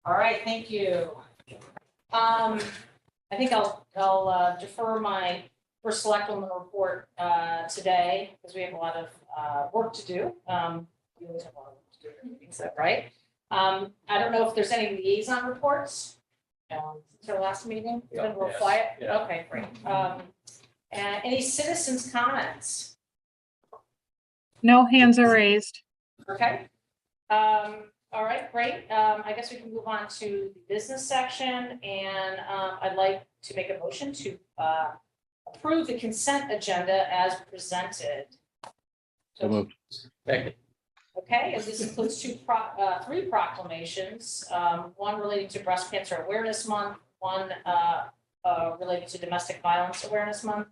All right, thank you. I think I'll defer my first Selectmen report today because we have a lot of work to do. We always have a lot of work to do in meetings, so, right? I don't know if there's any liaison reports. Since our last meeting, we've been real quiet. Yeah. Okay, great. And any citizens' comments? No hands are raised. Okay. All right, great. I guess we can move on to the business section, and I'd like to make a motion to approve the consent agenda as presented. So moved. Second. Okay, and this includes three proclamations, one relating to Breast Cancer Awareness Month, one related to Domestic Violence Awareness Month,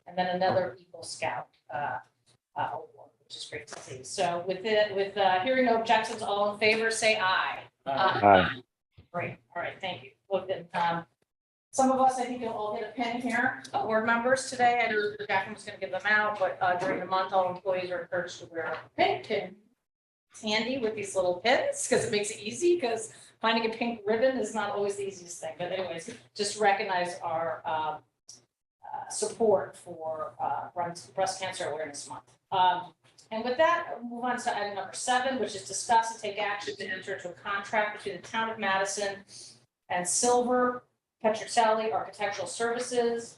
and then another Eagle Scout award, which is great to see. So with hearing no objections, all in favor, say aye. Aye. Great, all right, thank you. Look, some of us, I think you'll all get a pin here, board members today. I know Jacqueline was gonna give them out, but during the month, all employees are encouraged to wear a pink pin. It's handy with these little pins because it makes it easy, because finding a pink ribbon is not always the easiest thing. But anyways, just recognize our support for Breast Cancer Awareness Month. And with that, we'll move on to item number 7, which is discuss and take action to enter into a contract between the town of Madison and Silver Petrocelli Architectural Services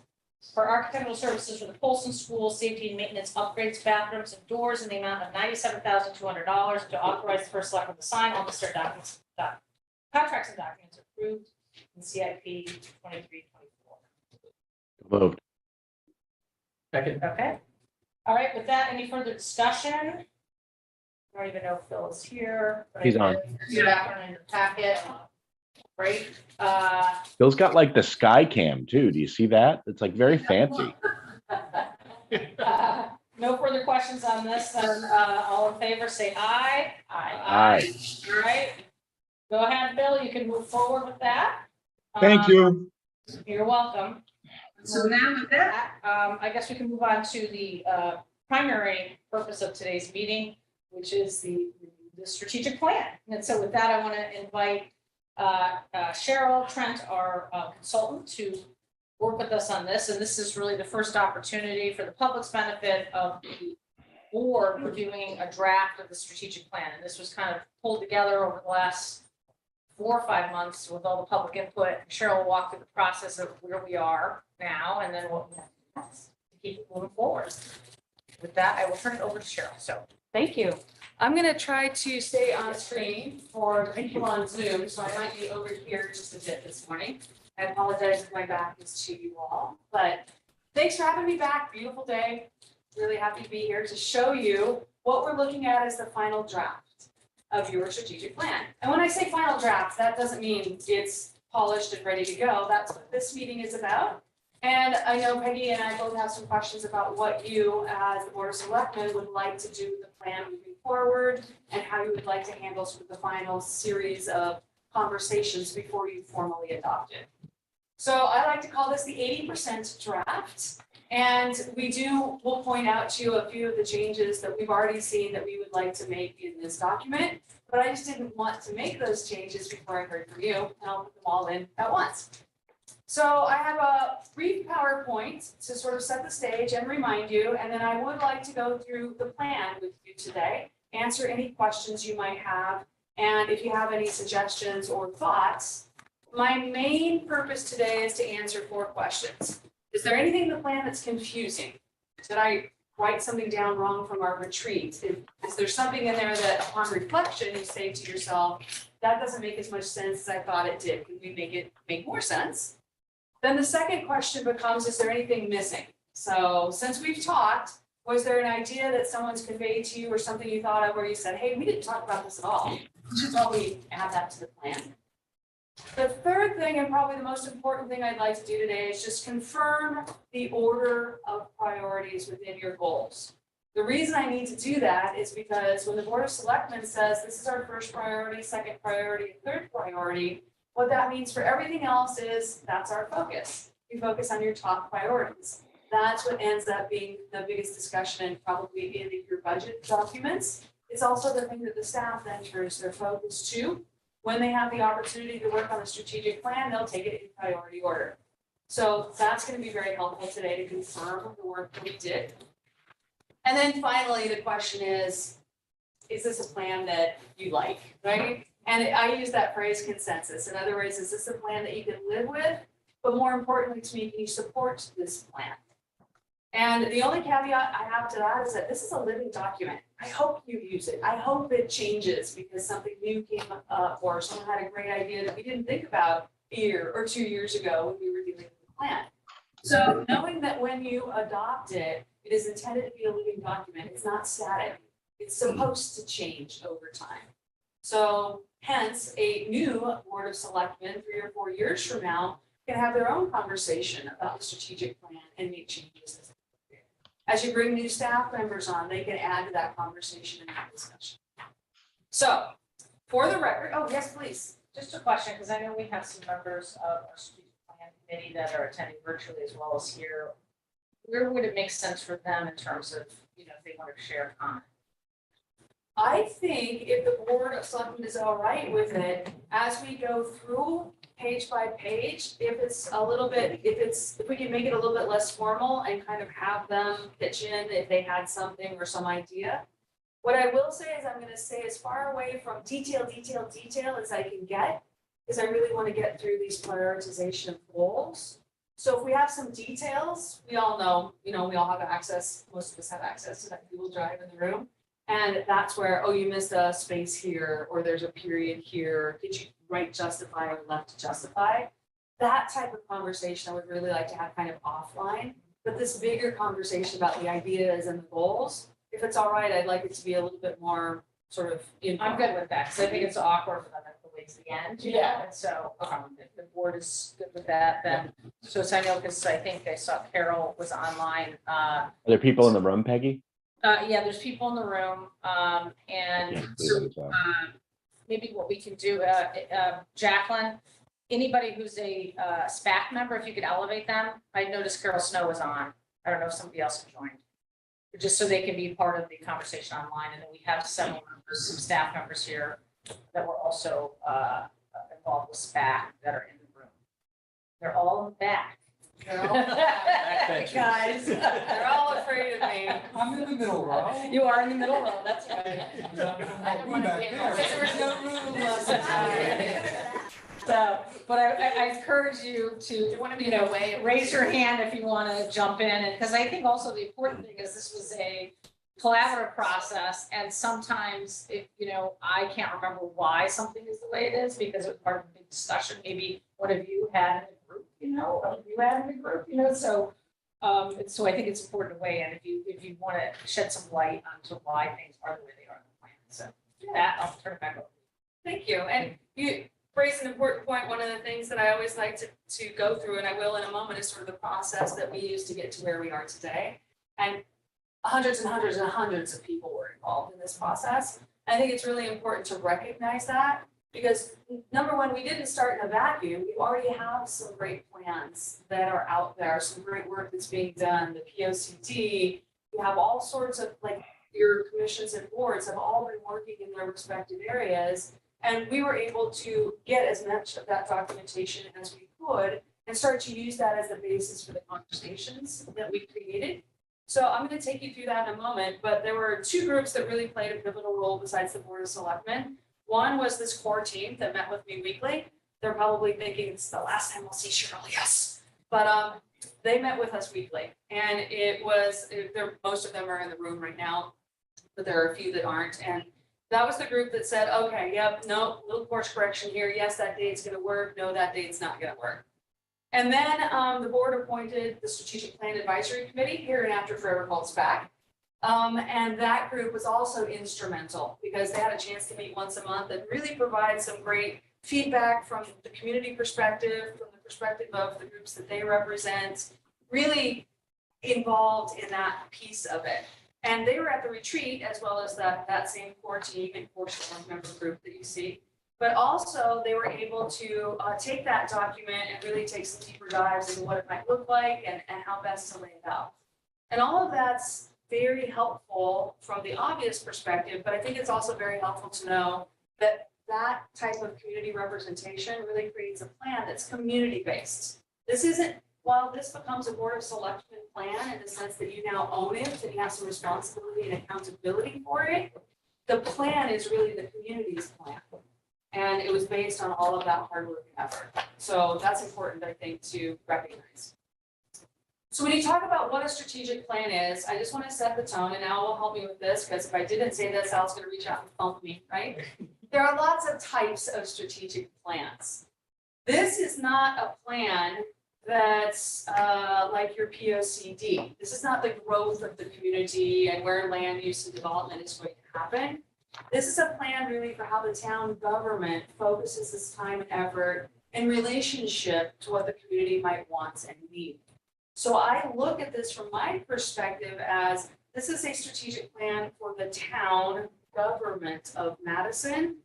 for architectural services for the Polson School safety and maintenance upgrades, bathrooms and doors in the amount of $97,200 to authorize the first selectman to sign all necessary documents, contracts and documents approved in CIP 2324. Moved. Second. Okay. All right, with that, any further discussion? I don't even know if Phil is here. But He's I on. did see that one in your packet. Great. Bill's got like the sky cam too. Do you see that? It's like very fancy. No further questions on this, then all in favor say aye. Aye. All right. Go ahead, Bill, you can move forward with that. Thank you. You're welcome. So now with that, I guess we can move on to the primary purpose of today's meeting, which is the strategic plan. And so with that, I want to invite Cheryl Trent, our consultant, to work with us on this. And this is really the first opportunity for the public's benefit of the board reviewing a draft of the strategic plan. And this was kind of pulled together over the last 4 or 5 months with all the public input. Cheryl will walk through the process of where we are now and then what we have next to keep it moving forward. With that, I will turn it over to Cheryl. So Thank you. I'm going to try to stay on screen for the people on Zoom, so I might be over here just a bit this morning. I apologize if my back is to you all, but thanks for having me back. Beautiful day. Really happy to be here to show you what we're looking at as the final draft of your strategic plan. And when I say final draft, that doesn't mean it's polished and ready to go. That's what this meeting is about. And I know Peggy and I both have some questions about what you as the Board of Selectmen would like to do with the plan moving forward and how you would like to handle sort of the final series of conversations before you formally adopt it. So I like to call this the 80% draft. And we'll point out to you a few of the changes that we've already seen that we would like to make in this document. But I just didn't want to make those changes before I heard from you, and I'll put them all in at once. So I have a brief PowerPoint to sort of set the stage and remind you, and then I would like to go through the plan with you today, answer any questions you might have, and if you have any suggestions or thoughts. My main purpose today is to answer 4 questions. Is there anything in the plan that's confusing? Did I write something down wrong from our retreat? Is there something in there that upon reflection you say to yourself, that doesn't make as much sense as I thought it did? Could we make it make more sense? Then the second question becomes, is there anything missing? So since we've talked, was there an idea that someone's conveyed to you or something you thought of where you said, hey, we didn't talk about this at all? We should probably add that to the plan. The third thing, and probably the most important thing I'd like to do today, is just confirm the order of priorities within your goals. The reason I need to do that is because when the Board of Selectmen says this is our first priority, second priority, and third priority, what that means for everything else is that's our focus. You focus on your top priorities. That's what ends up being the biggest discussion and probably in your budget documents. It's also the thing that the staff then turns their focus to. when they have the opportunity to work on a strategic plan, they'll take it in priority order. So that's gonna be very helpful today to confirm the work that we did. And then finally, the question is this a plan that you like, right? And I use that phrase consensus. In other words, is this a plan that you can live with? But more importantly to me, can you support this plan? And the only caveat I have to that is that this is a living document. I hope you use it. I hope it changes because something new came up or someone had a great idea that we didn't think about a year or 2 years ago when we were dealing with the plan. So knowing that when you adopt it, it is intended to be a living document. It's not static. It's supposed to change over time. So hence, a new Board of Selectmen 3 or 4 years from now can have their own conversation about the strategic plan and make changes. As you bring new staff members on, they can add to that conversation and that discussion. So, for the record, oh, yes, please. Just a question, because I know we have some members of our strategic plan committee that are attending virtually as well as here. Where would it make sense for them in terms of, if they want to share a comment? I think if the Board of Selectmen is all right with it, as we go through page by page, if we can make it a little bit less formal and kind of have them pitch in if they had something or some idea. What I will say is I'm going to stay as far away from detail as I can get, because I really want to get through these prioritization of goals. So if we have some details, we all know, we all have access, most of us have access to that Google Drive in the room. And that's where, oh, you missed a space here, or there's a period here. Did you right justify or left justify? That type of conversation I would really like to have kind of offline. But this bigger conversation about the ideas and the goals, if it's all right, I'd like it to be a little bit more sort of I'm good with that, because I think it's awkward for them to wait to the end, Yeah. And so, if the board is good with that, then, so I know, because I think I saw Carol was online. Are there people in the room, Peggy? Yeah, there's people in the room, I and can't see them, so. maybe what we can do, Jacqueline, anybody who's a SPAC member, if you could elevate them. I noticed Carol Snow was on. I don't know if somebody else joined. Just so they can be part of the conversation online. And then we have several members, some staff members here that were also involved with SPAC that are in the room. They're all in the back. They're all back. Guys. They're all afraid of me. I'm in the middle row. You are in the middle row, that's right. Way back there. There's no room left time. So, but I encourage you to, raise your hand if you want to jump in. And because I think also the important thing is this was a collaborative process. And sometimes if, I can't remember why something is the way it is because it was part of a big discussion. Maybe one of you had in a group, so so I think it's important to weigh in if you want to shed some light onto why things are the way they are in the plan. So with that, I'll turn it back over. Thank you. And you raised an important point. One of the things that I always like to go through, and I will in a moment, is sort of the process that we use to get to where we are today. And hundreds and hundreds and hundreds of people were involved in this process. I think it's really important to recognize that because number one, we didn't start in a vacuum. We already have some great plans that are out there, some great work that's being done, the POCD. You have all sorts of your commissions and boards have all been working in their respective areas. And we were able to get as much of that documentation as we could and start to use that as the basis for the conversations that we created. So I'm going to take you through that in a moment, but there were two groups that really played a pivotal role besides the Board of Selectmen. One was this core team that met with me weekly. They're probably thinking it's the last time we'll see Cheryl, yes. But they met with us weekly and most of them are in the room right now, but there are a few that aren't. And that was the group that said, okay, yep, no, little course correction here. Yes, that date's going to work. No, that date's not going to work. And then the board appointed the Strategic Plan Advisory Committee here and after forever called SPAC. And that group was also instrumental because they had a chance to meet once a month and really provide some great feedback from the community perspective, from the perspective of the groups that they represent, really involved in that piece of it. And they were at the retreat as well as that same core team and core member group that you see. But also they were able to take that document and really take some deeper dives into what it might look like and how best to lay it out. And all of that's very helpful from the obvious perspective, but I think it's also very helpful to know that that type of community representation really creates a plan that's community-based. This isn't, while this becomes a Board of Selectmen plan in the sense that you now own it and you have some responsibility and accountability for it, the plan is really the community's plan. And it was based on all of that hard work and effort. So that's important, I think, to recognize. So when you talk about what a strategic plan is, I just want to set the tone, and Al will help me with this, because if I didn't say this, Al's going to reach out and thump me, right? There are lots of types of strategic plans. This is not a plan that's like your POCD. This is not the growth of the community and where land use and development is going to happen. This is a plan really for how the town government focuses its time and effort in relationship to what the community might want and need. So I look at this from my perspective as this is a strategic plan for the town government of Madison,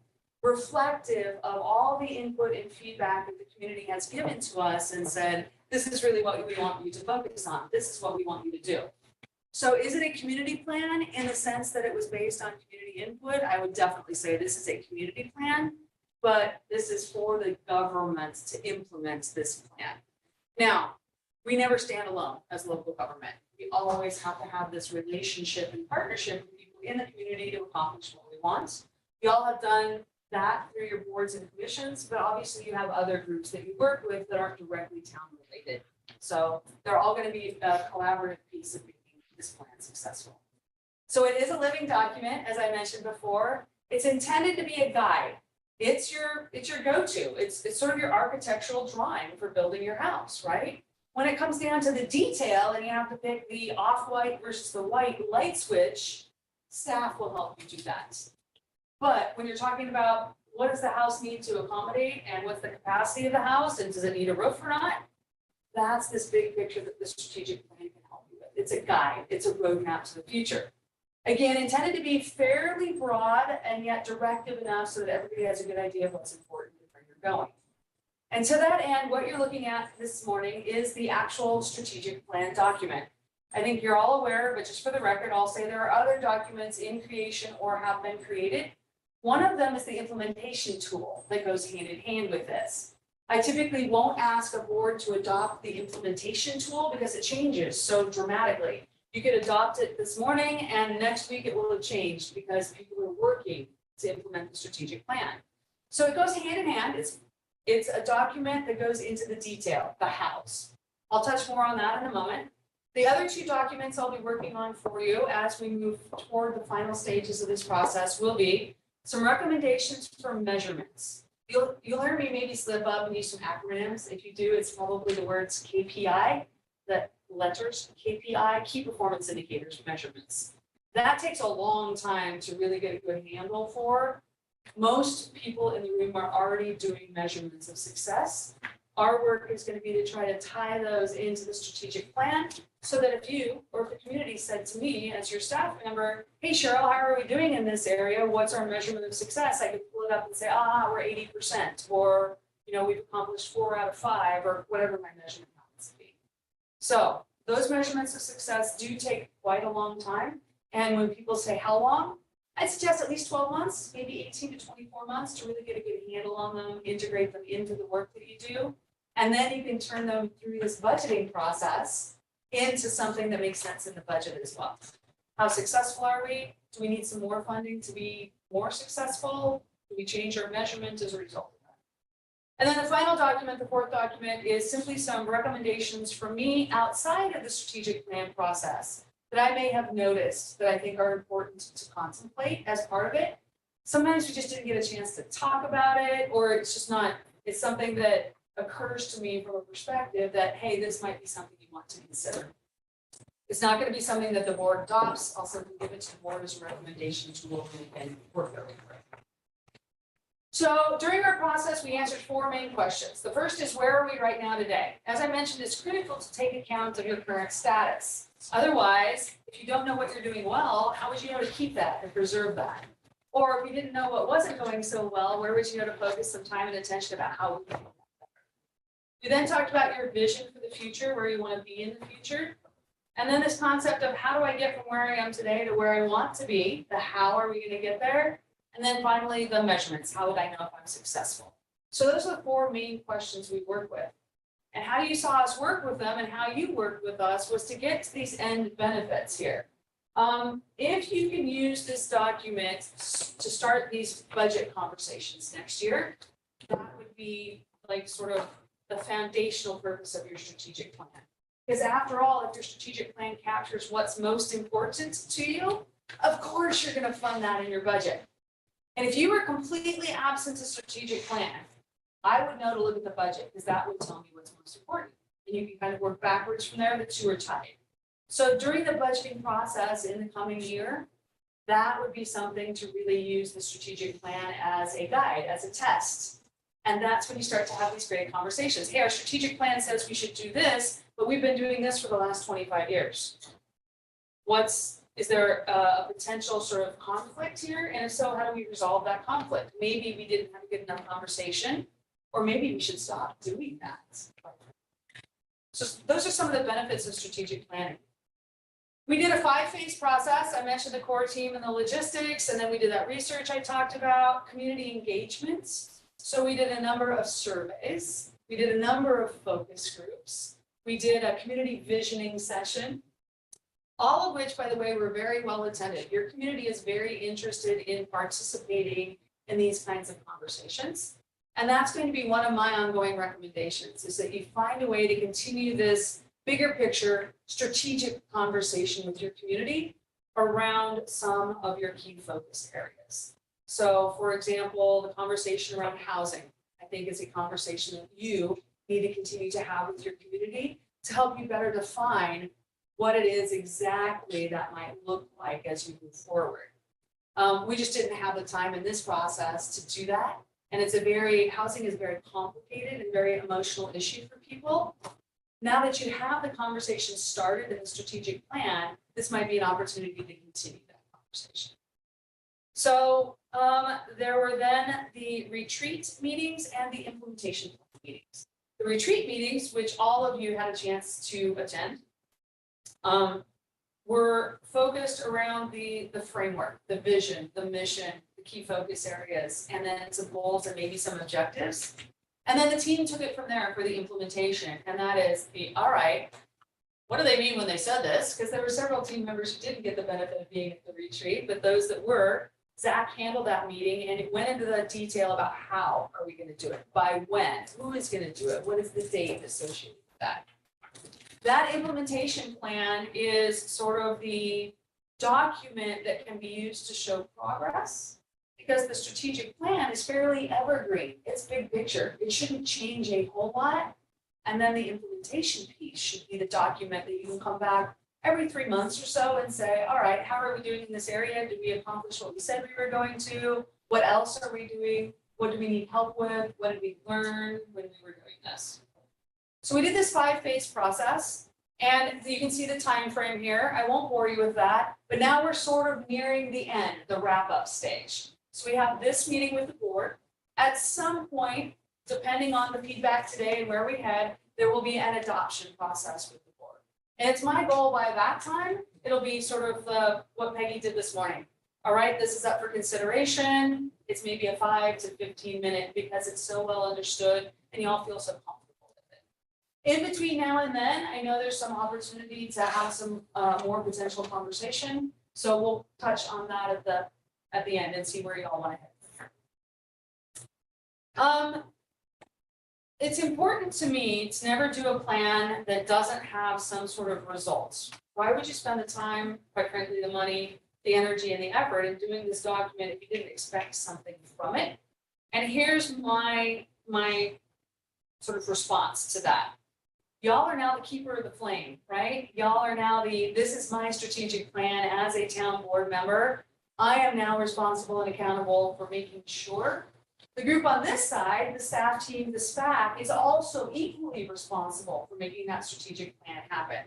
reflective of all the input and feedback that the community has given to us and said, this is really what we want you to focus on. This is what we want you to do. So is it a community plan in the sense that it was based on community input? I would definitely say this is a community plan, but this is for the government to implement this plan. Now, we never stand alone as local government. We always have to have this relationship and partnership with people in the community to accomplish what we want. We all have done that through your boards and commissions, but obviously you have other groups that you work with that aren't directly town related. So they're all going to be a collaborative piece of making this plan successful. So it is a living document, as I mentioned before. It's intended to be a guide. It's your go-to. It's sort of your architectural drawing for building your house, right? When it comes down to the detail and you have to pick the off-white versus the white light switch, staff will help you do that. But when you're talking about what does the house need to accommodate and what's the capacity of the house and does it need a roof or not, that's this big picture that the strategic plan can help you with. It's a guide, it's a roadmap to the future. Again, intended to be fairly broad and yet directive enough so that everybody has a good idea of what's important and where you're going. And to that end, what you're looking at this morning is the actual strategic plan document. I think you're all aware, but just for the record, I'll say there are other documents in creation or have been created. One of them is the implementation tool that goes hand in hand with this. I typically won't ask a board to adopt the implementation tool because it changes so dramatically. You could adopt it this morning and next week it will have changed because people are working to implement the strategic plan. So it goes hand in hand. It's a document that goes into the detail, the hows. I'll touch more on that in a moment. The other two documents I'll be working on for you as we move toward the final stages of this process will be some recommendations for measurements. You'll hear me maybe slip up and use some acronyms. If you do, it's probably the words KPI, the letters KPI, key performance indicators measurements. That takes a long time to really get a good handle for. Most people in the room are already doing measurements of success. Our work is going to be to try to tie those into the strategic plan so that if you or if the community said to me as your staff member, hey Cheryl, how are we doing in this area? What's our measurement of success? I could pull it up and say, we're 80%, or we've accomplished 4 out of 5, or whatever my measurement happens to be. So those measurements of success do take quite a long time. And when people say how long, I suggest at least 12 months, maybe 18 to 24 months to really get a good handle on them, integrate them into the work that you do. And then you can turn them through this budgeting process into something that makes sense in the budget as well. How successful are we? Do we need some more funding to be more successful? Do we change our measurement as a result of that? And then the final document, the fourth document, is simply some recommendations from me outside of the strategic plan process that I may have noticed that I think are important to contemplate as part of it. Sometimes we just didn't get a chance to talk about it, or it's just not, it's something that occurs to me from a perspective that, hey, this might be something you want to consider. It's not going to be something that the board adopts. I'll simply give it to the board as a recommendation tool and work their way through it. So during our process, we answered 4 main questions. The first is, where are we right now today? As I mentioned, it's critical to take account of your current status. Otherwise, if you don't know what you're doing well, how would you know to keep that and preserve that? Or if you didn't know what wasn't going so well, where would you know to focus some time and attention about how we can make that better? We then talked about your vision for the future, where you want to be in the future. And then this concept of how do I get from where I am today to where I want to be? The how are we going to get there? And then finally, the measurements. How would I know if I'm successful? So those are the 4 main questions we work with. And how you saw us work with them and how you worked with us was to get to these end benefits here. If you can use this document to start these budget conversations next year, that would be like sort of the foundational purpose of your strategic plan. Because after all, if your strategic plan captures what's most important to you, of course you're going to fund that in your budget. And if you were completely absent a strategic plan, I would know to look at the budget because that would tell me what's most important. And you can kind of work backwards from there. The two are tied. So during the budgeting process in the coming year, that would be something to really use the strategic plan as a guide, as a test. And that's when you start to have these great conversations. Hey, our strategic plan says we should do this, but we've been doing this for the last 25 years. Is there a potential sort of conflict here? And if so, how do we resolve that conflict? Maybe we didn't have a good enough conversation, or maybe we should stop doing that. So those are some of the benefits of strategic planning. We did a 5-phase process. I mentioned the core team and the logistics, and then we did that research I talked about, community engagements. So we did a number of surveys. We did a number of focus groups. We did a community visioning session, all of which, by the way, were very well attended. Your community is very interested in participating in these kinds of conversations. And that's going to be one of my ongoing recommendations, is that you find a way to continue this bigger picture strategic conversation with your community around some of your key focus areas. So for example, the conversation around housing, I think is a conversation that you need to continue to have with your community to help you better define what it is exactly that might look like as you move forward. We just didn't have the time in this process to do that. And housing is a very complicated and very emotional issue for people. Now that you have the conversation started in the strategic plan, this might be an opportunity to continue that conversation. So there were then the retreat meetings and the implementation meetings. The retreat meetings, which all of you had a chance to attend, were focused around the framework, the vision, the mission, the key focus areas, and then some goals and maybe some objectives. And then the team took it from there for the implementation. And that is all right, what do they mean when they said this? Because there were several team members who didn't get the benefit of being at the retreat, but those that were, Zach handled that meeting and it went into the detail about how are we going to do it, by when, who is going to do it, what is the date associated with that. That implementation plan is sort of the document that can be used to show progress. Because the strategic plan is fairly evergreen. It's big picture. It shouldn't change a whole lot. And then the implementation piece should be the document that you can come back every 3 months or so and say, all right, how are we doing in this area? Did we accomplish what we said we were going to? What else are we doing? What do we need help with? What did we learn when we were doing this? So we did this 5-phase process. And you can see the time frame here. I won't bore you with that. But now we're sort of nearing the end, the wrap-up stage. So we have this meeting with the board. At some point, depending on the feedback today and where we head, there will be an adoption process with the board. And it's my goal by that time, it'll be sort of what Peggy did this morning. All right, this is up for consideration. It's maybe a 5 to 15 minute because it's so well understood and you all feel so comfortable with it. In between now and then, I know there's some opportunity to have some more potential conversation. So we'll touch on that at the end and see where you all want to head. It's important to me to never do a plan that doesn't have some sort of results. Why would you spend the time, quite frankly, the money, the energy, and the effort in doing this document if you didn't expect something from it? And here's my sort of response to that. Y'all are now the keeper of the flame, right? Y'all are now this is my strategic plan as a town board member. I am now responsible and accountable for making sure the group on this side, the staff team, the SPAC, is also equally responsible for making that strategic plan happen.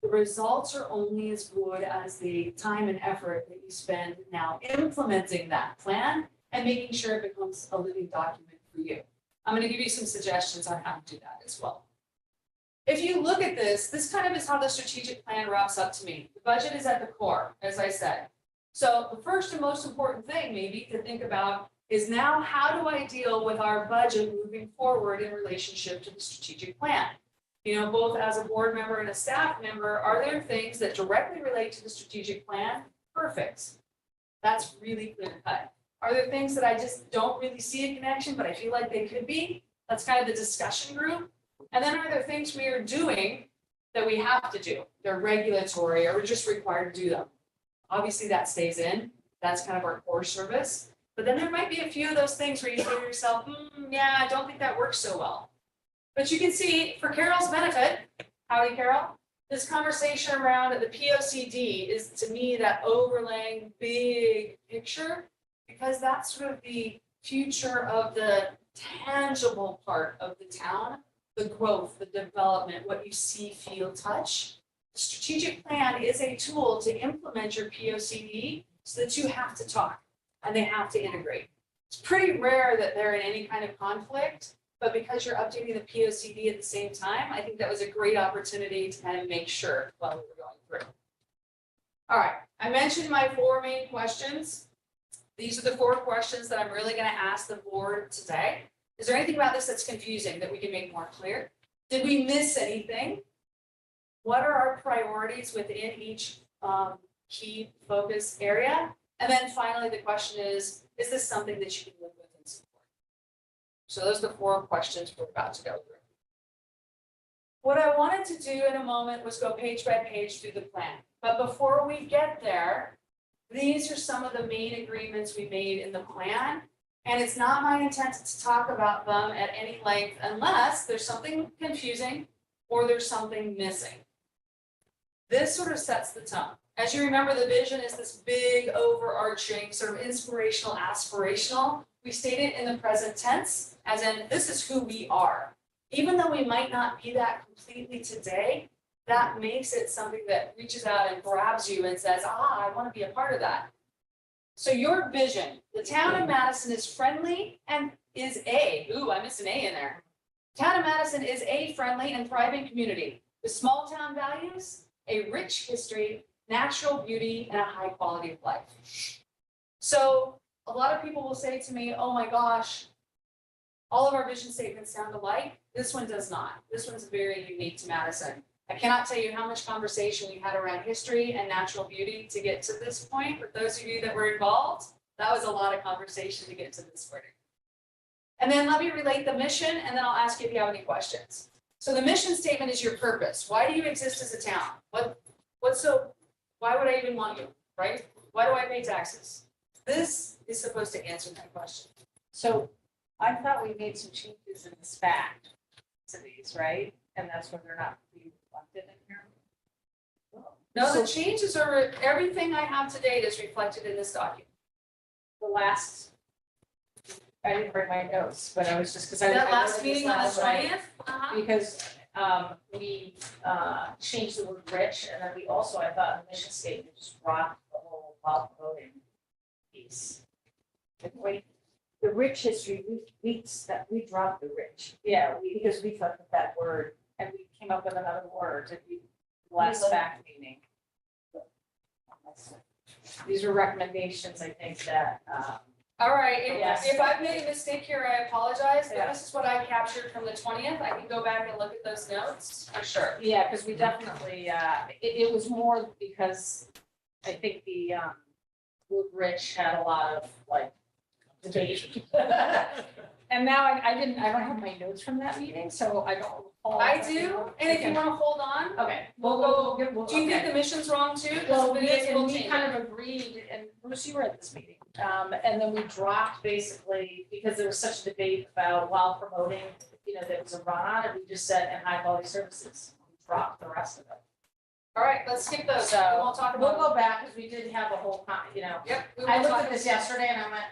The results are only as good as the time and effort that you spend now implementing that plan and making sure it becomes a living document for you. I'm going to give you some suggestions on how to do that as well. If you look at this kind of is how the strategic plan wraps up to me. The budget is at the core, as I said. So the first and most important thing maybe to think about is now how do I deal with our budget moving forward in relationship to the strategic plan? You know, both as a board member and a staff member, are there things that directly relate to the strategic plan? Perfect. That's really clear cut. Are there things that I just don't really see a connection, but I feel like they could be? That's kind of the discussion group. And then are there things we are doing that we have to do? They're regulatory or we're just required to do them. Obviously that stays in. That's kind of our core service. But then there might be a few of those things where you say to yourself, yeah, I don't think that works so well. But you can see for Carol's benefit, howdy Carol, this conversation around the POCD is to me that overlaying big picture, because that's sort of the future of the tangible part of the town, the growth, the development, what you see, feel, touch. The strategic plan is a tool to implement your POCD so that you have to talk and they have to integrate. It's pretty rare that they're in any kind of conflict, but because you're updating the POCD at the same time, I think that was a great opportunity to kind of make sure while we were going through. All right, I mentioned my 4 main questions. These are the 4 questions that I'm really going to ask the board today. Is there anything about this that's confusing that we can make more clear? Did we miss anything? What are our priorities within each key focus area? And then finally, the question is this something that you can live with and support? So those are the 4 questions we're about to go through. What I wanted to do in a moment was go page by page through the plan. But before we get there, these are some of the main agreements we made in the plan. And it's not my intent to talk about them at any length unless there's something confusing or there's something missing. This sort of sets the tone. As you remember, the vision is this big, overarching, sort of inspirational, aspirational. We state it in the present tense, as in, this is who we are. Even though we might not be that completely today, that makes it something that reaches out and grabs you and says, I want to be a part of that. So your vision, the town of Madison is friendly and is I missed an A in there. Town of Madison is a friendly and thriving community with small town values, a rich history, natural beauty, and a high quality of life. So a lot of people will say to me, oh my gosh, all of our vision statements sound alike. This one does not. This one's very unique to Madison. I cannot tell you how much conversation we had around history and natural beauty to get to this point. For those of you that were involved, that was a lot of conversation to get to this point. And then let me relate the mission, and then I'll ask you if you have any questions. So the mission statement is your purpose. Why do you exist as a town? Why would I even want you, right? Why do I pay taxes? This is supposed to answer that question. So I thought we made some changes in this fact to these, right? And that's why they're not being reflected in here. No, the changes are, everything I have to date is reflected in this document. I didn't bring my notes, but I was just because That last meeting on the 20th? Because we changed the word rich, and then we also, I thought, in the mission statement just dropped the whole about voting piece. The rich history, we dropped the rich. Yeah, Because we thought that word, and we came up with another word at the last fact meeting. These were recommendations, I think, that, All right, Yes. if I've made a mistake here, I apologize, but Yeah. this is what I captured from the 20th. I can go back and look at those notes for sure. yeah, because we definitely, it was more because I think the, word rich had a lot of like debate. And now I don't have my notes from that meeting, so I don't recall. I do, and if you want to hold on, Okay. we'll go, do you think the mission's wrong too? 'Cause Well, if it is, we'll we change it. kind of agreed, and Bruce, you were at this meeting, and then we dropped basically, because there was such debate about while promoting, there was a run on it, we just said, and high quality services, we dropped the rest of it. All right, let's skip those, we So, won't talk we'll about go back, because we did have a whole, Yep. we I will looked talk- at this yesterday and I went,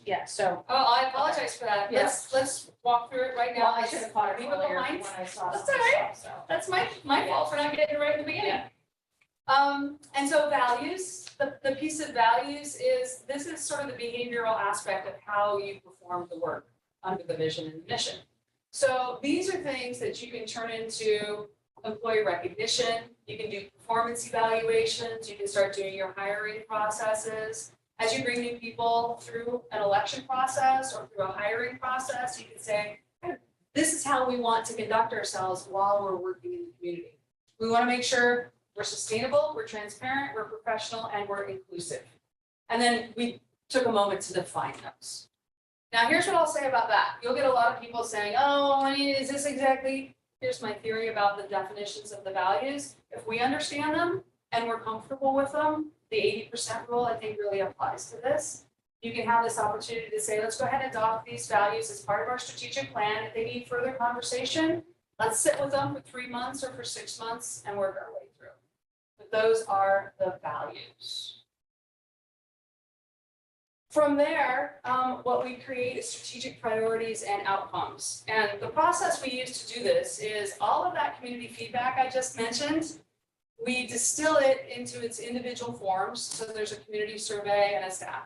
yeah, so, Oh, I apologize for that. Let's walk through it right well, now. I should have caught it Leave it earlier behind. when I saw That's the all right. stuff, so. That's my fault for not getting it right in the beginning. Yeah. And so values, the piece of values is, this is sort of the behavioral aspect of how you perform the work under the vision and the mission. So these are things that you can turn into employee recognition, You can do performance evaluations. You can start doing your hiring processes. As you bring new people through an election process or through a hiring process, you can say, this is how we want to conduct ourselves while we're working in the community. We want to make sure we're sustainable, we're transparent, we're professional, and we're inclusive. And then we took a moment to define those. Now, here's what I'll say about that. You'll get a lot of people saying, oh, I mean, is this exactly, here's my theory about the definitions of the values. If we understand them and we're comfortable with them, the 80% rule, I think, really applies to this. You can have this opportunity to say, let's go ahead and adopt these values as part of our strategic plan. If they need further conversation, let's sit with them for 3 months or for 6 months and work our way through. But those are the values. From there, what we create is strategic priorities and outcomes. And the process we use to do this is all of that community feedback I just mentioned, we distill it into its individual forms. So there's a community survey and a staff.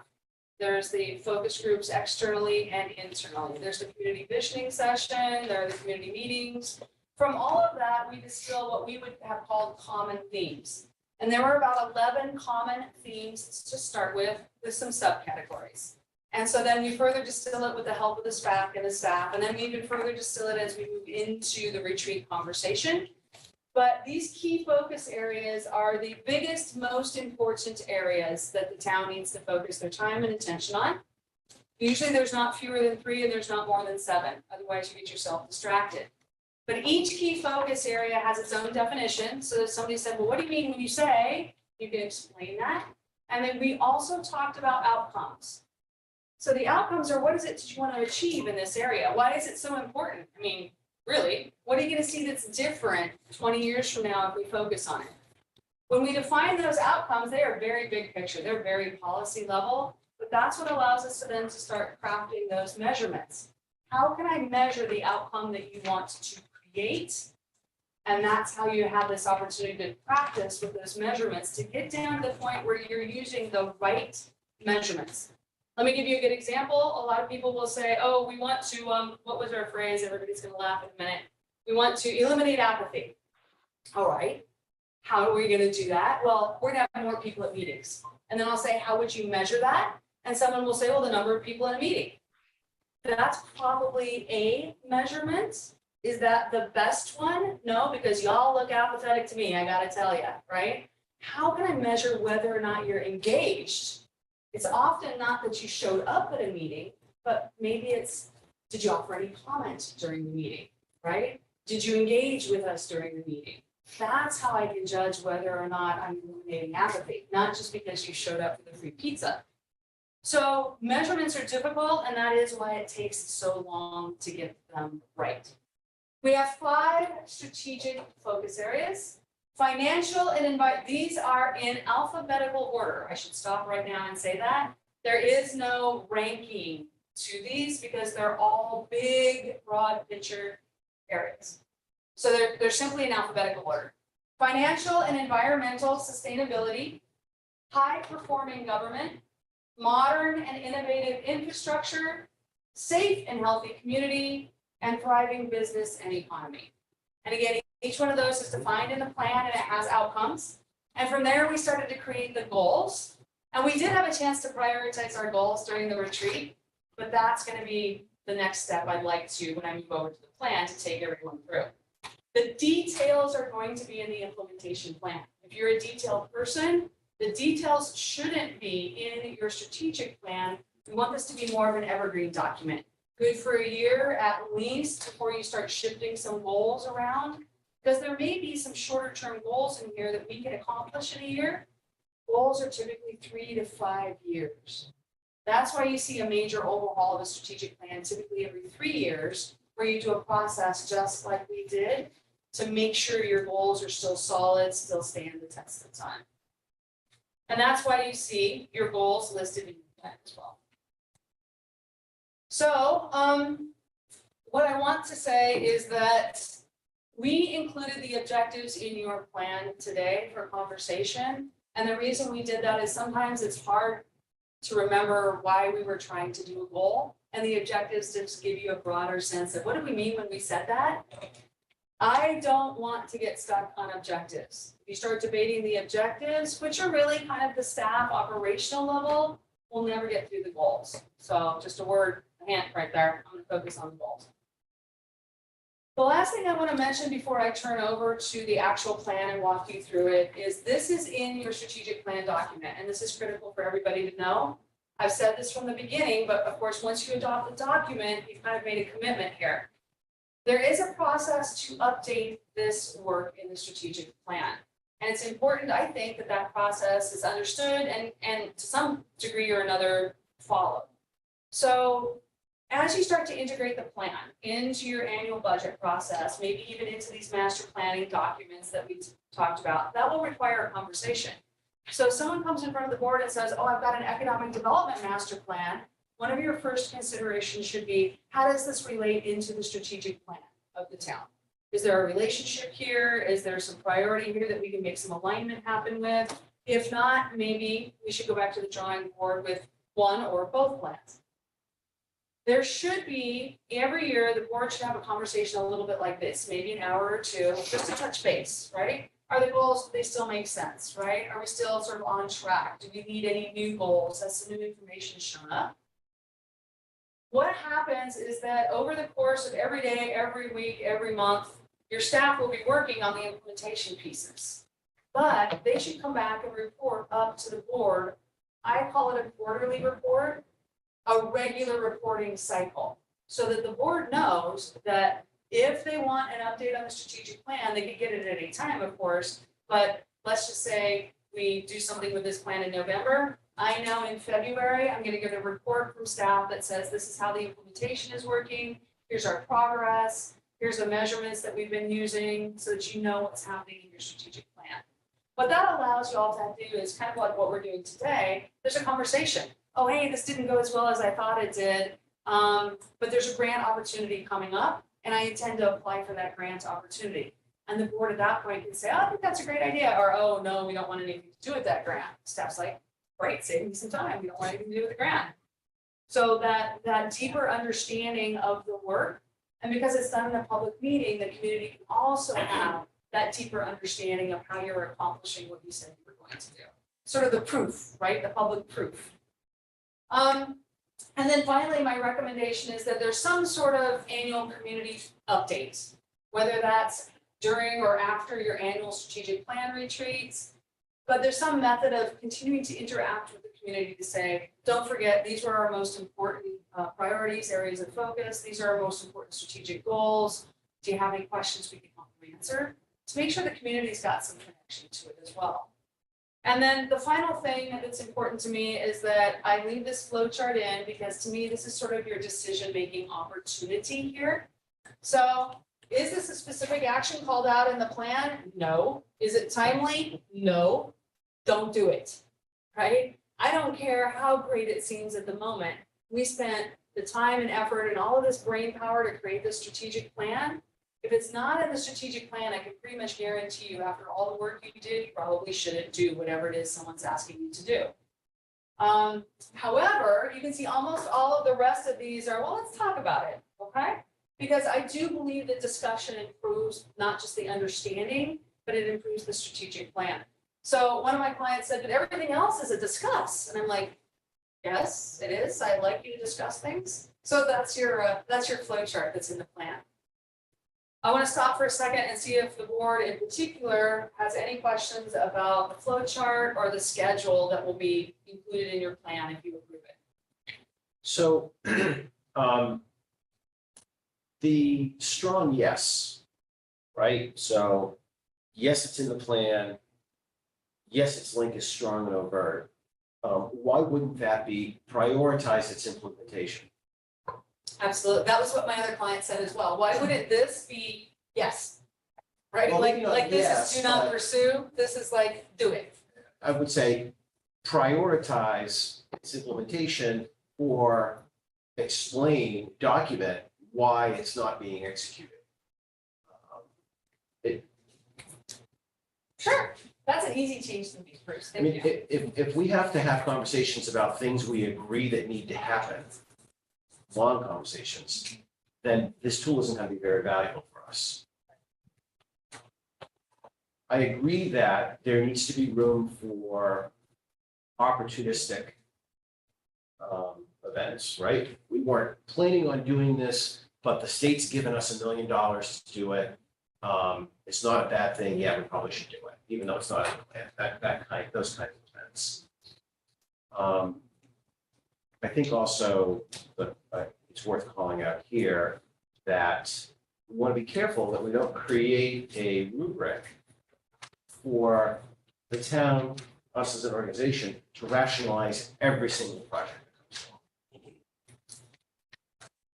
There's the focus groups externally and internally. There's the community visioning session, there are the community meetings. From all of that, we distill what we would have called common themes. And there were about 11 common themes to start with some subcategories. And so then we further distill it with the help of the SPAC and the staff, and then we even further distill it as we move into the retreat conversation. But these key focus areas are the biggest, most important areas that the town needs to focus their time and attention on. Usually there's not fewer than 3 and there's not more than 7, otherwise you get yourself distracted. But each key focus area has its own definition. So if somebody said, well, what do you mean when you say, you can explain that. And then we also talked about outcomes. So the outcomes are, what is it that you want to achieve in this area? Why is it so important? I mean, really, what are you going to see that's different 20 years from now if we focus on it? When we define those outcomes, they are very big picture. They're very policy level, but that's what allows us to then to start crafting those measurements. How can I measure the outcome that you want to create? And that's how you have this opportunity to practice with those measurements to get down to the point where you're using the right measurements. Let me give you a good example. A lot of people will say, oh, we want to, what was our phrase? Everybody's going to laugh in a minute. We want to eliminate apathy. All right. How are we going to do that? Well, we're going to have more people at meetings. And then I'll say, how would you measure that? And someone will say, well, the number of people in a meeting. That's probably a measurement. Is that the best one? No, because y'all look apathetic to me, I gotta tell you, right? How can I measure whether or not you're engaged? It's often not that you showed up at a meeting, but maybe it's, did you offer any comment during the meeting, right? Did you engage with us during the meeting? That's how I can judge whether or not I'm eliminating apathy, not just because you showed up for the free pizza. So measurements are difficult, and that is why it takes so long to get them right. We have 5 strategic focus areas. Financial and these are in alphabetical order. I should stop right now and say that. There is no ranking to these because they're all big, broad picture areas. So they're simply in alphabetical order. Financial and environmental sustainability, high performing government, modern and innovative infrastructure, safe and healthy community, and thriving business and economy. And again, each one of those is defined in the plan and it has outcomes. And from there, we started to create the goals. And we did have a chance to prioritize our goals during the retreat, but that's going to be the next step I'd like to, when I move over to the plan, to take everyone through. The details are going to be in the implementation plan. If you're a detailed person, the details shouldn't be in your strategic plan. We want this to be more of an evergreen document. Good for a year at least before you start shifting some goals around, because there may be some shorter term goals in here that we can accomplish in a year. Goals are typically 3 to 5 years. That's why you see a major overhaul of a strategic plan typically every 3 years, where you do a process just like we did to make sure your goals are still solid, still stand the test of time. And that's why you see your goals listed in your plan as well. So what I want to say is that we included the objectives in your plan today for conversation. And the reason we did that is sometimes it's hard to remember why we were trying to do a goal. And the objectives just give you a broader sense of what do we mean when we said that? I don't want to get stuck on objectives. If you start debating the objectives, which are really kind of the staff operational level, we'll never get through the goals. So just a hint right there. I'm gonna focus on the goals. The last thing I want to mention before I turn over to the actual plan and walk you through it is this is in your strategic plan document, and this is critical for everybody to know. I've said this from the beginning, but of course, once you adopt the document, you've kind of made a commitment here. There is a process to update this work in the strategic plan. And it's important, I think, that that process is understood and to some degree or another followed. So as you start to integrate the plan into your annual budget process, maybe even into these master planning documents that we talked about, that will require a conversation. So if someone comes in front of the board and says, oh, I've got an economic development master plan, one of your first considerations should be, how does this relate into the strategic plan of the town? Is there a relationship here? Is there some priority here that we can make some alignment happen with? If not, maybe we should go back to the drawing board with one or both plans. There should be, every year, the board should have a conversation a little bit like this, maybe an hour or two, just to touch base, right? Are the goals, do they still make sense, right? Are we still sort of on track? Do we need any new goals? Has some new information shown up? What happens is that over the course of every day, every week, every month, your staff will be working on the implementation pieces. But they should come back and report up to the board. I call it a quarterly report, a regular reporting cycle, so that the board knows that if they want an update on the strategic plan, they can get it at any time, of course. But let's just say we do something with this plan in November. I know in February, I'm going to get a report from staff that says this is how the implementation is working. Here's our progress. Here's the measurements that we've been using so that you know what's happening in your strategic plan. What that allows you all to do is kind of like what we're doing today. There's a conversation. Oh, hey, this didn't go as well as I thought it did. But there's a grant opportunity coming up, and I intend to apply for that grant opportunity. And the board at that point can say, oh, I think that's a great idea. Or, oh, no, we don't want anything to do with that grant. Staff's like, great, save me some time. We don't want anything to do with the grant. So that deeper understanding of the work, and because it's done in a public meeting, the community can also have that deeper understanding of how you're accomplishing what you said you were going to do. Sort of the proof, right? The public proof. And then finally, my recommendation is that there's some sort of annual community update, whether that's during or after your annual strategic plan retreats. But there's some method of continuing to interact with the community to say, don't forget, these were our most important priorities, areas of focus. These are our most important strategic goals. Do you have any questions we can help you answer? To make sure the community's got some connection to it as well. And then the final thing that's important to me is that I leave this flow chart in because to me, this is sort of your decision-making opportunity here. So is this a specific action called out in the plan? No. Is it timely? No. Don't do it, right? I don't care how great it seems at the moment. We spent the time and effort and all of this brain power to create this strategic plan. If it's not in the strategic plan, I can pretty much guarantee you after all the work you did, you probably shouldn't do whatever it is someone's asking you to do. However, you can see almost all of the rest of these are, well, let's talk about it, okay? Because I do believe that discussion improves not just the understanding, but it improves the strategic plan. So one of my clients said, but everything else is a discuss. And I'm like, yes, it is. I'd like you to discuss things. So that's your flow chart that's in the plan. I want to stop for a second and see if the board in particular has any questions about the flow chart or the schedule that will be included in your plan if you approve it. So the strong yes, right? So yes, it's in the plan. Yes, its link is strong and overt. Why wouldn't that be prioritize its implementation? Absolutely. That was what my other client said as well. Why wouldn't this be yes? Right? Well, Like, you know, like this yes, is do not but- pursue. This is like do it. I would say prioritize its implementation or explain, document why it's not being executed. Sure. That's an easy change to make, Bruce. I Thank mean, you. if we have to have conversations about things we agree that need to happen, long conversations, then this tool isn't going to be very valuable for us. I agree that there needs to be room for opportunistic events, right? We weren't planning on doing this, but the state's given us $1 million to do it. It's not a bad thing. Yeah, we probably should do it, even though it's not in the plan. Those kinds of events. I think also that it's worth calling out here that we want to be careful that we don't create a rubric for the town, us as an organization, to rationalize every single project that comes along.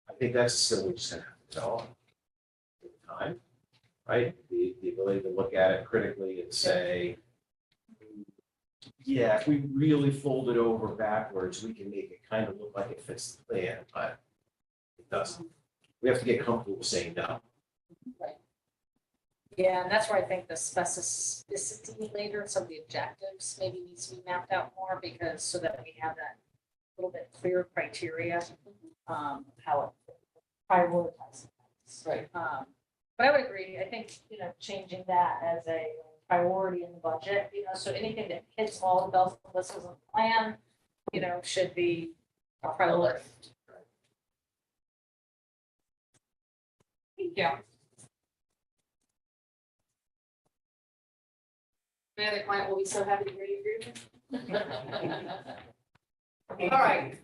I think that's a skill we just have to develop with time, right? The ability to look at it critically and say, yeah, if we really fold it over backwards, we can make it kind of look like it fits the plan, but it doesn't. We have to get comfortable with saying no. Yeah, and that's where I think the specificity later, some of the objectives maybe needs to be mapped out more because so that we have that little bit clearer criteria, how it prioritizes. Right. But I would agree, I think, changing that as a priority in the budget, so anything that hits all the bells and whistles of the plan, should be a priority. Thank you. My other client will be so happy to hear you agree with me. All right.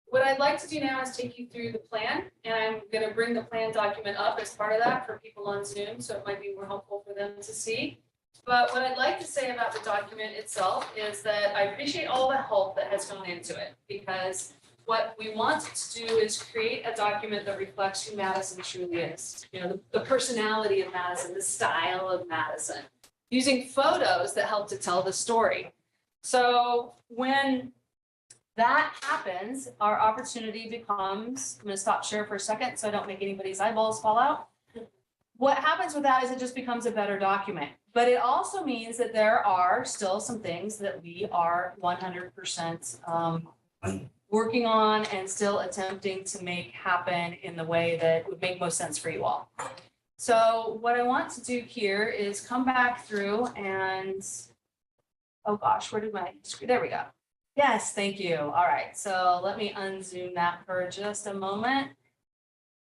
What I'd like to do now is take you through the plan, and I'm going to bring the plan document up as part of that for people on Zoom, so it might be more helpful for them to see. But what I'd like to say about the document itself is that I appreciate all the help that has gone into it, because what we want to do is create a document that reflects who Madison truly is. The personality of Madison, the style of Madison, using photos that help to tell the story. So when that happens, our opportunity becomes, I'm going to stop share for a second so I don't make anybody's eyeballs fall out. What happens with that is it just becomes a better document. But it also means that there are still some things that we are 100% working on and still attempting to make happen in the way that would make most sense for you all. So what I want to do here is come back through and, oh gosh, where did my screen? There we go. Yes, thank you. All right, so let me unzoom that for just a moment.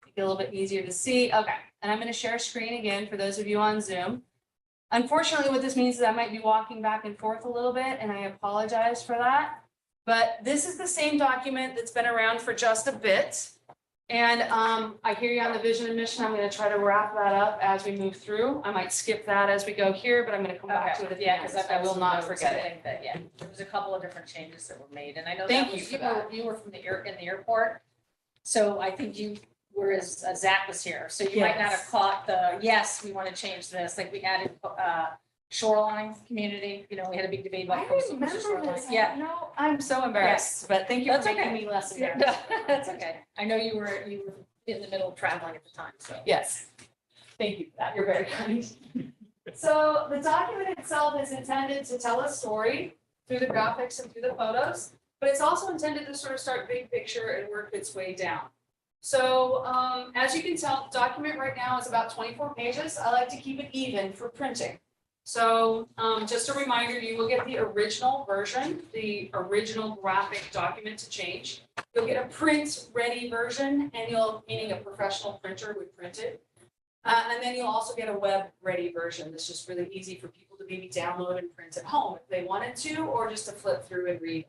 Make it a little bit easier to see. Okay, and I'm going to share screen again for those of you on Zoom. Unfortunately, what this means is I might be walking back and forth a little bit, and I apologize for that. But this is the same document that's been around for just a bit. And I hear you on the vision and mission. I'm going to try to wrap that up as we move through. I might skip that as we go here, but I'm going to come back to it at the end. Because I will not forget it. There was a couple of different changes that were made, and I know Thank that you was, for that. you were from in the airport. So I think you were as Zach was here, so you might not have caught yes, we want to change this, like we added shoreline community, we had a big debate about. I coastal remember shoreline. this. Yeah. No, I'm so embarrassed, but thank you for That's making okay. me less Yeah, embarrassed. that's okay. I know you were in the middle of traveling at the time, so. Yes. Thank you for that. You're very kind. So the document itself is intended to tell a story through the graphics and through the photos, but it's also intended to sort of start big picture and work its way down. So as you can tell, the document right now is about 24 pages. I like to keep it even for printing. So just a reminder, you will get the original version, the original graphic document to change. You'll get a print-ready version, and meaning a professional printer would print it. And then you'll also get a web-ready version that's just really easy for people to maybe download and print at home if they wanted to, or just to flip through and read.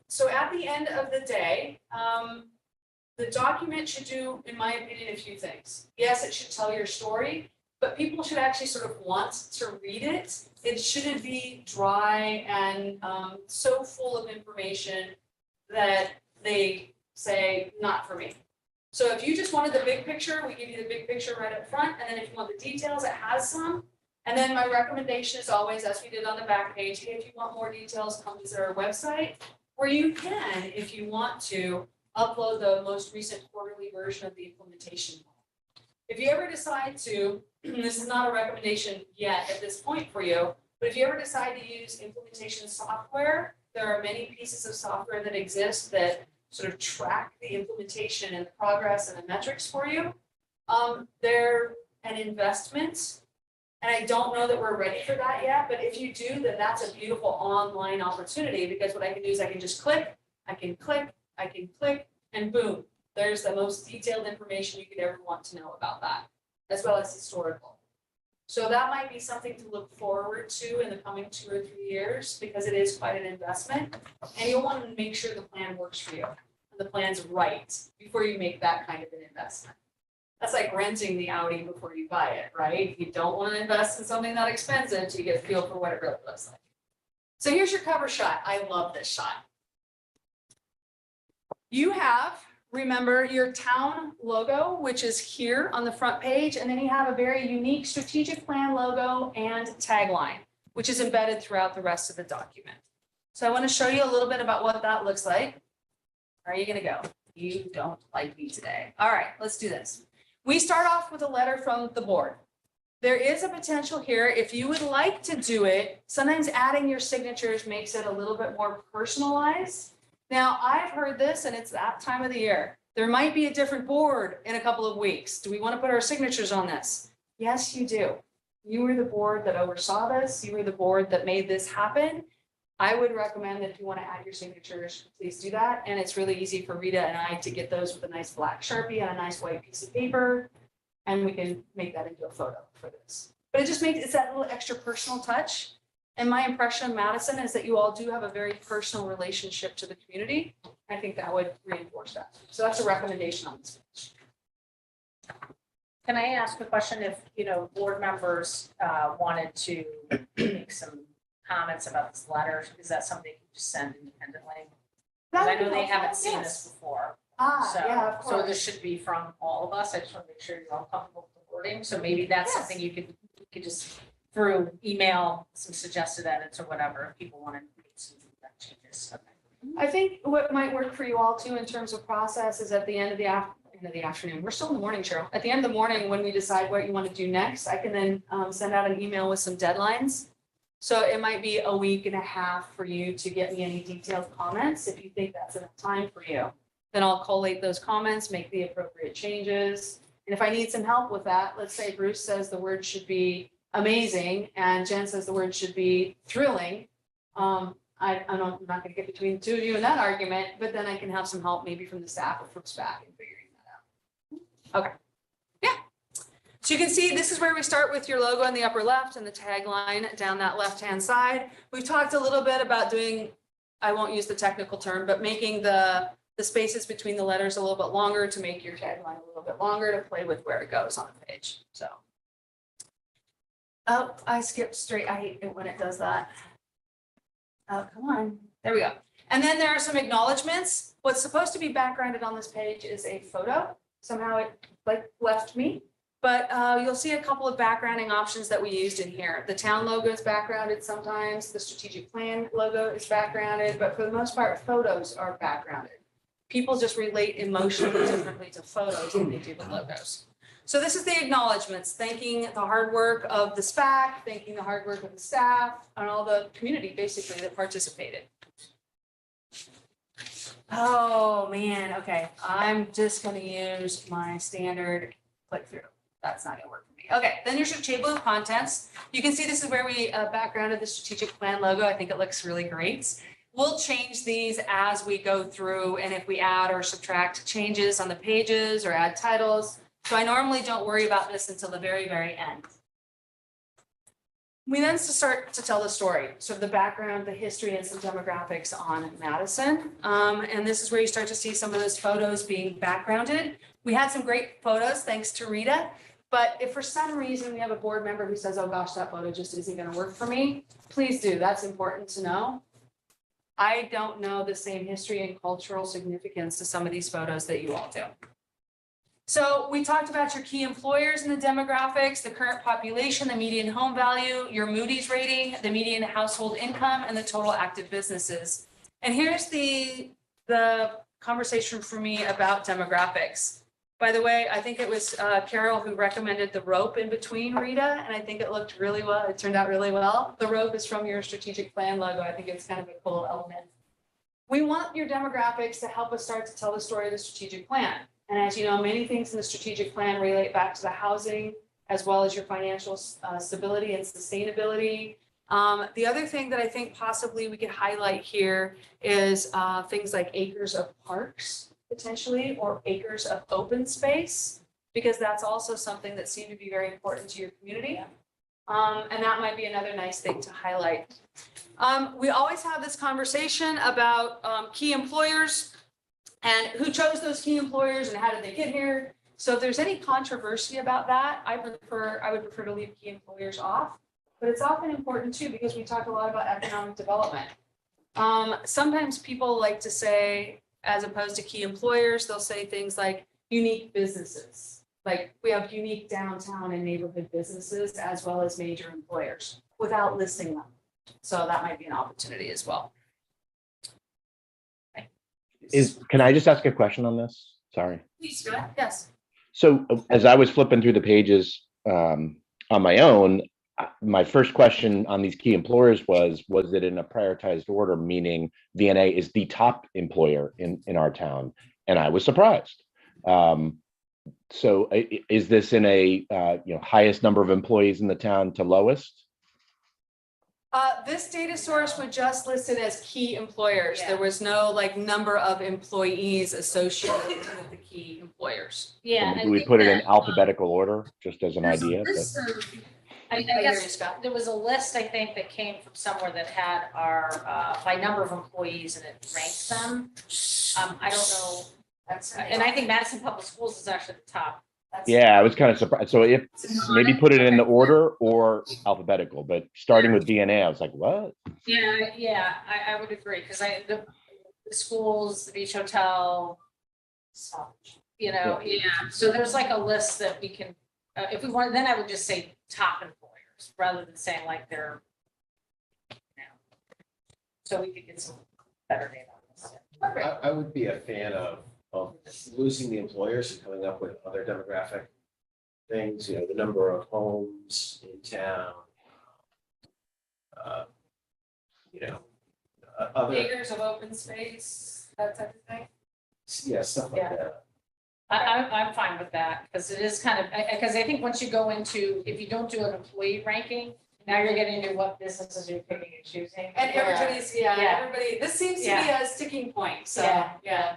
So at the end of the day, the document should do, in my opinion, a few things. Yes, it should tell your story, but people should actually sort of want to read it. It shouldn't be dry and so full of information that they say, not for me. So if you just wanted the big picture, we give you the big picture right up front. And then if you want the details, it has some. And then my recommendation is always, as we did on the back page, hey, if you want more details, come visit our website, where you can, if you want to, upload the most recent quarterly version of the implementation. If you ever decide to, this is not a recommendation yet at this point for you, but if you ever decide to use implementation software, there are many pieces of software that exist that sort of track the implementation and the progress and the metrics for you. They're an investment. And I don't know that we're ready for that yet, but if you do, then that's a beautiful online opportunity, because what I can do is I can just click, I can click, I can click, and boom, there's the most detailed information you could ever want to know about that, as well as historical. So that might be something to look forward to in the coming 2 or 3 years, because it is quite an investment. And you'll want to make sure the plan works for you, and the plan's right, before you make that kind of an investment. That's like renting the Audi before you buy it, right? You don't want to invest in something that expensive until you get a feel for what it really looks like. So here's your cover shot. I love this shot. You have, remember, your town logo, which is here on the front page, and then you have a very unique strategic plan logo and tagline, which is embedded throughout the rest of the document. So I want to show you a little bit about what that looks like. Where are you going to go? You don't like me today. All right, let's do this. We start off with a letter from the board. There is a potential here, if you would like to do it, sometimes adding your signatures makes it a little bit more personalized. Now, I've heard this, and it's that time of the year. There might be a different board in a couple of weeks. Do we want to put our signatures on this? Yes, you do. You were the board that oversaw this. You were the board that made this happen. I would recommend that if you want to add your signatures, please do that. And it's really easy for Rita and I to get those with a nice black Sharpie and a nice white piece of paper. And we can make that into a photo for this. But it just makes, it's that little extra personal touch. And my impression of Madison is that you all do have a very personal relationship to the community. I think that would reinforce that. So that's a recommendation on this page. Can I ask a question if, board members wanted to make some comments about this letter? Is that something you can just send independently? Because I know they haven't seen this before. Yeah, of So course. this should be from all of us. I just want to make sure you're all comfortable with the wording. So maybe that's something you could just through email, some suggested edits or whatever, if people want to make some changes. Okay. I think what might work for you all too in terms of process is at the end of the afternoon. We're still in the morning, Cheryl. At the end of the morning, when we decide what you want to do next, I can then send out an email with some deadlines. So it might be a week and a half for you to get me any detailed comments. If you think that's enough time for you, then I'll collate those comments, make the appropriate changes. And if I need some help with that, let's say Bruce says the word should be amazing and Jen says the word should be thrilling. I'm not going to get between the two of you in that argument, but then I can have some help maybe from the staff or from SPAC in figuring that out. Okay. Yeah. So you can see this is where we start with your logo in the upper left and the tagline down that left-hand side. We've talked a little bit about doing, I won't use the technical term, but making the spaces between the letters a little bit longer to make your tagline a little bit longer to play with where it goes on the page. So. Oh, I skipped straight. I hate it when it does that. Oh, come on. There we go. And then there are some acknowledgements. What's supposed to be backgrounded on this page is a photo. Somehow it left me, but you'll see a couple of backgrounding options that we used in here. The town logo is backgrounded sometimes. The strategic plan logo is backgrounded, but for the most part, photos are backgrounded. People just relate emotionally differently to photos than they do with logos. So this is the acknowledgements, thanking the hard work of the SPAC, thanking the hard work of the staff and all the community basically that participated. Oh, man. Okay. I'm just going to use my standard click through. That's not going to work for me. Okay. Then here's your table of contents. You can see this is where we backgrounded the strategic plan logo. I think it looks really great. We'll change these as we go through. And if we add or subtract changes on the pages or add titles. So I normally don't worry about this until the very, very end. We then start to tell the story, sort of the background, the history, and some demographics on Madison. And this is where you start to see some of those photos being backgrounded. We had some great photos, thanks to Rita. But if for some reason we have a board member who says, oh gosh, that photo just isn't going to work for me, please do. That's important to know. I don't know the same history and cultural significance to some of these photos that you all do. So we talked about your key employers and the demographics, the current population, the median home value, your Moody's rating, the median household income, and the total active businesses. And here's the conversation for me about demographics. By the way, I think it was Carol who recommended the rope in between Rita, and I think it looked really well. It turned out really well. The rope is from your strategic plan logo. I think it's kind of a cool element. We want your demographics to help us start to tell the story of the strategic plan. And as you know, many things in the strategic plan relate back to the housing as well as your financial stability and sustainability. The other thing that I think possibly we could highlight here is things like acres of parks potentially, or acres of open space, because that's also something that seemed to be very important to your community. And that might be another nice thing to highlight. We always have this conversation about key employers and who chose those key employers and how did they get here. So if there's any controversy about that, I would prefer to leave key employers off. But it's often important too, because we talk a lot about economic development. Sometimes people like to say, as opposed to key employers, they'll say things like unique businesses. Like we have unique downtown and neighborhood businesses as well as major employers without listing them. So that might be an opportunity as well. Can I just ask a question on this? Sorry. Please, go ahead. Yes. So as I was flipping through the pages on my own, my first question on these key employers was it in a prioritized order, meaning VNA is the top employer in our town? And I was surprised. So is this in a highest number of employees in the town to lowest? This data source would just list it as key employers. Yeah. There was no like number of employees associated with the key employers. Yeah. Do we put it in alphabetical order, just as an There's a idea? list of- I hear you, guess Scott. there was a list, I think, that came from somewhere that had our, by number of employees and it ranked them. I don't know, and I think Madison Public Schools is actually the top. Yeah, I was kind of surprised. So if maybe put it in the order or alphabetical, but starting with DNA, I was like, what? Yeah, I would agree, because the schools, the beach hotel, yeah, so there's like a list that we can, if we want, then I would just say top employers, rather than saying like they're, so we could get some better data on this. I would be a fan of losing the employers and coming up with other demographic things, the number of homes in town. Other, Acres of open space, that type of thing. yeah, stuff like Yeah. that. I'm fine with that, because it is kind of, because I think once you go into, if you don't do an employee ranking, now you're getting into what businesses you're picking and choosing. And everybody's, Yeah. everybody, this seems to be a sticking point, so, Yeah. yeah.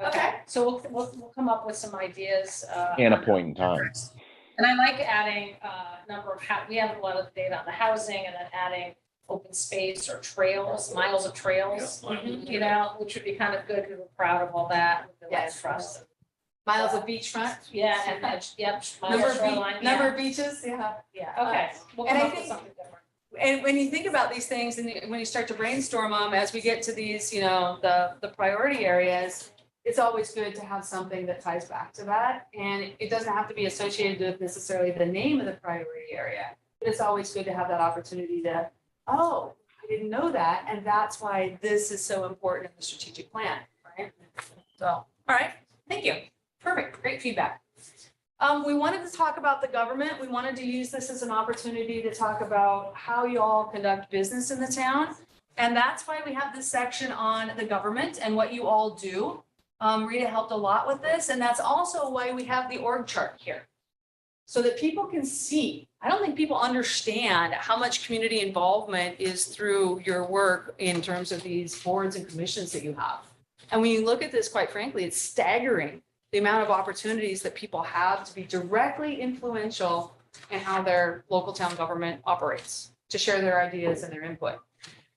Okay, so we'll come up with some ideas. And a point in time. And I like adding number of, we have a lot of data on the housing, and then adding open space or trails, miles of trails, which would be kind of good, because we're proud of all that with the land Yes. trust. Miles of beachfront. Yeah, and, yep. Number miles of, of shoreline, number of beaches, yeah. Yeah, okay. We'll And come I up with think- something different. And when you think about these things and when you start to brainstorm them, as we get to these, the priority areas, it's always good to have something that ties back to that. And it doesn't have to be associated with necessarily the name of the priority area, but it's always good to have that opportunity to, oh, I didn't know that. And that's why this is so important in the strategic plan, right? So, all right, thank you. Perfect, great feedback. We wanted to talk about the government. We wanted to use this as an opportunity to talk about how you all conduct business in the town. And that's why we have this section on the government and what you all do. Rita helped a lot with this, and that's also why we have the org chart here. So that people can see. I don't think people understand how much community involvement is through your work in terms of these boards and commissions that you have. And when you look at this, quite frankly, it's staggering the amount of opportunities that people have to be directly influential in how their local town government operates, to share their ideas and their input.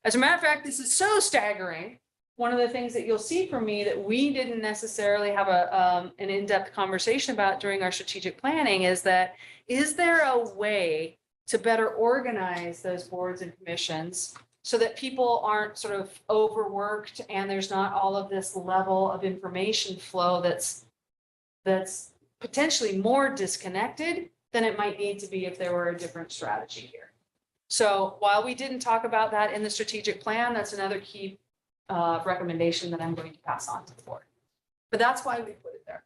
As a matter of fact, this is so staggering. One of the things that you'll see from me that we didn't necessarily have an in-depth conversation about during our strategic planning is that, is there a way to better organize those boards and commissions so that people aren't sort of overworked and there's not all of this level of information flow that's potentially more disconnected than it might need to be if there were a different strategy here. So while we didn't talk about that in the strategic plan, that's another key recommendation that I'm going to pass on to the board. But that's why we put it there.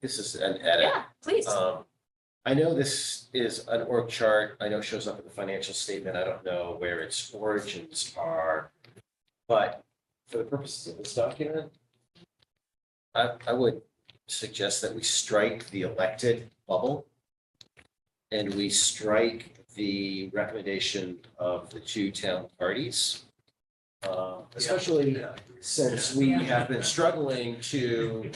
This is an edit. Yeah, please. I know this is an org chart. I know it shows up in the financial statement. I don't know where its origins are. But for the purposes of this document, I would suggest that we strike the elected bubble. And we strike the recommendation of the two town parties. Especially since we have been struggling to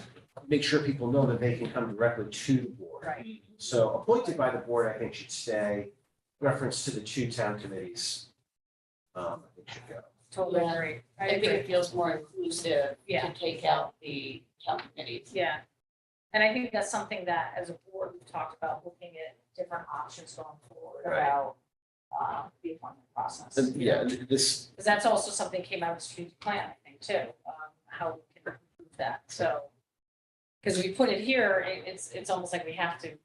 make sure people know that they can come directly to the board. Right. So appointed by the board, I think should stay. Reference to the two town committees. I think should go. Totally Yeah. agree. I think it feels more inclusive Yeah. to take out the town committees. Yeah. And I think that's something that as a board, we've talked about looking at different options going forward Right. about the appointment process. Yeah, this, Because that's also something came out of the strategic plan, I think, too, how we can improve that, so. Because we put it here, it's almost like we have to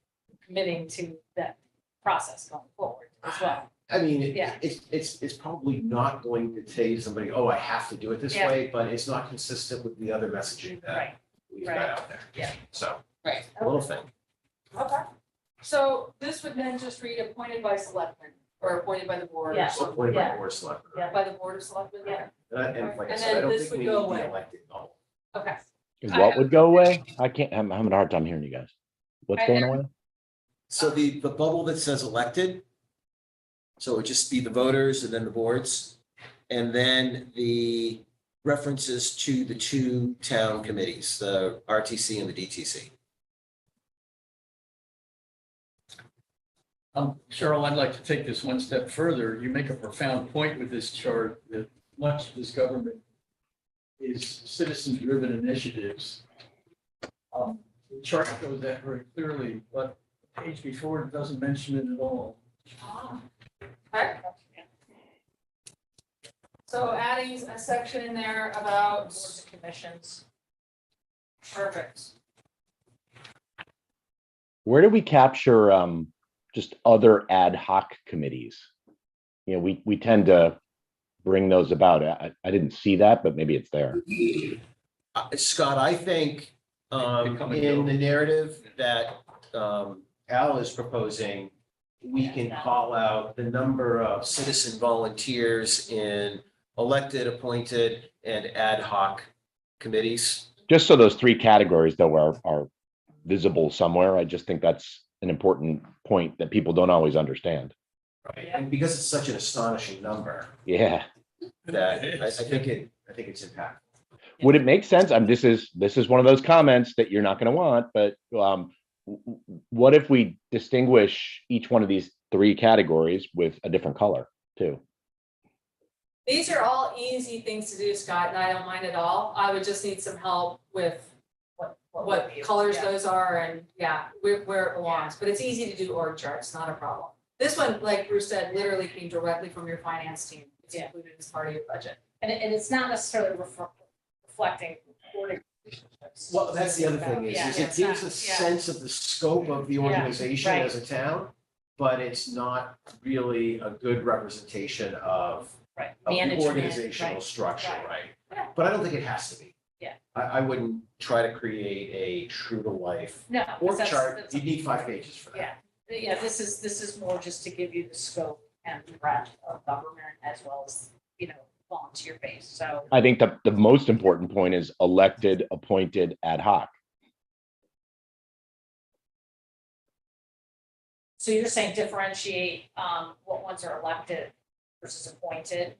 committing to that process going forward as well. I mean, Yeah. it's probably not going to tell somebody, oh, I have to do it this Yeah. way, but it's not consistent with the other messaging that Right, we've right. got out there. Yeah. So, Right. a little thing. Okay. So this would then just read appointed by selectmen or appointed by the board. Yeah. So appointed by Yeah. the board of selectmen. Yeah. By the board of selectmen, Yeah. And like I And said, I then don't this think would we go need away. the elected bubble. Okay. What would go away? I can't, I'm having a hard time hearing you guys. What's going away? So the bubble that says elected, so it would just be the voters and then the boards, and then the references to the two town committees, the RTC and the DTC. Cheryl, I'd like to take this one step further. You make a profound point with this chart that much of this government is citizen-driven initiatives. The chart shows that very clearly, but the page before it doesn't mention it at all. Okay. So adding a section in there about Boards and commissions. perfect. Where do we capture just other ad hoc committees? You know, we tend to bring those about. I didn't see that, but maybe it's there. Scott, I think They come and go. in the narrative that Al is proposing, we can call out the number of citizen volunteers in elected, appointed, and ad hoc committees. Just so those three categories though are visible somewhere. I just think that's an important point that people don't always understand. Right. And because it's such an astonishing number, Yeah. that I think it's impactful. Would it make sense? This is one of those comments that you're not going to want, but what if we distinguish each one of these three categories with a different color too? These are all easy things to do, Scott, and I don't mind at all. I would just need some help with what colors those are and where it belongs. But it's easy to do org charts, not a problem. This one, like Bruce said, literally came directly from your finance team. It's Yeah. included as part of your budget. And it's not necessarily reflecting. Well, that's the other thing is it it's gives not- a sense of the scope of the organization right. as a town, but it's not really a good representation of Right. of the Management, organizational right. structure, Right. right? Yeah. But I don't think it has to be. Yeah. I wouldn't try to create a true to life No. 'cause org that's- chart. that's- You need 5 pages for that. Yeah. Yeah, this is more just to give you the scope and breadth of government as well as, volunteer base, so. I think the most important point is elected, appointed, ad hoc. So you're saying differentiate, what ones are elected versus appointed?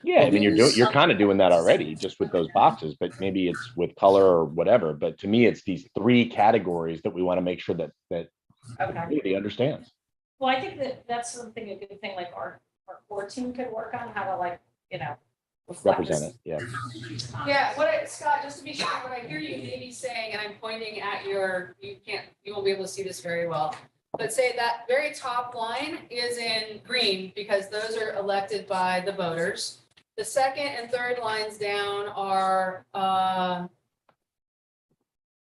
Yeah, I mean, you're kind of doing that already just with those boxes, but maybe it's with color or whatever. But to me, it's these three categories that we want to make sure that Okay. everybody understands. Well, I think that's something, a good thing, like our core team could work on, how to reflect this. Represent it, yeah. Yeah, Scott, just to be sure, what I hear you maybe saying, and I'm pointing at you won't be able to see this very well. But say that very top line is in green because those are elected by the voters. The second and third lines down are, I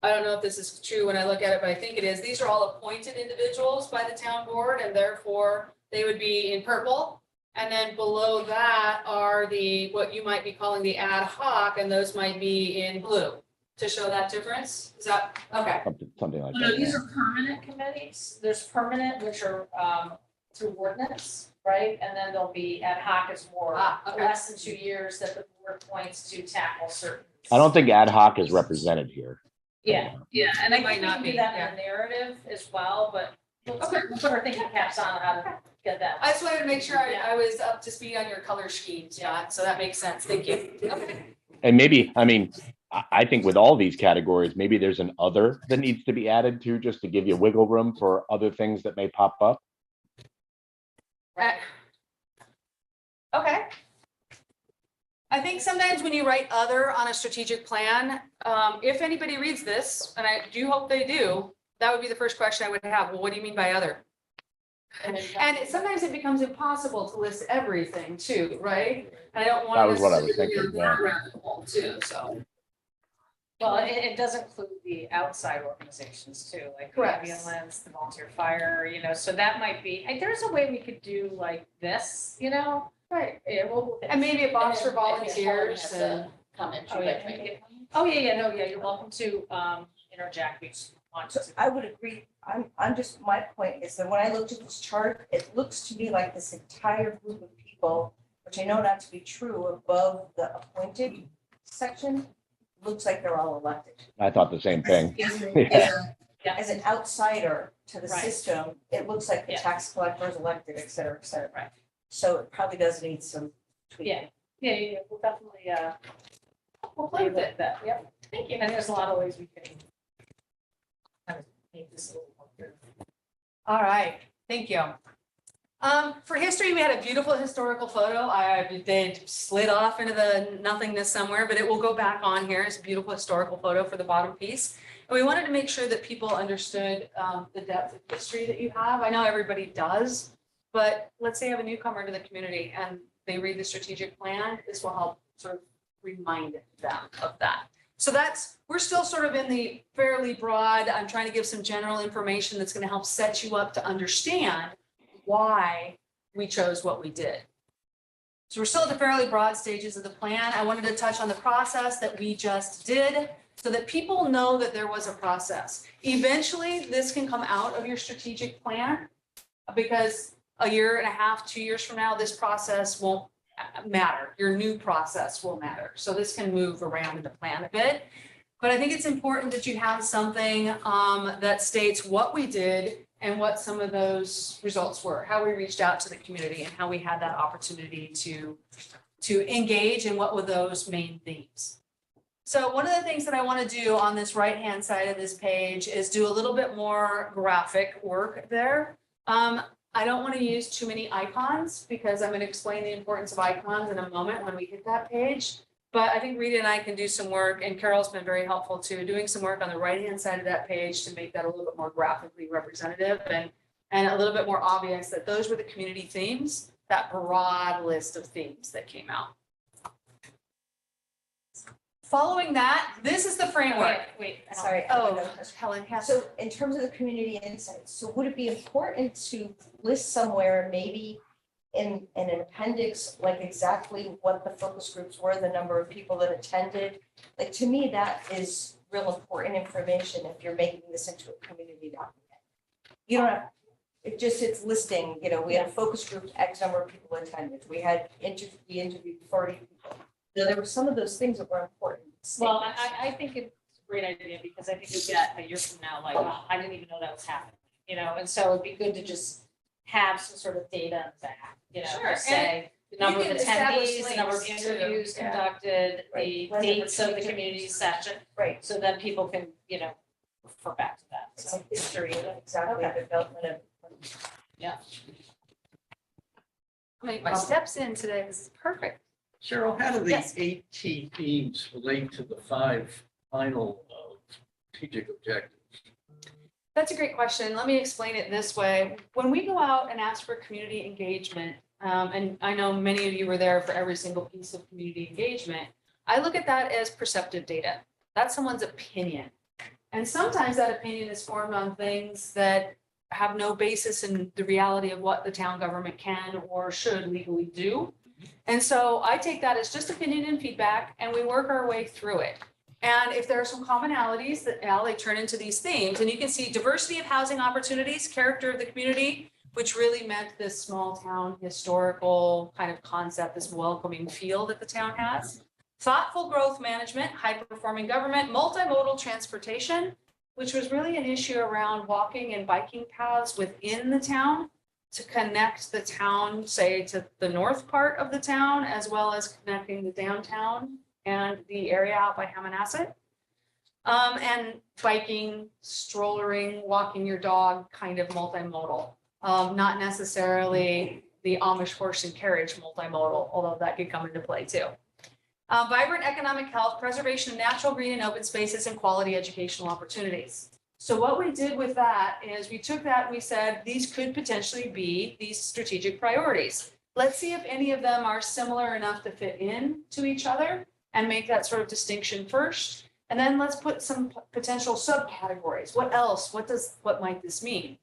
don't know if this is true when I look at it, but I think it is. These are all appointed individuals by the town board and therefore they would be in purple. And then below that are what you might be calling the ad hoc, and those might be in blue to show that difference. Is that, okay. Something like No, that. these yeah. are permanent committees. There's permanent, which are through ordinance, right? And then there'll be ad hoc is more, Okay. less than 2 years that the board appoints to tackle certain. I don't think ad hoc is represented here. Yeah, and I it might think we not can be, do that yeah. in the narrative as well, but we'll Okay. put our thinking caps on how to get that. I just wanted to make sure I was up to speed on your color scheme, Scott, so that makes sense, thank you. Okay. And maybe, I mean, I think with all these categories, maybe there's an other that needs to be added to, just to give you wiggle room for other things that may pop up. Okay. I think sometimes when you write other on a strategic plan, if anybody reads this, and I do hope they do, that would be the first question I would have. Well, what do you mean by other? And sometimes it becomes impossible to list everything too, right? And I don't want That to was what I was necessarily thinking, be yeah. unravel too, so. Well, it does include the outside organizations too, like the Correct. ambulance, the volunteer fire, so that might be, there's a way we could do like this, Right. Yeah, well. And maybe a box for And if Helen volunteers has and. a comment, Oh, you'd yeah. like to make it? You're welcome to interject if you want So to. I would agree. I'm just, my point is that when I looked at this chart, it looks to me like this entire group of people, which I know not to be true, above the appointed section, looks like they're all elected. I thought the same thing. Yeah. As an outsider to the Right. system, it looks like the Yeah. tax collector is elected, et cetera, et cetera. Right. So it probably does need some tweaking. Yeah, we'll definitely, we'll play with that, yep. Thank you. And there's a lot of ways we can kind of make this a little more clear. All right, thank you. For history, we had a beautiful historical photo. They slid off into the nothingness somewhere, but it will go back on here. It's a beautiful historical photo for the bottom piece. And we wanted to make sure that people understood the depth of history that you have. I know everybody does, but let's say you have a newcomer to the community and they read the strategic plan, this will help sort of remind them of that. So we're still sort of in the fairly broad, I'm trying to give some general information that's going to help set you up to understand why we chose what we did. So we're still at the fairly broad stages of the plan. I wanted to touch on the process that we just did so that people know that there was a process. Eventually, this can come out of your strategic plan because a year and a half, 2 years from now, this process won't matter. Your new process will matter. So this can move around in the plan a bit. But I think it's important that you have something that states what we did and what some of those results were, how we reached out to the community and how we had that opportunity to engage and what were those main themes. So one of the things that I want to do on this right-hand side of this page is do a little bit more graphic work there. I don't want to use too many icons because I'm going to explain the importance of icons in a moment when we hit that page. But I think Rita and I can do some work, and Carol's been very helpful too, doing some work on the right-hand side of that page to make that a little bit more graphically representative and a little bit more obvious that those were the community themes, that broad list of themes that came out. Following that, this is the framework. Wait. Sorry. I have Oh, another question. Helen, yes. So in terms of the community insights, so would it be important to list somewhere, maybe in an appendix, like exactly what the focus groups were, the number of people that attended? Like, to me, that is real important information if you're making this into a community document. You don't have, it's listing, we had a focus group, X number of people attended. We interviewed 40 people. There were some of those things that were important. Well, I think it's a great idea because I think we get a year from now, like, oh, I didn't even know that was happening, and so it'd be good to just have some sort of data on that, Sure. just say the number of can establish attendees, the number of links too. interviews Yeah. conducted, Right. the dates of the community session, Right. so then people can, refer back to that. It's So, like history, exactly, the development of. Make my steps in today. This is perfect. Cheryl, how do the Yes. 8 key themes relate to the 5 final strategic objectives? That's a great question. Let me explain it this way. When we go out and ask for community engagement, and I know many of you were there for every single piece of community engagement, I look at that as perceptive data. That's someone's opinion. And sometimes that opinion is formed on things that have no basis in the reality of what the town government can or should legally do. And so I take that as just opinion and feedback, and we work our way through it. And if there are some commonalities that now they turn into these themes, and you can see diversity of housing opportunities, character of the community, which really meant this small town historical kind of concept, this welcoming feel that the town has. thoughtful growth management, high-performing government, multimodal transportation, which was really an issue around walking and biking paths within the town to connect the town, say, to the north part of the town, as well as connecting the downtown and the area out by Hammonasset. And biking, strollering, walking your dog, kind of multimodal. Not necessarily the Amish horse and carriage multimodal, although that could come into play too. Vibrant economic health, preservation of natural, green, and open spaces, and quality educational opportunities. So what we did with that is we took that and we said, these could potentially be these strategic priorities. Let's see if any of them are similar enough to fit in to each other and make that sort of distinction first. And then let's put some potential subcategories. What else? What might this mean?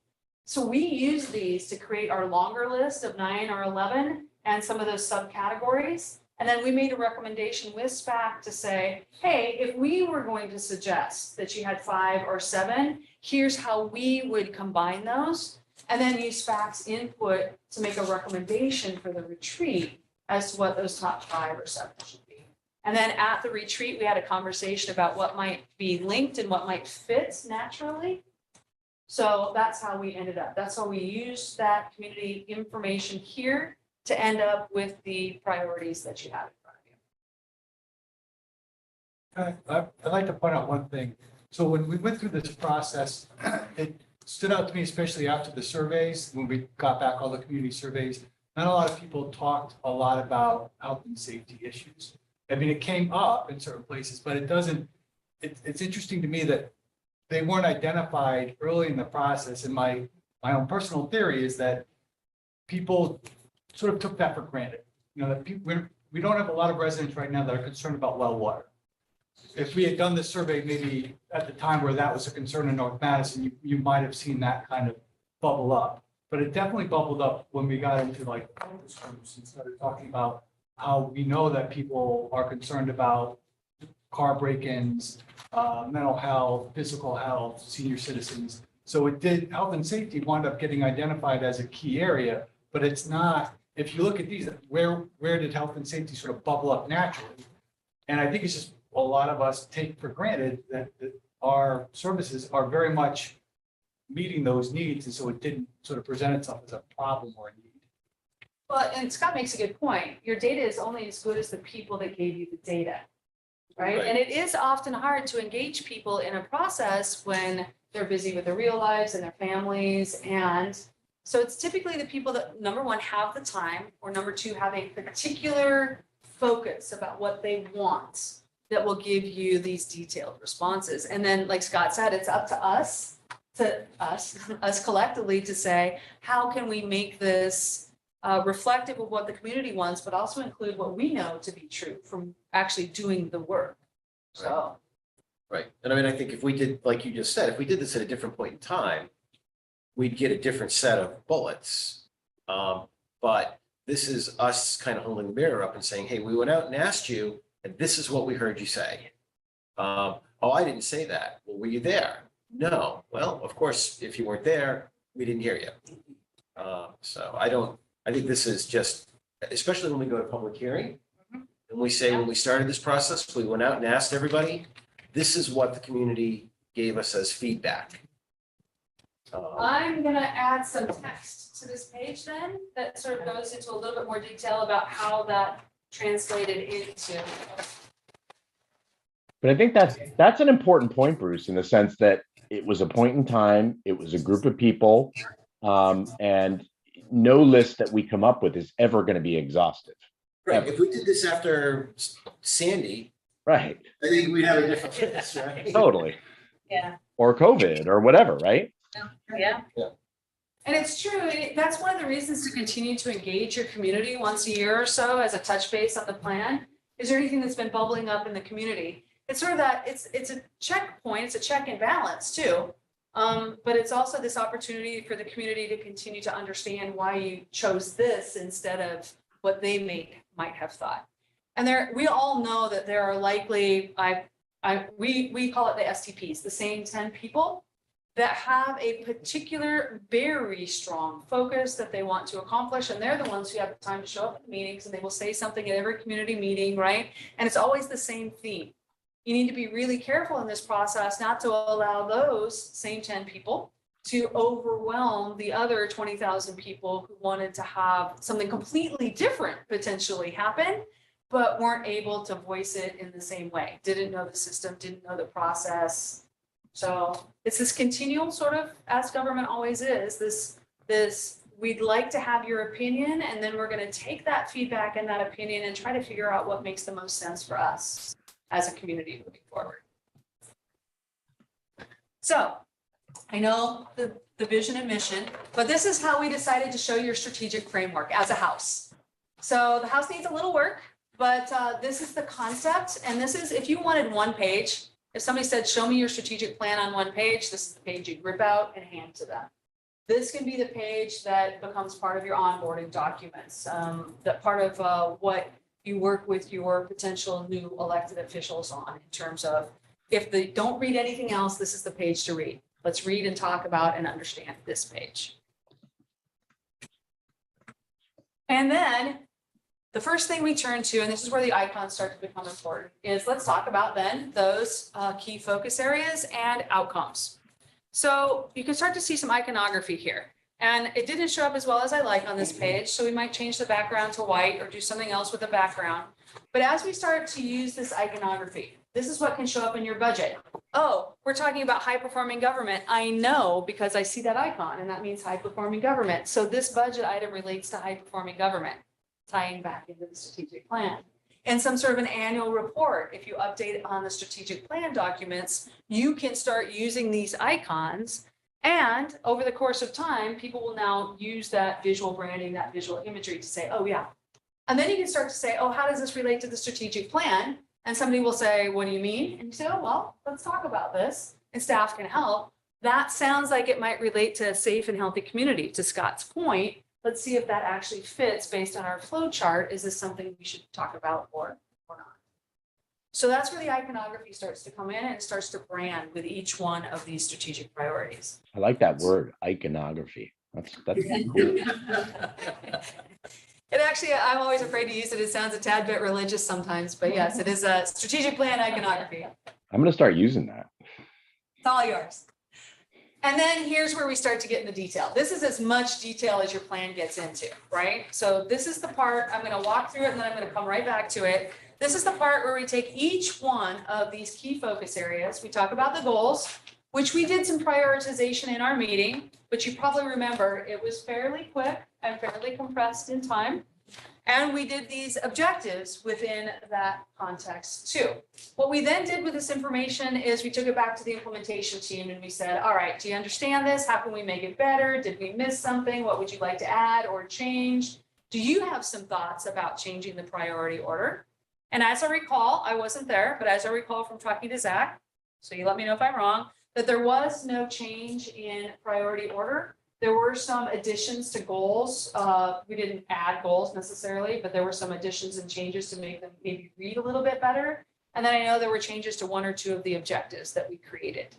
So we use these to create our longer list of 9 or 11 and some of those subcategories. And then we made a recommendation with SPAC to say, hey, if we were going to suggest that you had 5 or 7, here's how we would combine those. And then use SPAC's input to make a recommendation for the retreat as to what those top 5 or 7 should be. And then at the retreat, we had a conversation about what might be linked and what might fit naturally. So that's how we ended up. That's how we used that community information here to end up with the priorities that you have in front of you. I'd like to point out one thing. So when we went through this process, it stood out to me, especially after the surveys, when we got back all the community surveys, not a lot of people talked a lot about health and safety issues. I mean, it came up in certain places, but it doesn't, it's interesting to me that they weren't identified early in the process. And my own personal theory is that people sort of took that for granted. You know, that people, we don't have a lot of residents right now that are concerned about well water. If we had done this survey maybe at the time where that was a concern in North Madison, you might have seen that kind of bubble up. But it definitely bubbled up when we got into like focus groups and started talking about how we know that people are concerned about car break-ins, mental health, physical health, senior citizens. So it did, health and safety wound up getting identified as a key area, but it's not, if you look at these, where did health and safety sort of bubble up naturally? And I think it's just a lot of us take for granted that our services are very much meeting those needs. And so it didn't sort of present itself as a problem or a need. Well, and Scott makes a good point. Your data is only as good as the people that gave you the data, right? And it is often hard to engage people in a process when they're busy with their real lives and their families. And so it's typically the people that, number one, have the time, or number two, have a particular focus about what they want that will give you these detailed responses. And then, like Scott said, it's up to us collectively to say, how can we make this reflective of what the community wants, but also include what we know to be true from actually doing the work. So. Right. And I mean, I think if we did, like you just said, if we did this at a different point in time, we'd get a different set of bullets. But this is us kind of holding the mirror up and saying, hey, we went out and asked you, and this is what we heard you say. Oh, I didn't say that. Well, were you there? No. Well, of course, if you weren't there, we didn't hear you. So I think this is just, especially when we go to public hearing, and we say, when we started this process, we went out and asked everybody, this is what the community gave us as feedback. I'm gonna add some text to this page then, that sort of goes into a little bit more detail about how that translated into. But I think that's an important point, Bruce, in the sense that it was a point in time, it was a group of people, and no list that we come up with is ever going to be exhaustive. Right. If we did this after Sandy, Right. I think we'd have a different list, right? Totally. Yeah. Or COVID or whatever, right? Yeah. And it's true, that's one of the reasons to continue to engage your community once a year or so as a touch base on the plan. Is there anything that's been bubbling up in the community? It's sort of that, it's a checkpoint, it's a check and balance too. But it's also this opportunity for the community to continue to understand why you chose this instead of what they might have thought. And we all know that there are likely, we call it the STPs, the same 10 people that have a particular, very strong focus that they want to accomplish. And they're the ones who have the time to show up at the meetings, and they will say something at every community meeting, right? And it's always the same theme. You need to be really careful in this process not to allow those same 10 people to overwhelm the other 20,000 people who wanted to have something completely different potentially happen, but weren't able to voice it in the same way, didn't know the system, didn't know the process. So it's this continual sort of, as government always is, this we'd like to have your opinion, and then we're going to take that feedback and that opinion and try to figure out what makes the most sense for us as a community moving forward. So I know the vision and mission, but this is how we decided to show your strategic framework as a house. So the house needs a little work, but this is the concept. And this is, if you wanted one page, if somebody said, show me your strategic plan on one page, this is the page you'd rip out and hand to them. This can be the page that becomes part of your onboarding documents, that part of what you work with your potential new elected officials on, in terms of, if they don't read anything else, this is the page to read. Let's read and talk about and understand this page. And then the first thing we turn to, and this is where the icons start to become important, is let's talk about then those key focus areas and outcomes. So you can start to see some iconography here. And it didn't show up as well as I like on this page, so we might change the background to white or do something else with the background. But as we start to use this iconography, this is what can show up in your budget. Oh, we're talking about high-performing government. I know because I see that icon, and that means high-performing government. So this budget item relates to high-performing government, tying back into the strategic plan. And some sort of an annual report, if you update it on the strategic plan documents, you can start using these icons. And over the course of time, people will now use that visual branding, that visual imagery to say, oh yeah. And then you can start to say, oh, how does this relate to the strategic plan? And somebody will say, what do you mean? And you say, oh, well, let's talk about this. And staff can help. That sounds like it might relate to a safe and healthy community, to Scott's point. Let's see if that actually fits based on our flow chart. Is this something we should talk about or not? So that's where the iconography starts to come in, and it starts to brand with each one of these strategic priorities. I like that word, iconography. That's cool. It actually, I'm always afraid to use it. It sounds a tad bit religious sometimes, but yes, it is a strategic plan iconography. I'm going to start using that. It's all yours. And then here's where we start to get into detail. This is as much detail as your plan gets into, right? So this is the part, I'm going to walk through it and then I'm going to come right back to it. This is the part where we take each one of these key focus areas. We talk about the goals, which we did some prioritization in our meeting, but you probably remember it was fairly quick and fairly compressed in time. And we did these objectives within that context too. What we then did with this information is we took it back to the implementation team and we said, all right, do you understand this? How can we make it better? Did we miss something? What would you like to add or change? Do you have some thoughts about changing the priority order? And as I recall, I wasn't there, but as I recall from talking to Zach, so you let me know if I'm wrong, that there was no change in priority order. There were some additions to goals. We didn't add goals necessarily, but there were some additions and changes to make them maybe read a little bit better. And then I know there were changes to one or two of the objectives that we created.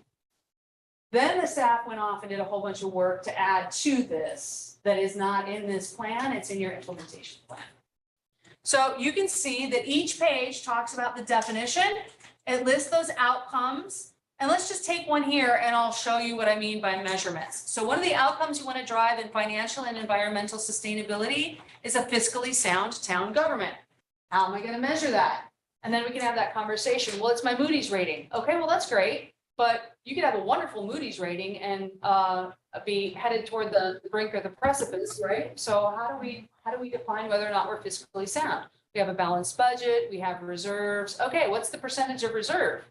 Then the staff went off and did a whole bunch of work to add to this that is not in this plan. It's in your implementation plan. So you can see that each page talks about the definition. It lists those outcomes. And let's just take one here and I'll show you what I mean by measurements. So one of the outcomes you want to drive in financial and environmental sustainability is a fiscally sound town government. How am I going to measure that? And then we can have that conversation. Well, it's my Moody's rating. Okay, well, that's great. But you could have a wonderful Moody's rating and be headed toward the brink or the precipice, right? So how do we define whether or not we're fiscally sound? We have a balanced budget. We have reserves. Okay, what's the percentage of reserve?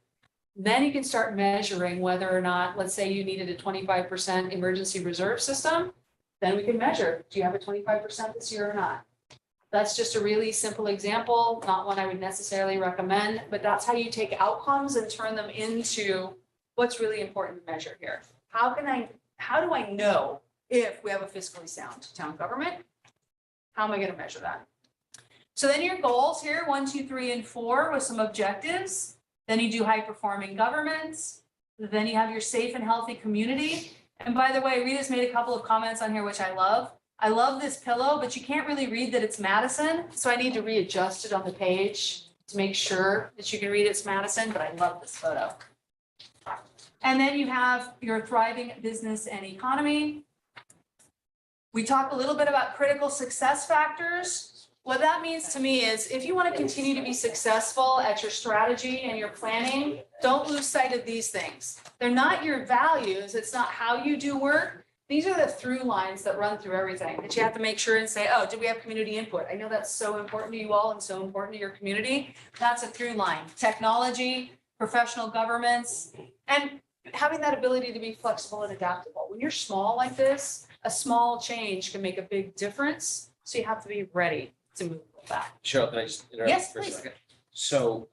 Then you can start measuring whether or not, let's say you needed a 25% emergency reserve system, then we can measure, do you have a 25% this year or not? That's just a really simple example, not one I would necessarily recommend, but that's how you take outcomes and turn them into what's really important to measure here. How do I know if we have a fiscally sound town government? How am I going to measure that? So then your goals here, 1, 2, 3, and 4 with some objectives. Then you do high performing governments. Then you have your safe and healthy community. And by the way, Rita's made a couple of comments on here, which I love. I love this pillow, but you can't really read that it's Madison. So I need to readjust it on the page to make sure that you can read it's Madison, but I love this photo. And then you have your thriving business and economy. We talk a little bit about critical success factors. What that means to me is if you want to continue to be successful at your strategy and your planning, don't lose sight of these things. They're not your values. It's not how you do work. These are the through lines that run through everything that you have to make sure and say, oh, did we have community input? I know that's so important to you all and so important to your community. That's a through line. Technology, professional governments, and having that ability to be flexible and adaptable. When you're small like this, a small change can make a big difference. So you have to be ready to move with that. Cheryl, can I just interrupt Yes, for a please. second? So,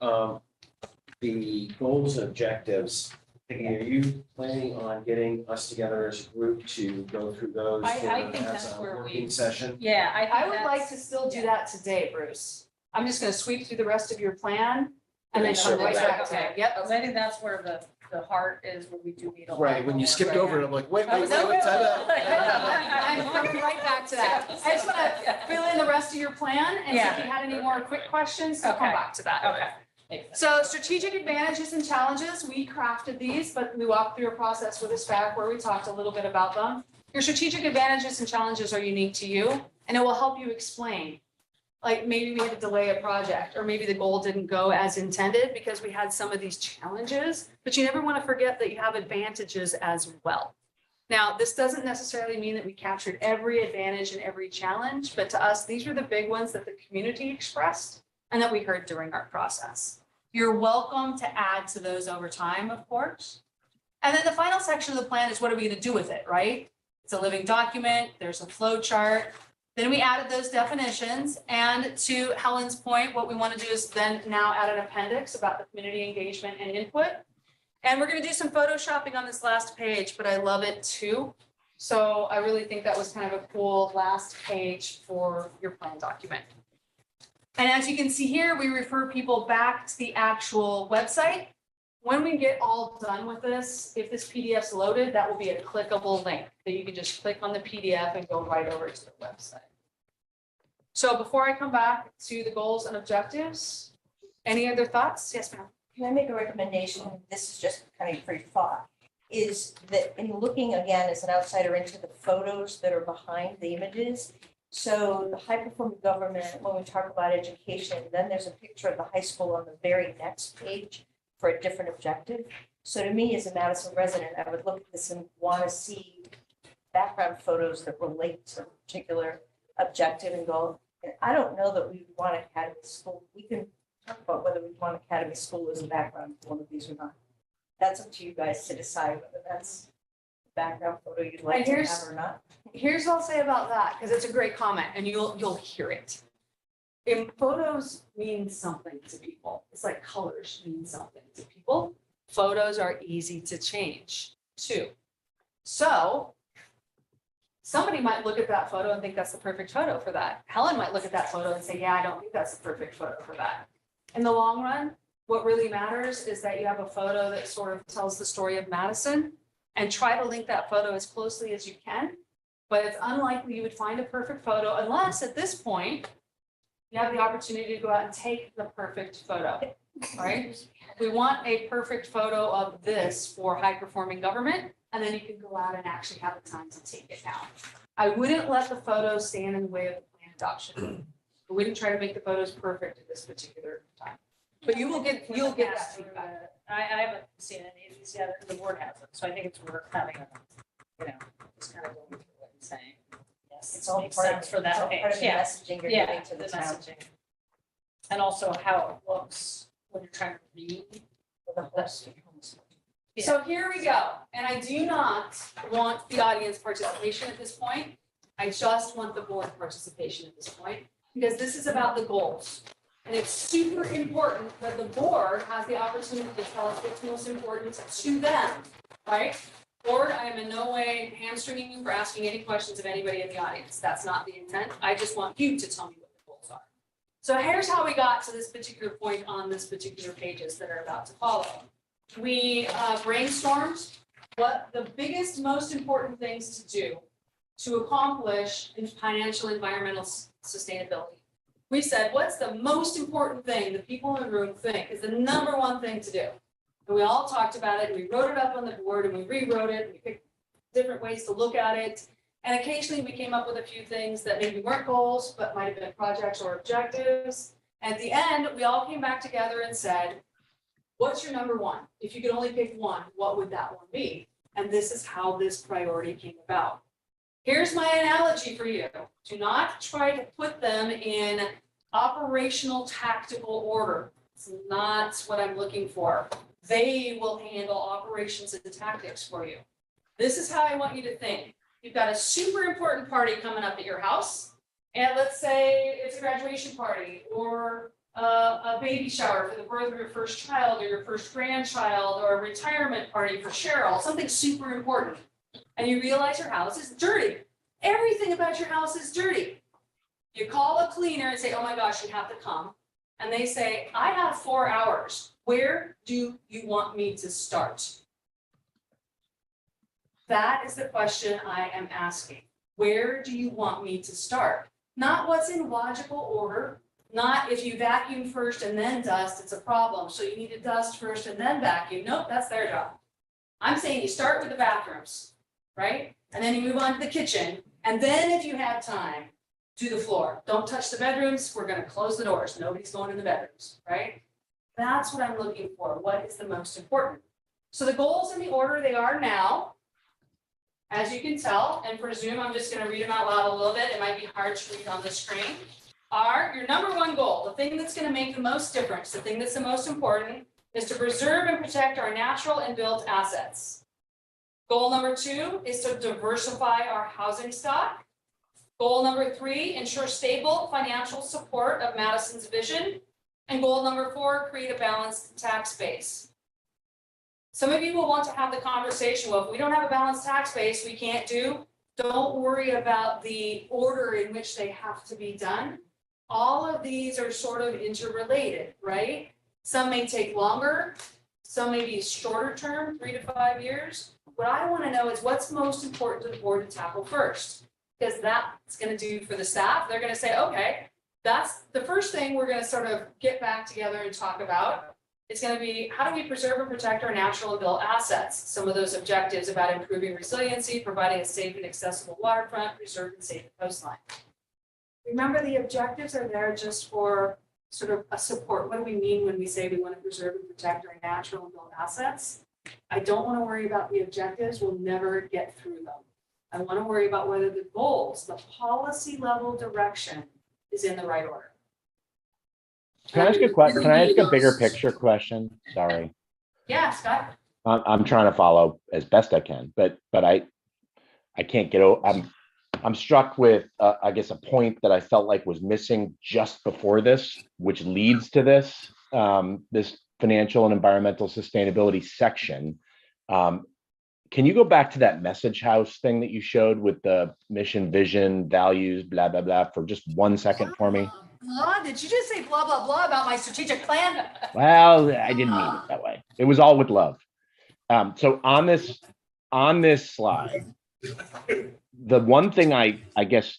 the goals and objectives, thinking, are you planning on getting us together as a group to go through those? I for think perhaps that's a where working we- Session? Yeah, I would like to still do that today, Bruce. I'm just gonna sweep through the rest of your plan and then come right back to it. Yep. I think that's where the heart is, where we do need a lot. Right, when you more. skipped over it, I'm like, wait, Oh, wait, no, wait, time out. I'm coming right back to that. I just wanna fill in the rest of your plan and see if you had any more quick questions, so come Okay. back to that. Okay. So strategic advantages and challenges, we crafted these, but we walked through a process with a SPAC where we talked a little bit about them. Your strategic advantages and challenges are unique to you, and it will help you explain. Like maybe we had to delay a project, or maybe the goal didn't go as intended because we had some of these challenges, but you never want to forget that you have advantages as well. Now, this doesn't necessarily mean that we captured every advantage and every challenge, but to us, these were the big ones that the community expressed and that we heard during our process. You're welcome to add to those over time, of course. And then the final section of the plan is what are we going to do with it, right? It's a living document, there's a flow chart. Then we added those definitions, and to Helen's point, what we want to do is then now add an appendix about the community engagement and input. And we're going to do some photoshopping on this last page, but I love it too. So I really think that was kind of a cool last page for your plan document. And as you can see here, we refer people back to the actual website. When we get all done with this, if this PDF's loaded, that will be a clickable link that you can just click on the PDF and go right over to the website. So before I come back to the goals and objectives, any other thoughts? Yes, ma'am. Can I make a recommendation? This is just kind of free thought. Is that in looking again as an outsider into the photos that are behind the images. So the high performing government, when we talk about education, then there's a picture of the high school on the very next page for a different objective. So to me, as a Madison resident, I would look at this and want to see background photos that relate to a particular objective and go, I don't know that we want Academy School. We can talk about whether we want Academy School as a background for one of these or not. That's up to you guys to decide whether that's the background photo you'd like And to here's- have or not. Here's what I'll say about that, because it's a great comment and you'll hear it. And photos mean something to people. It's like colors mean something to people. Photos are easy to change too. So somebody might look at that photo and think that's the perfect photo for that. Helen might look at that photo and say, yeah, I don't think that's the perfect photo for that. In the long run, what really matters is that you have a photo that sort of tells the story of Madison and try to link that photo as closely as you can. But it's unlikely you would find a perfect photo unless at this point, you have the opportunity to go out and take the perfect photo, right? We want a perfect photo of this for high performing government, and then you can go out and actually have the time to take it now. I wouldn't let the photos stand in the way of the plan adoption. I wouldn't try to make the photos perfect at this particular time. But you'll get that feedback. I haven't seen any of these yet, the board hasn't, so I think it's worth having, just kind of going through it and saying, yes, It's all makes part of, sense it's for all that part page, of the yeah. messaging you're Yeah, giving to the the town. messaging. And also how it looks when you're trying to read. For the whole school. So here we go, and I do not want the audience participation at this point. I just want the board participation at this point, because this is about the goals. And it's super important that the board has the opportunity to tell us what's most important to them, right? Board, I am in no way hamstringing you for asking any questions of anybody in the audience. That's not the intent. I just want you to tell me what the goals are. So here's how we got to this particular point on this particular pages that are about to follow. we brainstormed what the biggest, most important things to do to accomplish in financial environmental sustainability. We said, what's the most important thing the people in the room think is the number one thing to do? And we all talked about it, and we wrote it up on the board, and we rewrote it, and we picked different ways to look at it. And occasionally we came up with a few things that maybe weren't goals, but might have been projects or objectives. At the end, we all came back together and said, what's your number one? If you could only pick one, what would that one be? And this is how this priority came about. Here's my analogy for you. Do not try to put them in operational tactical order. It's not what I'm looking for. They will handle operations and tactics for you. This is how I want you to think. You've got a super important party coming up at your house. And let's say it's a graduation party or a baby shower for the birth of your first child or your first grandchild or a retirement party for Cheryl, something super important. And you realize your house is dirty. Everything about your house is dirty. You call a cleaner and say, oh my gosh, you have to come. And they say, I have 4 hours. Where do you want me to start? That is the question I am asking. Where do you want me to start? Not what's in logical order, not if you vacuum first and then dust, it's a problem. So you need to dust first and then vacuum. Nope, that's their job. I'm saying you start with the bathrooms, right? And then you move on to the kitchen. And then if you have time, do the floor. Don't touch the bedrooms. We're going to close the doors. Nobody's going in the bedrooms, right? That's what I'm looking for. What is the most important? So the goals in the order they are now, as you can tell, and for Zoom, I'm just going to read them out loud a little bit. It might be hard to read on the screen. Are your number one goal, the thing that's going to make the most difference, the thing that's the most important, is to preserve and protect our natural and built assets. Goal number 2 is to diversify our housing stock. Goal number 3, ensure stable financial support of Madison's vision. And goal number 4, create a balanced tax base. Some of you will want to have the conversation, well, if we don't have a balanced tax base, we can't do. Don't worry about the order in which they have to be done. All of these are sort of interrelated, right? Some may take longer, some may be shorter term, 3 to 5 years. What I want to know is what's most important to the board to tackle first, because that's going to do for the staff. They're going to say, okay, that's the first thing we're going to sort of get back together and talk about. It's going to be, how do we preserve and protect our natural and built assets? Some of those objectives about improving resiliency, providing a safe and accessible waterfront, preserve and safe coastline. Remember, the objectives are there just for sort of a support. What do we mean when we say we want to preserve and protect our natural and built assets? I don't want to worry about the objectives. We'll never get through them. I want to worry about whether the goals, the policy level direction is in the right order. Can I ask a question? Can I ask a bigger picture question? Sorry. Yeah, Scott. I'm trying to follow as best I can, but I can't get over. I'm struck with I guess a point that I felt like was missing just before this, which leads to this this financial and environmental sustainability section. Can you go back to that message house thing that you showed with the mission, vision, values, blah blah blah, for just 1 second for me? Blah, did you just say blah, blah, blah about my strategic plan? Well, I didn't mean it that way. It was all with love. So on this slide, the one thing I guess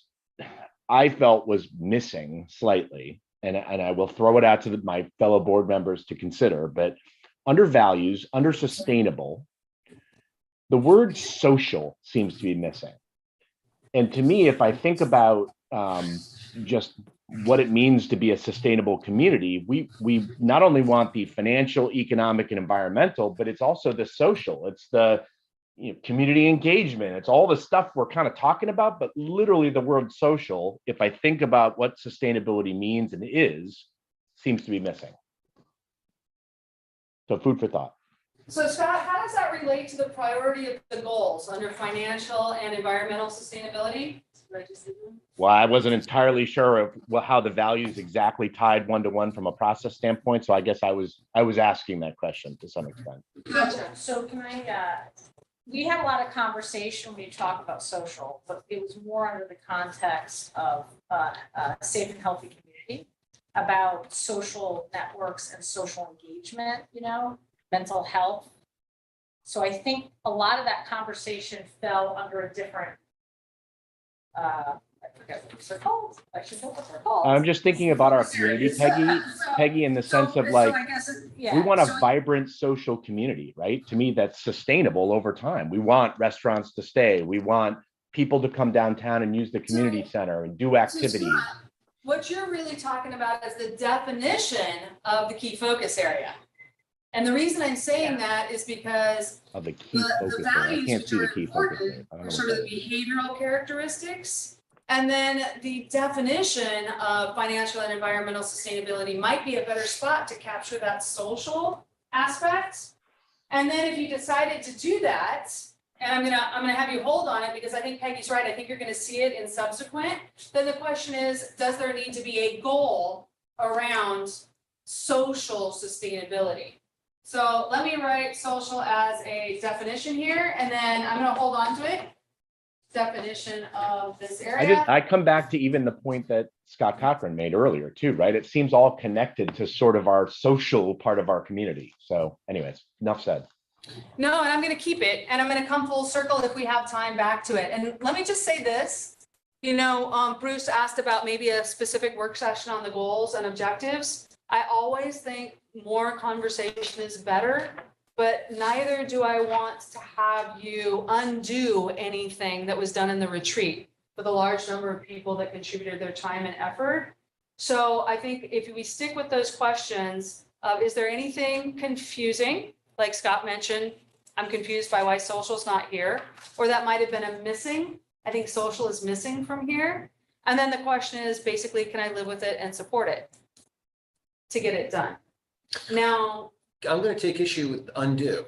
I felt was missing slightly, and I will throw it out to my fellow board members to consider, but under values, under sustainable, the word social seems to be missing. And to me, if I think about just what it means to be a sustainable community, we not only want the financial, economic, and environmental, but it's also the social. It's the community engagement. It's all the stuff we're kind of talking about, but literally the word social, if I think about what sustainability means and is, seems to be missing. So food for thought. So Scott, how does that relate to the priority of the goals under financial and environmental sustainability? Well, I wasn't entirely sure of how the values exactly tied one-to-one from a process standpoint. So I guess I was asking that question to some extent. Gotcha. So can I, we had a lot of conversation when we talk about social, but it was more under the context of a safe and healthy community, about social networks and social engagement, mental health. So I think a lot of that conversation fell under a different, I forget what they're called. I should know what they're called. I'm just thinking about our community, Peggy, in the sense of like, we want a vibrant social community, right? To me, that's sustainable over time. We want restaurants to stay. We want people to come downtown and use the community center and do activities. What you're really talking about is the definition of the key focus area. And the reason I'm saying that is because Of the key the focus area. I values can't which see the are key focus area. important I don't are know sort what of that the is. behavioral characteristics. And then the definition of financial and environmental sustainability might be a better spot to capture that social aspect. And then if you decided to do that, and I'm gonna have you hold on it because I think Peggy's right, I think you're gonna see it in subsequent, then the question is, does there need to be a goal around social sustainability? So let me write social as a definition here, and then I'm gonna hold on to it. Definition of this area. I come back to even the point that Scott Cochran made earlier too, right? It seems all connected to sort of our social part of our community. So anyways, enough said. No, and I'm gonna keep it, and I'm gonna come full circle if we have time back to it. And let me just say this, Bruce asked about maybe a specific work session on the goals and objectives. I always think more conversation is better, but neither do I want to have you undo anything that was done in the retreat with a large number of people that contributed their time and effort. So I think if we stick with those questions, is there anything confusing? Like Scott mentioned, I'm confused by why social is not here, or that might have been a missing. I think social is missing from here. And then the question is basically, can I live with it and support it to get it done? Now, I'm gonna take issue with undo.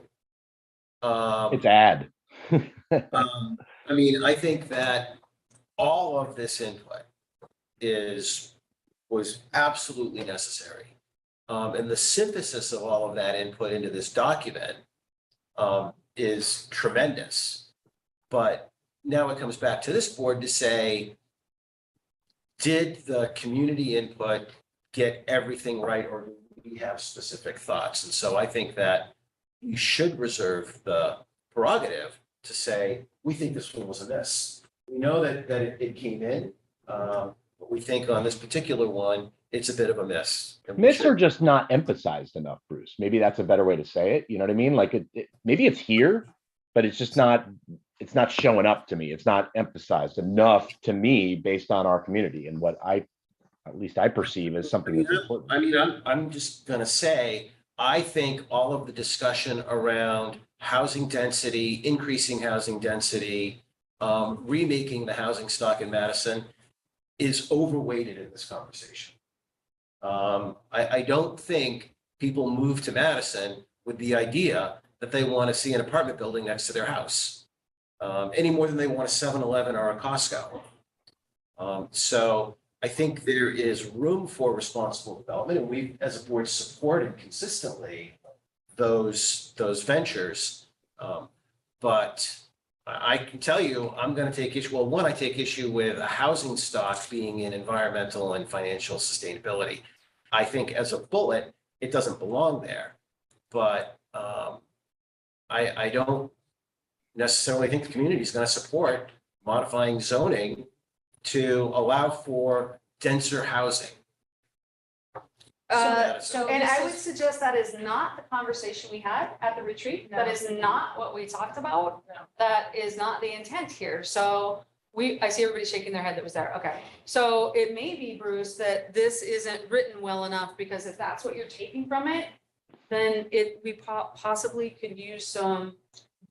It's add. I mean, I think that all of this input was absolutely necessary. And the synthesis of all of that input into this document is tremendous. But now it comes back to this board to say, did the community input get everything right, or do we have specific thoughts? And so I think that you should reserve the prerogative to say, we think this one was a miss. We know that it came in, but we think on this particular one, it's a bit of a miss. And we Myths should- are just not emphasized enough, Bruce. Maybe that's a better way to say it. You know what I mean? Like maybe it's here, but it's just not, it's not showing up to me. It's not emphasized enough to me based on our community and what at least I perceive as something that's important. I mean, I'm just gonna say, I think all of the discussion around housing density, increasing housing density, remaking the housing stock in Madison is overweighted in this conversation. I don't think people move to Madison with the idea that they want to see an apartment building next to their house, any more than they want a 7-Eleven or a Costco. So I think there is room for responsible development, and we, as a board, supported consistently those ventures. But I can tell you, I'm going to take issue. Well, one, I take issue with a housing stock being in environmental and financial sustainability. I think as a bullet, it doesn't belong there. But I don't necessarily think the community is going to support modifying zoning to allow for denser housing. So and this I would is- suggest that is not the conversation we had at the retreat. That No. is not what we talked about. No. That is not the intent here. So I see everybody shaking their head that was there. Okay. So it may be, Bruce, that this isn't written well enough, because if that's what you're taking from it, then we possibly could use some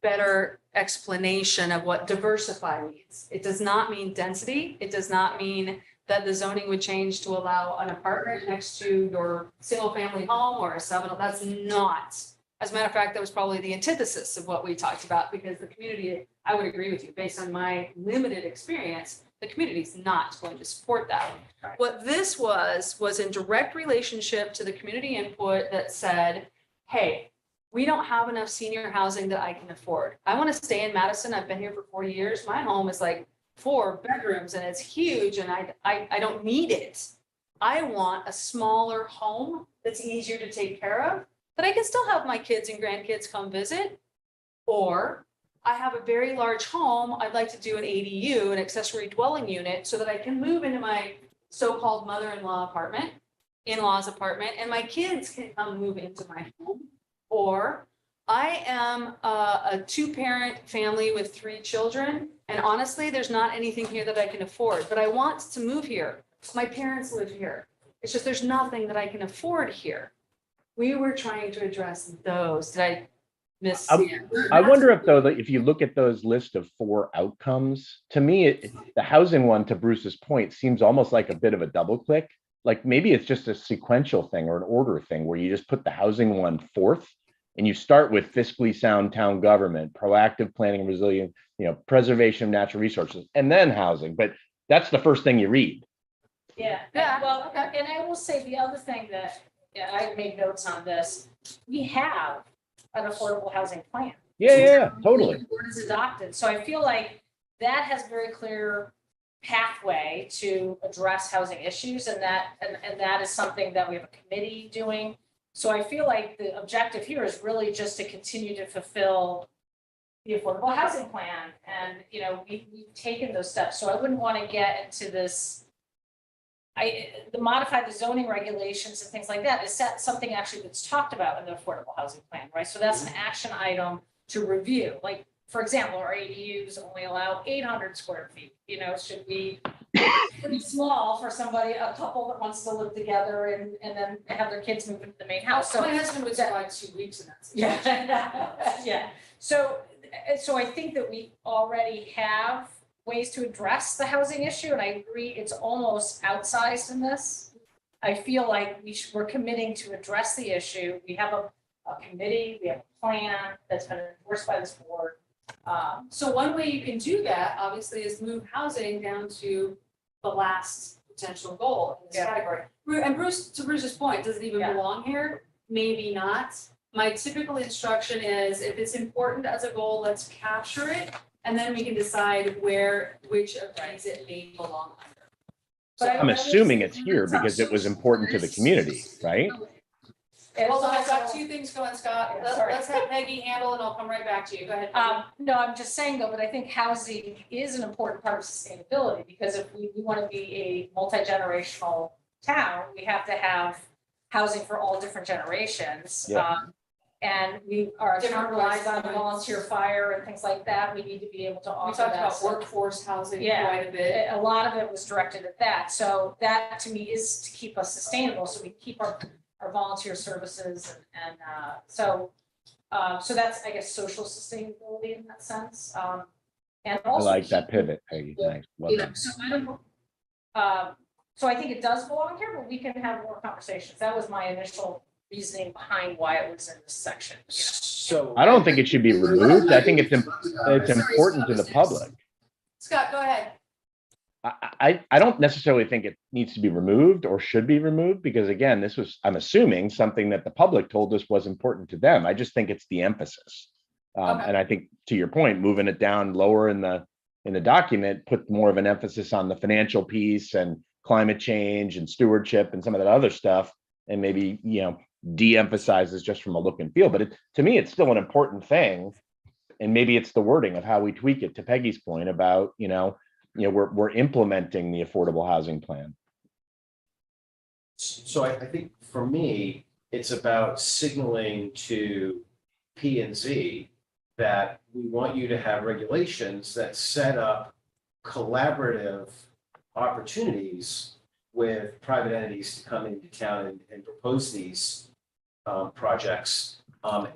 better explanation of what diversify means. It does not mean density. It does not mean that the zoning would change to allow an apartment next to your single family home or a 7. That's not. As a matter of fact, that was probably the antithesis of what we talked about, because the community, I would agree with you, based on my limited experience, the community is not going to support that. Right. What this was in direct relationship to the community input that said, hey, we don't have enough senior housing that I can afford. I want to stay in Madison. I've been here for 40 years. My home is like 4 bedrooms and it's huge, and I don't need it. I want a smaller home that's easier to take care of. but I can still have my kids and grandkids come visit. Or I have a very large home, I'd like to do an ADU, an accessory dwelling unit, so that I can move into my so-called mother-in-law apartment, in-laws apartment, and my kids can come move into my home. Or I am a two-parent family with 3 children, and honestly, there's not anything here that I can afford, but I want to move here. My parents live here. It's just there's nothing that I can afford here. We were trying to address those. Did I miss? I wonder if though, that if you look at those list of 4 outcomes, to me, the housing one, to Bruce's point, seems almost like a bit of a double click. Like maybe it's just a sequential thing or an order thing where you just put the housing one fourth and you start with fiscally sound town government, proactive planning and resilient, preservation of natural resources, and then housing. But that's the first thing you read. Yeah, Yeah, well, okay. and I will say the other thing that, I made notes on this, we have an affordable housing plan. Yeah, totally. The board is adopted, so I feel like that has very clear pathway to address housing issues, and that is something that we have a committee doing. So I feel like the objective here is really just to continue to fulfill the affordable housing plan, and, we've taken those steps, so I wouldn't want to get into this. The modify the zoning regulations and things like that is something actually that's talked about in the affordable housing plan, right? So that's an action item to review. Like, for example, our ADUs only allow 800 square feet, should be pretty small for somebody, a couple that wants to live together and then have their kids move into the main house. So My husband would survive 2 weeks in that situation. yeah, yeah. So I think that we already have ways to address the housing issue, and I agree it's almost outsized in this. I feel like we're committing to address the issue. We have a committee, we have a plan that's been endorsed by this board. So one way you can do that, obviously, is move housing down to the last potential goal in this Yeah. category. And Bruce, to Bruce's point, does it even Yeah. belong here? Maybe not. My typical instruction is, if it's important as a goal, let's capture it, and then we can decide which of these it may belong under. But I'm assuming it's here because it was important to the community, right? It's Hold on, I've got also- 2 things going, Scott. Yeah, sorry. Let's have Peggy handle, and I'll come right back to you. Go ahead. Peggy. No, I'm just saying though, but I think housing is an important part of sustainability, because if we want to be a multi-generational town, we have to have housing for all different generations. Yeah. And our Different town relies on price points. volunteer fire and things like that. We need to be able to We offer talked that. about So workforce housing Yeah. quite a bit. a lot of it was directed at that. So that to me is to keep us sustainable, so we keep our volunteer services and so that's, I guess, social sustainability in that sense. And I also. like that pivot, Peggy. Thanks. Well done. So I don't know. So I think it does belong here, but we can have more conversations. That was my initial reasoning behind why it was in this section. So. I don't think it should be removed. I think it's important to the public. Scott, go ahead. I don't necessarily think it needs to be removed or should be removed, because again, I'm assuming something that the public told us was important to them. I just think it's the emphasis. Okay. And I think, to your point, moving it down lower in the document, put more of an emphasis on the financial piece and climate change and stewardship and some of that other stuff, and maybe, de-emphasizes just from a look and feel. But to me, it's still an important thing. And maybe it's the wording of how we tweak it, to Peggy's point about, we're implementing the affordable housing plan. So I think for me, it's about signaling to P and Z that we want you to have regulations that set up collaborative opportunities with private entities to come into town and propose these projects,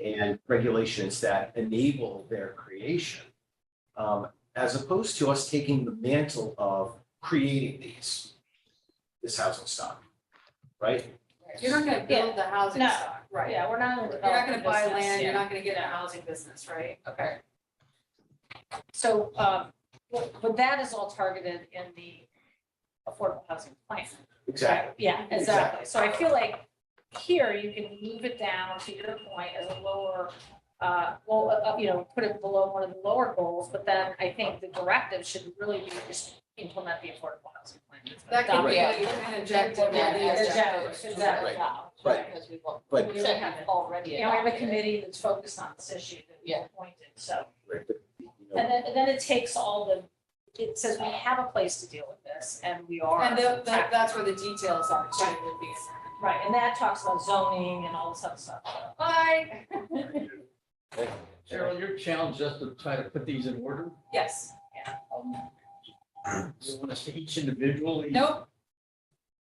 and regulations that enable their creation, as opposed to us taking the mantle of creating this housing stock, right? You're not gonna build the housing No. stock, right? Yeah, we're not in the You're not gonna development buy business, land, you're yeah. not gonna get in the housing business, right? Okay. So, but that is all targeted in the affordable housing plan. Exactly. Yeah, exactly. So I feel like here you can move it down, to your point, as a lower, put it below one of the lower goals, but then I think the directive should really be just implement the affordable housing plan. That can be, Right. you can inject it. Exactly. Right. Right. Because we will, But- we have already. You know, we have a adopted it. committee that's focused on this issue that we Yeah. appointed, so. Right, but, you know, And then it takes all the, it says we have a place to deal with this, and we are. And that's where the details are too, would be. Right, and that talks about zoning and all this other stuff. Bye. Cheryl, your challenge just to try to put these in order. Yes, You want to see each individually? nope.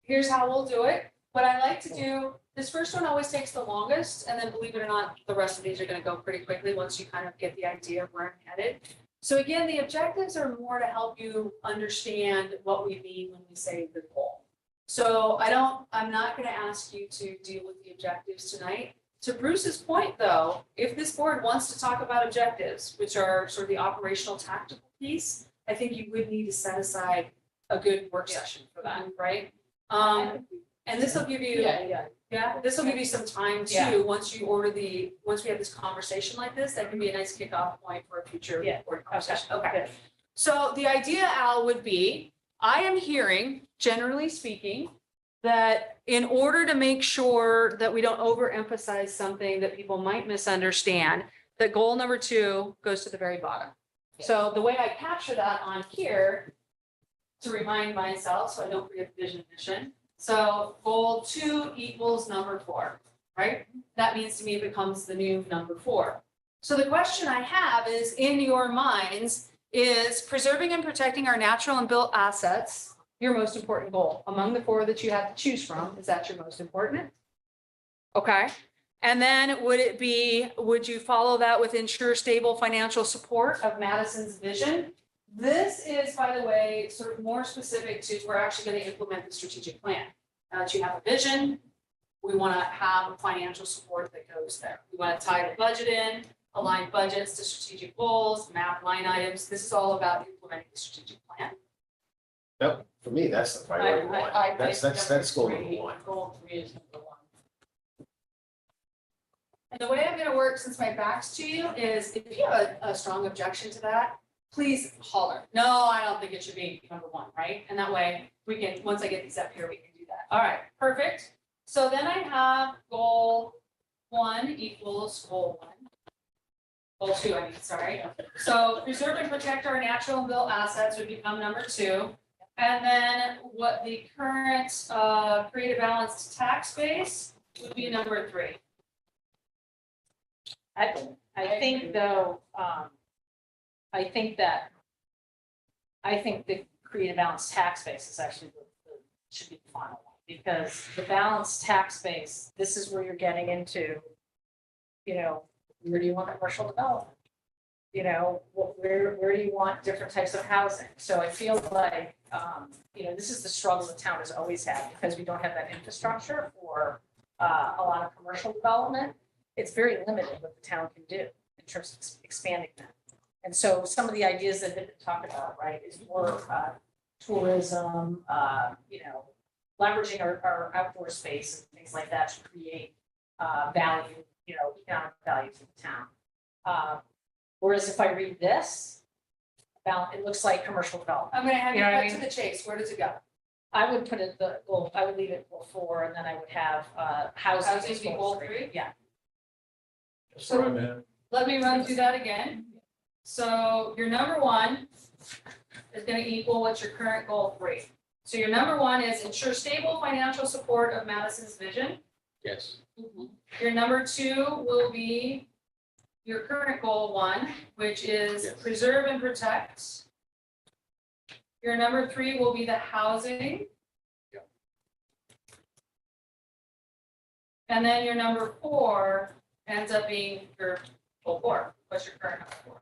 Here's how we'll do it. What I like to do, this first one always takes the longest, and then believe it or not, the rest of these are gonna go pretty quickly once you kind of get the idea of where I'm headed. So again, the objectives are more to help you understand what we mean when we say the goal. So I'm not gonna ask you to deal with the objectives tonight. To Bruce's point, though, if this board wants to talk about objectives, which are sort of the operational tactical piece, I think you would need to set aside a good work session for that, right? And this will give you, Yeah. this will give you some time Yeah. too, once we have this conversation like this, that can be a nice kickoff point for a future Yeah. board conversation. Okay. Good. So the idea, Al, would be, I am hearing, generally speaking, that in order to make sure that we don't overemphasize something that people might misunderstand, that goal number 2 goes to the very bottom. So the way I capture that on here, to remind myself, so I don't forget the vision and mission. So goal 2 equals number 4, right? That means to me it becomes the new number 4. So the question I have is, in your minds, is preserving and protecting our natural and built assets your most important goal? Among the 4 that you have to choose from, is that your most important? Okay. And then would you follow that with ensure stable financial support of Madison's vision? This is, by the way, sort of more specific to, we're actually going to implement the strategic plan. Now that you have a vision, we want to have financial support that goes there. We want to tie the budget in, align budgets to strategic goals, map line items. This is all about implementing the strategic plan. That, for me, that's the priority one. That's goal number 1. Goal 3 is number 1. And the way I'm going to work, since my back's to you, is if you have a strong objection to that, please holler. No, I don't think it should be number 1, right? And that way we can, once I get these up here, we can do that. All right, perfect. So then I have goal 1 equals goal 1. Goal 2, I mean, sorry. So preserve and protect our natural and built assets would become number 2. And then what the current create a balanced tax base would be number 3. I think though, I think the creative balanced tax base is actually should be the final one. Because the balanced tax base, this is where you're getting into, you know, where do you want commercial development? You know, where do you want different types of housing? So I feel like, you know, this is the struggle the town has always had because we don't have that infrastructure for a lot of commercial development. It's very limited what the town can do in terms of expanding that. And so some of the ideas that have been talked about, right, is more tourism, you know, leveraging our outdoor space and things like that to create value, you know, economic value for the town. Whereas if I read this, it looks like commercial development. I'm going to have You you know what I cut to the chase. Where does it go? I would put it the goal, I would leave it goal 4, and then I would have housing. Housing as be goal goal 3. 3? Yeah. That's where I'm at. Let me run through that again. So your number 1 is going to equal what's your current goal 3. So your number 1 is ensure stable financial support of Madison's vision. Yes. Your number 2 will be your current goal 1, which is Yes. preserve and protect. Your number 3 will be the housing. Yeah. And then your number 4 ends up being your goal 4. What's your current number 4?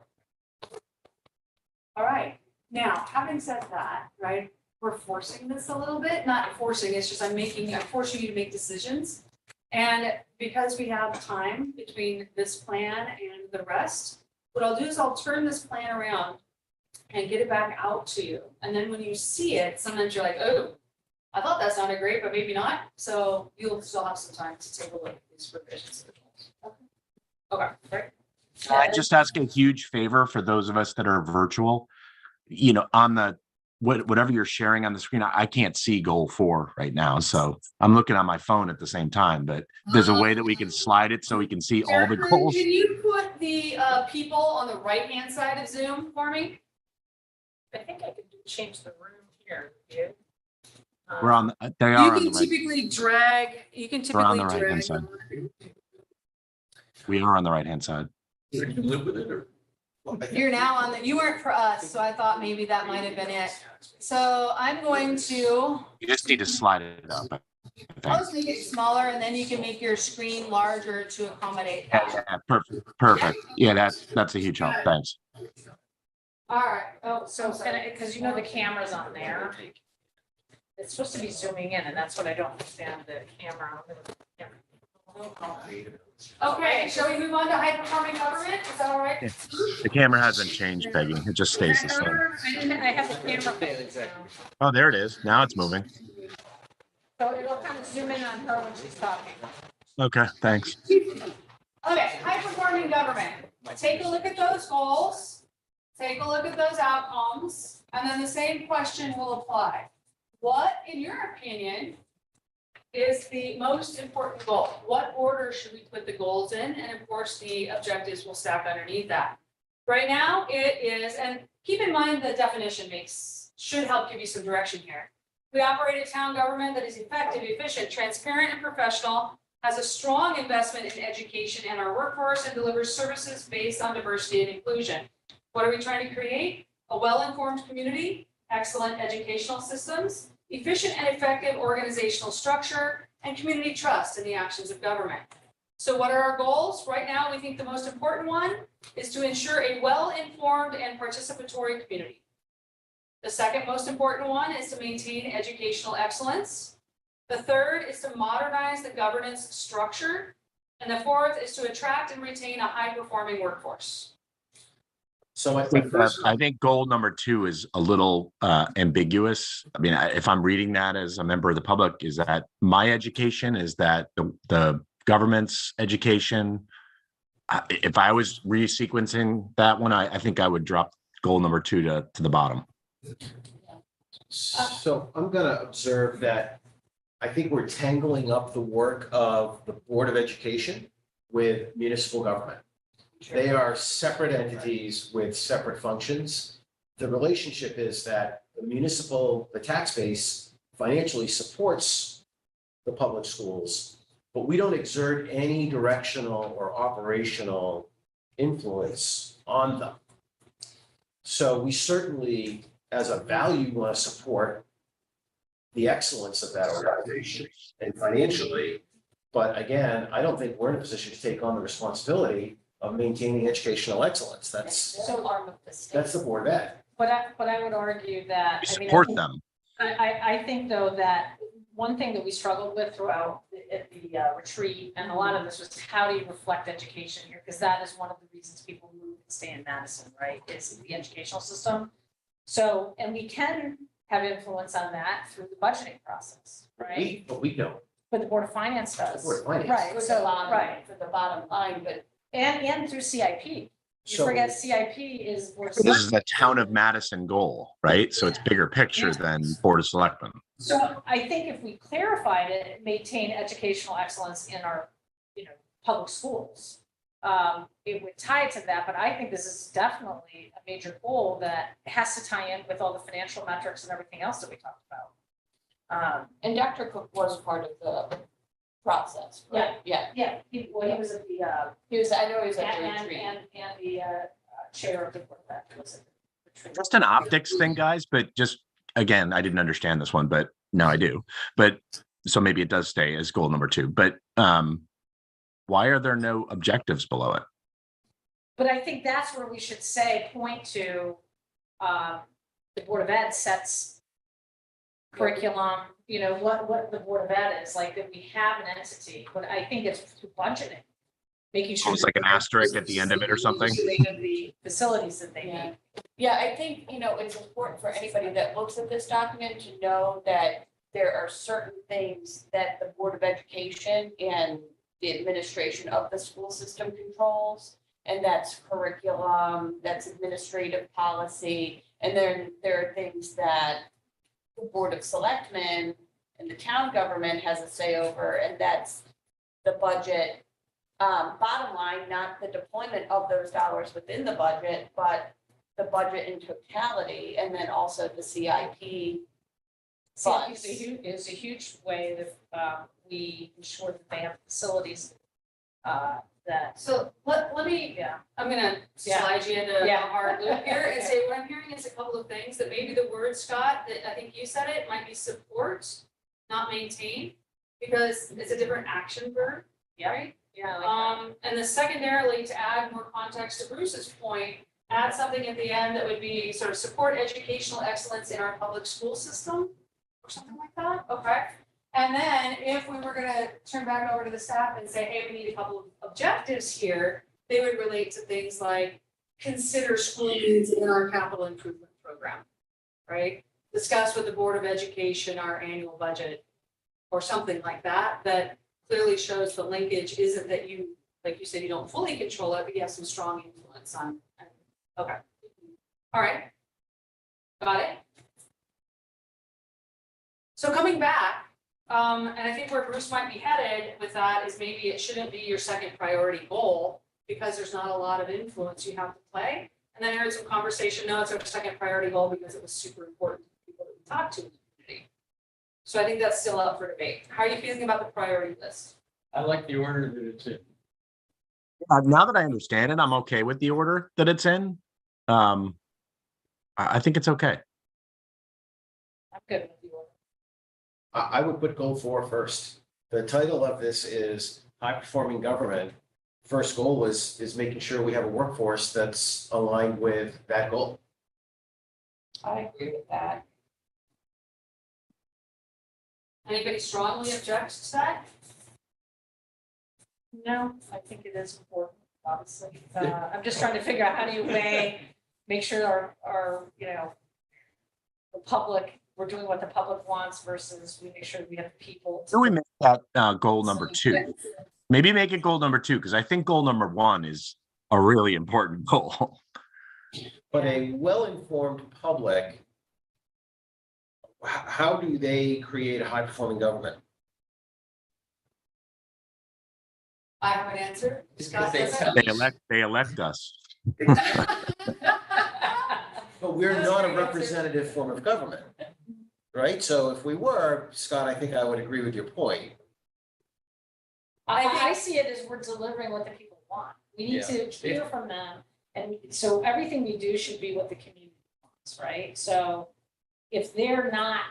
All right. Now, having said that, right, we're forcing this a little bit, not forcing, it's just I'm forcing you to make decisions. And because we have time between this plan and the rest, what I'll do is I'll turn this plan around and get it back out to you. And then when you see it, sometimes you're like, oh, I thought that sounded great, but maybe not. So you'll still have some time to take a look at these revisions. Okay, great. I just ask a huge favor for those of us that are virtual. You know, on the whatever you're sharing on the screen, I can't see goal 4 right now. So I'm looking on my phone at the same time, but there's a way that we can slide it so we can see all the Erica, goals. Can you put the people on the right-hand side of Zoom for me? I think I could change the room here. You. We're on, they You are on can the right, typically drag, you can they're on typically the right-hand drag. side. We are on the right-hand side. You can live with it or? You're now on the, you weren't for us, so I thought maybe that might have been it. So I'm going to, You just need to slide it up. I I'll think. just make it smaller and then you can make your screen larger to accommodate Yeah, that. yeah, perfect, perfect. Yeah, that's a huge help. Thanks. All right. Oh, so, because you know the camera's on there. It's supposed to be zooming in, and that's what I don't understand, the camera. Okay, shall we move on to high-performing government? Is that all right? The camera hasn't changed, Peggy. It just stays the same. I have the camera. Now. Oh, there it is. Now it's moving. So it'll kind of zoom in on her when she's talking. Okay, thanks. Okay, high-performing government. Take a look at those goals. Take a look at those outcomes, and then the same question will apply. What, in your opinion, is the most important goal? What order should we put the goals in? And of course, the objectives will stack underneath that. Right now, it is, and keep in mind the definition should help give you some direction here. We operate a town government that is effective, efficient, transparent, and professional, has a strong investment in education and our workforce, and delivers services based on diversity and inclusion. What are we trying to create? A well-informed community, excellent educational systems, efficient and effective organizational structure, and community trust in the actions of government. So what are our goals? Right now, we think the most important one is to ensure a well-informed and participatory community. The second most important one is to maintain educational excellence. The third is to modernize the governance structure. And the fourth is to attract and retain a high-performing workforce. So I think goal number 2 is a little ambiguous. I mean, if I'm reading that as a member of the public, is that my education? Is that the government's education? If I was resequencing that one, I think I would drop goal number 2 to the bottom. So I'm gonna observe that I think we're tangling up the work of the Board of Education with municipal government. They are separate entities with separate functions. The relationship is that the tax base financially supports the public schools, but we don't exert any directional or operational influence on them. So we certainly, as a value, want to support the excellence of that organization and financially. But again, I don't think we're in a position to take on the responsibility of maintaining educational excellence. That's the Board of Ed. But I would argue that. We I mean, support them. I think though that one thing that we struggled with throughout the retreat, and a lot of this was how do you reflect education here? Because that is one of the reasons people move and stay in Madison, right? Is the educational system. So, and we can have influence on that through the budgeting process, right? But we don't. But the Board of Finance does. The Board of Finance. Right, so, right, For the bottom line, but and through CIP. You So- forget CIP is. This is the town of Madison goal, right? So it's bigger picture than Board of Selectmen. So I think if we clarified it, maintain educational excellence in our, public schools, it would tie to that, but I think this is definitely a major goal that has to tie in with all the financial metrics and everything else that we talked about. and Dr. Cook was part of the process, right? Yeah. Yeah, he was at the, I know he was at the and retreat. the chair of the board that was at the retreat. Just an optics thing, guys, but just, again, I didn't understand this one, but now I do. But so maybe it does stay as goal number 2, but why are there no objectives below it? But I think that's where we should point to, the Board of Ed sets curriculum, what the Board of Ed is, like that we have an entity, but I think it's through budgeting. Making sure. Almost like an asterisk at the end of it or something? The facilities that they Yeah. need. Yeah, I think, it's important for anybody that looks at this document to know that there are certain things that the Board of Education and the administration of the school system controls. and that's curriculum, that's administrative policy. And then there are things that the Board of Selectmen and the town government has a say over, and that's the budget. Bottom line, not the deployment of those dollars within the budget, but the budget in totality, and then also the CIP funds. Is a huge way that we ensure that they have facilities that, So let me, yeah. I'm gonna Yeah. slide you into a Yeah. hard loop here and say, what I'm hearing is a couple of things, that maybe the word, Scott, that I think you said it, might be support, not maintain, because it's a different action verb, right? Yeah, I like And then secondarily, to add more context to Bruce's point, add something at the end that would be sort of support educational excellence in our public school system, or something like that, okay? And then if we were gonna turn back over to the staff and say, hey, we need a couple of objectives here, they would relate to things like consider school needs in our capital improvement program, right? Discuss with the Board of Education our annual budget, or something like that, that clearly shows the linkage isn't that you, like you said, you don't fully control it, but you have some strong influence on, okay. All right. Got it? So coming back, and I think where Bruce might be headed with that is maybe it shouldn't be your second priority goal, because there's not a lot of influence you have to play. And then I heard some conversation, no, it's our second priority goal because it was super important to the people that we talked to in the community. So I think that's still up for debate. How are you feeling about the priority list? I like the order that it's in. Now that I understand it, I'm okay with the order that it's in. I think it's okay. I'm good with you. I would put goal 4 first. The title of this is high performing government. First goal is making sure we have a workforce that's aligned with that goal. I agree with that. Anybody strongly objects to that? No, I think it is important, obviously. I'm just trying to figure out how do you make sure our, the public, we're doing what the public wants versus we make sure we have people. Can we make that goal number 2? Maybe make it goal number 2, because I think goal number 1 is a really important goal. But a well-informed public, how do they create a high performing government? I have an answer. Scott says They elect us. But we're That's a not a great answer. representative form of government, right? So if we were, Scott, I think I would agree with your point. I see it as we're delivering what the people want. We need to hear from them. And so everything we do should be what the community wants, right? So if they're not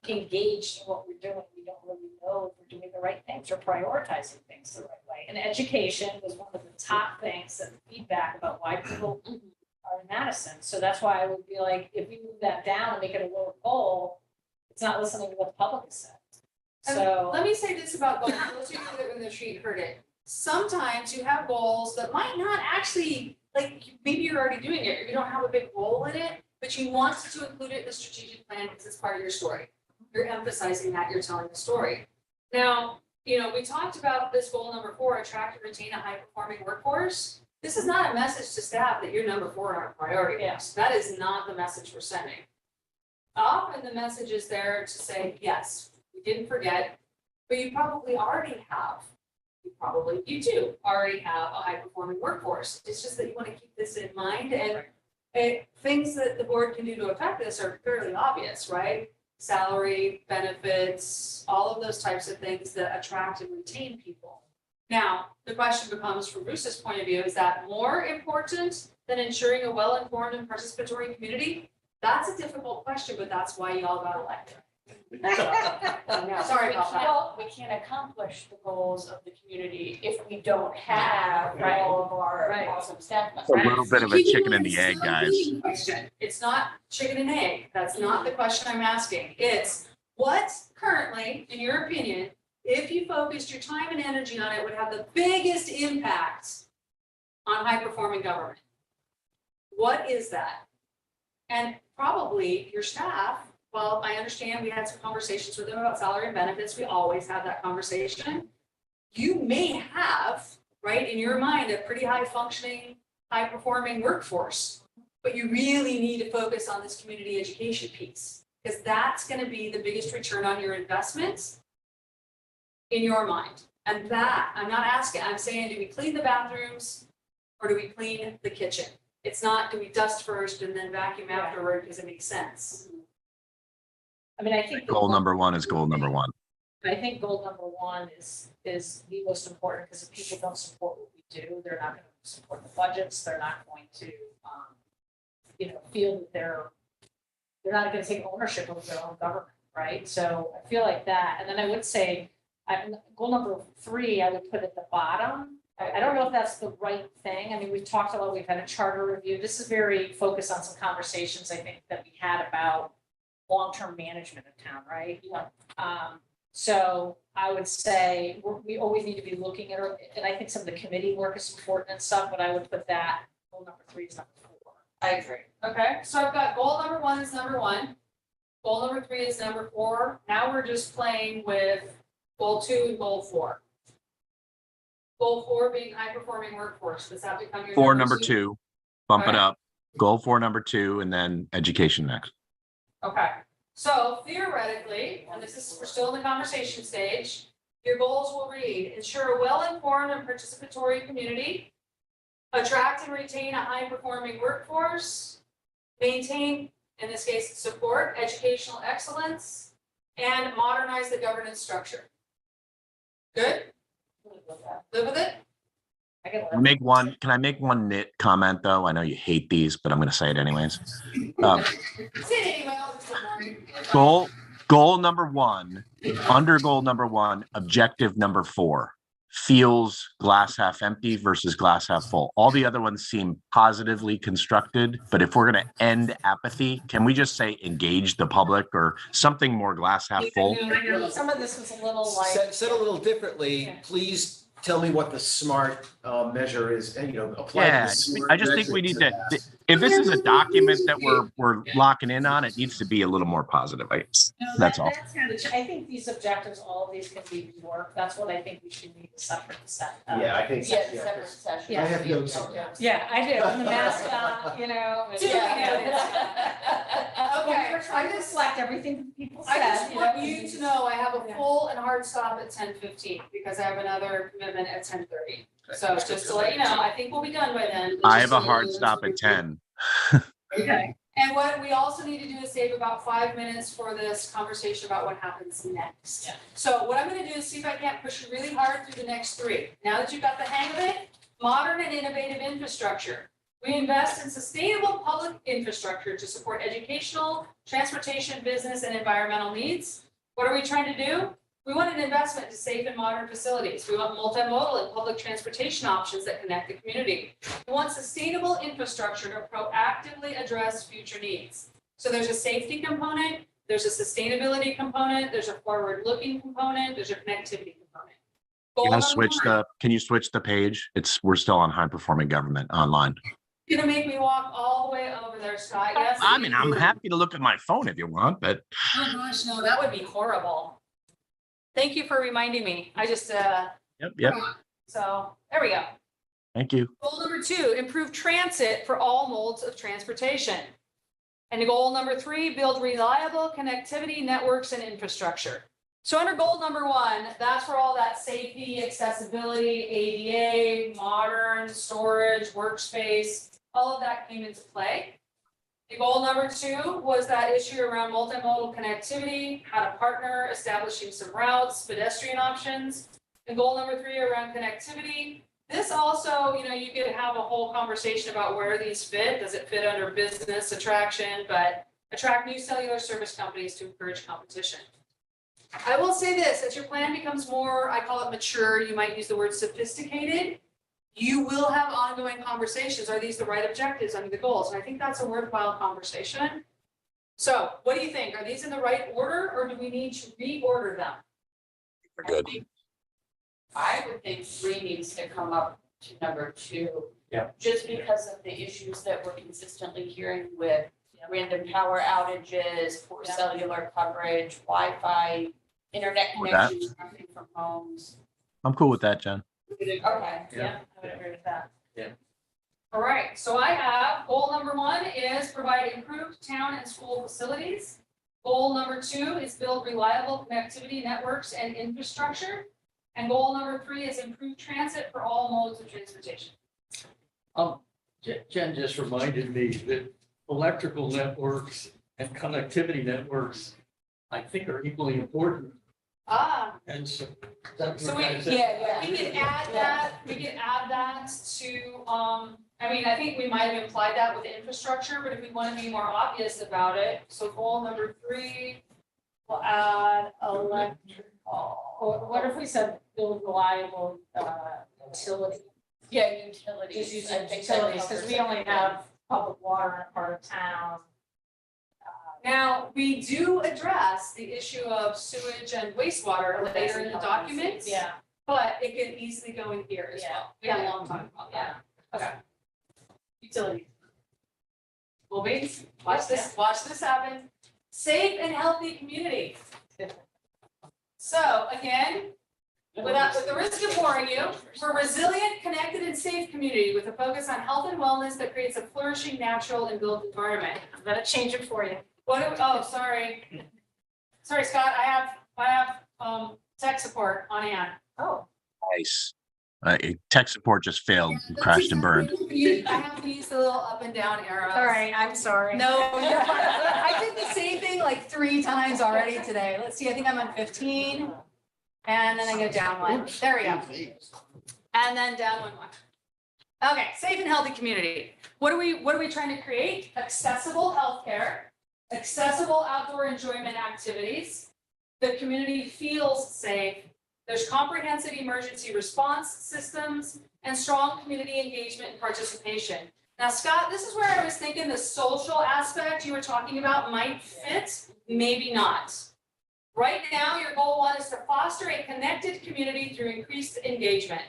engaged in what we're doing, we don't really know if we're doing the right things or prioritizing things the right way. And education was one of the top things that feedback about why people are in Madison. So that's why I would be like, if we move that down and make it a lower goal, it's not listening to what the public has said. So. Let me say this about goals, those of you that were in the sheet heard it. Sometimes you have goals that might not actually, like, maybe you're already doing it, or you don't have a big role in it, but you want to include it in the strategic plan because it's part of your story. You're emphasizing that, you're telling the story. Now, we talked about this goal number 4, attract and retain a high-performing workforce. This is not a message to staff that you're number 4 on our priority list. That is not the message we're sending. Often the message is there to say, yes, we didn't forget, but you probably already have. You do already have a high-performing workforce. It's just that you want to keep this in mind, and things that the board can do to affect this are fairly obvious, right? Salary, benefits, all of those types of things that attract and retain people. Now, the question becomes, from Bruce's point of view, is that more important than ensuring a well-informed and participatory community? That's a difficult question, but that's why y'all got elected. Sorry about that. Well, we can't accomplish the goals of the community if we don't have all of our Right. awesome staff It's a members. little bit of a chicken and the egg, guys. It's not chicken and egg. That's not the question I'm asking. It's what currently, in your opinion, if you focused your time and energy on it, would have the biggest impact on high-performing government? What is that? And probably your staff, well, I understand we had some conversations with them about salary and benefits. We always have that conversation. You may have, right? In your mind, a pretty high functioning, high performing workforce. But you really need to focus on this community education piece, because that's gonna be the biggest return on your investments in your mind. And that, I'm not asking, I'm saying, do we clean the bathrooms or do we clean the kitchen? It's not, do we dust first and then vacuum afterward, because it makes sense. I mean, I think. Goal number one is goal number one. I think goal number one is the most important, because if people don't support what we do, they're not gonna support the budgets, they're not going to, feel that they're not gonna take ownership of their own government, right? So I feel like that, and then I would say, goal number 3, I would put at the bottom. I don't know if that's the right thing. I mean, we've talked a lot, we've had a charter review. This is very focused on some conversations, I think, that we had about long-term management of town, right? So I would say we always need to be looking at, and I think some of the committee work is important and stuff, but I would put that, goal number 3 is number 4. I agree. Okay, so I've got goal number 1 is number 1. Goal number 3 is number 4. Now we're just playing with goal 2 and goal 4. Goal 4 being high performing workforce. Does that become your For number number 2, bump it Okay. up. Goal for number 2, and then education next. Okay, so theoretically, and this is, we're still in the conversation stage, your goals will read, ensure a well-informed and participatory community, attract and retain a high-performing workforce, maintain, in this case, support educational excellence, and modernize the governance structure. Good? Live with it? I can Can I make one nit comment though? I know you hate these, but I'm going to say it anyways. Say it anyway, I'll just ignore you. Goal number 1, under goal number 1, objective number 4, feels glass half empty versus glass half full. All the other ones seem positively constructed, but if we're going to end apathy, can we just say engage the public or something more glass half full? I know some of this was a little like. Said a little differently, Yeah. please tell me what the smart measure is, and, apply. Yeah, I just think we need to, if this is a document that we're locking in on, it needs to be a little more positive. That's all. I think these objectives, all of these can be reworked. That's what I think we should need a separate set. Yeah, I think. Yeah, separate session. Yeah. I have notes on that. Yeah, I do. And the mascot, and- Okay, I just select everything people I said. just want you to know I have a full and hard stop at 10:15 because I have another commitment at 10:30. So just to let you know, I think we'll be done by then. I have a hard stop at 10. Okay. And what we also need to do is save about 5 minutes for this conversation about what happens next. Yeah. So what I'm gonna do is see if I can't push you really hard through the next 3. Now that you've got the hang of it, modern and innovative infrastructure. We invest in sustainable public infrastructure to support educational, transportation, business, and environmental needs. What are we trying to do? We want an investment to safe and modern facilities. We want multimodal and public transportation options that connect the community. We want sustainable infrastructure to proactively address future needs. So there's a safety component, there's a sustainability component, there's a forward-looking component, there's a connectivity component. Goal Can you switch the page? We're still on high performing government online. You're gonna make me walk all the way over there, Scott, yes? I mean, I'm happy to look at my phone if you want, but Oh gosh, no, that would be horrible. Thank you for reminding me. I just, yep. so, there we go. Thank you. Goal number 2, improve transit for all modes of transportation. And goal number 3, build reliable connectivity networks and infrastructure. So under goal number 1, that's where all that safety, accessibility, ADA, modern storage, workspace, all of that came into play. The goal number 2 was that issue around multimodal connectivity, how to partner, establishing some routes, pedestrian options. And goal number 3 around connectivity. This also, you could have a whole conversation about where these fit. Does it fit under business attraction, but attract new cellular service companies to encourage competition. I will say this, as your plan becomes more, I call it mature, you might use the word sophisticated. You will have ongoing conversations. Are these the right objectives under the goals? And I think that's a worthwhile conversation. So what do you think? Are these in the right order or do we need to reorder them? We're good. I would think 3 needs to come up to number 2. Yeah. Just because of the issues that we're consistently hearing with random power outages, poor Yeah. cellular coverage, Wi-Fi, internet With that. connections coming from homes. I'm cool with that, Jen. Okay. Yeah, I would agree with that. All right, so I have, goal number 1 is provide improved town and school facilities. Goal number 2 is build reliable connectivity networks and infrastructure. And goal number 3 is improve transit for all modes of transportation. Jen just reminded me that electrical networks and connectivity networks, I think, are equally important. And so. So we could add that, to, I mean, I think we might have implied that with the infrastructure, but if we want to be more obvious about it, so goal number 3, we'll add electrical. Or what if we said build reliable, utility, Yeah, utilities. just use I think that utilities, because covers we only it. have public water in a part of town. Now, we do address the issue of sewage and wastewater later in the documents. Yeah, But it can easily go in here as well. We had a long time about yeah. that. Okay. Utility. Well, wait, watch this happen. Safe and healthy community. So again, with the risk of boring you, we're resilient, connected, and safe community with a focus on health and wellness that creates a flourishing, natural, and built environment. I'm gonna change it for you. Sorry. Sorry, Scott, I have tech support on hand. Oh. Nice. Tech support just failed, crashed and burned. I have to use the little up and down arrows. All right, I'm sorry. No, you're fine. I did the same thing like 3 times already today. Let's see, I think I'm on 15. And then I go down 1. There we go. And then down 1 more. Okay, safe and healthy community. What are we trying to create? Accessible healthcare, accessible outdoor enjoyment activities. The community feels safe. There's comprehensive emergency response systems and strong community engagement and participation. Now, Scott, this is where I was thinking the social aspect you were talking about might fit, maybe not. Right now, your goal 1 is to foster a connected community through increased engagement.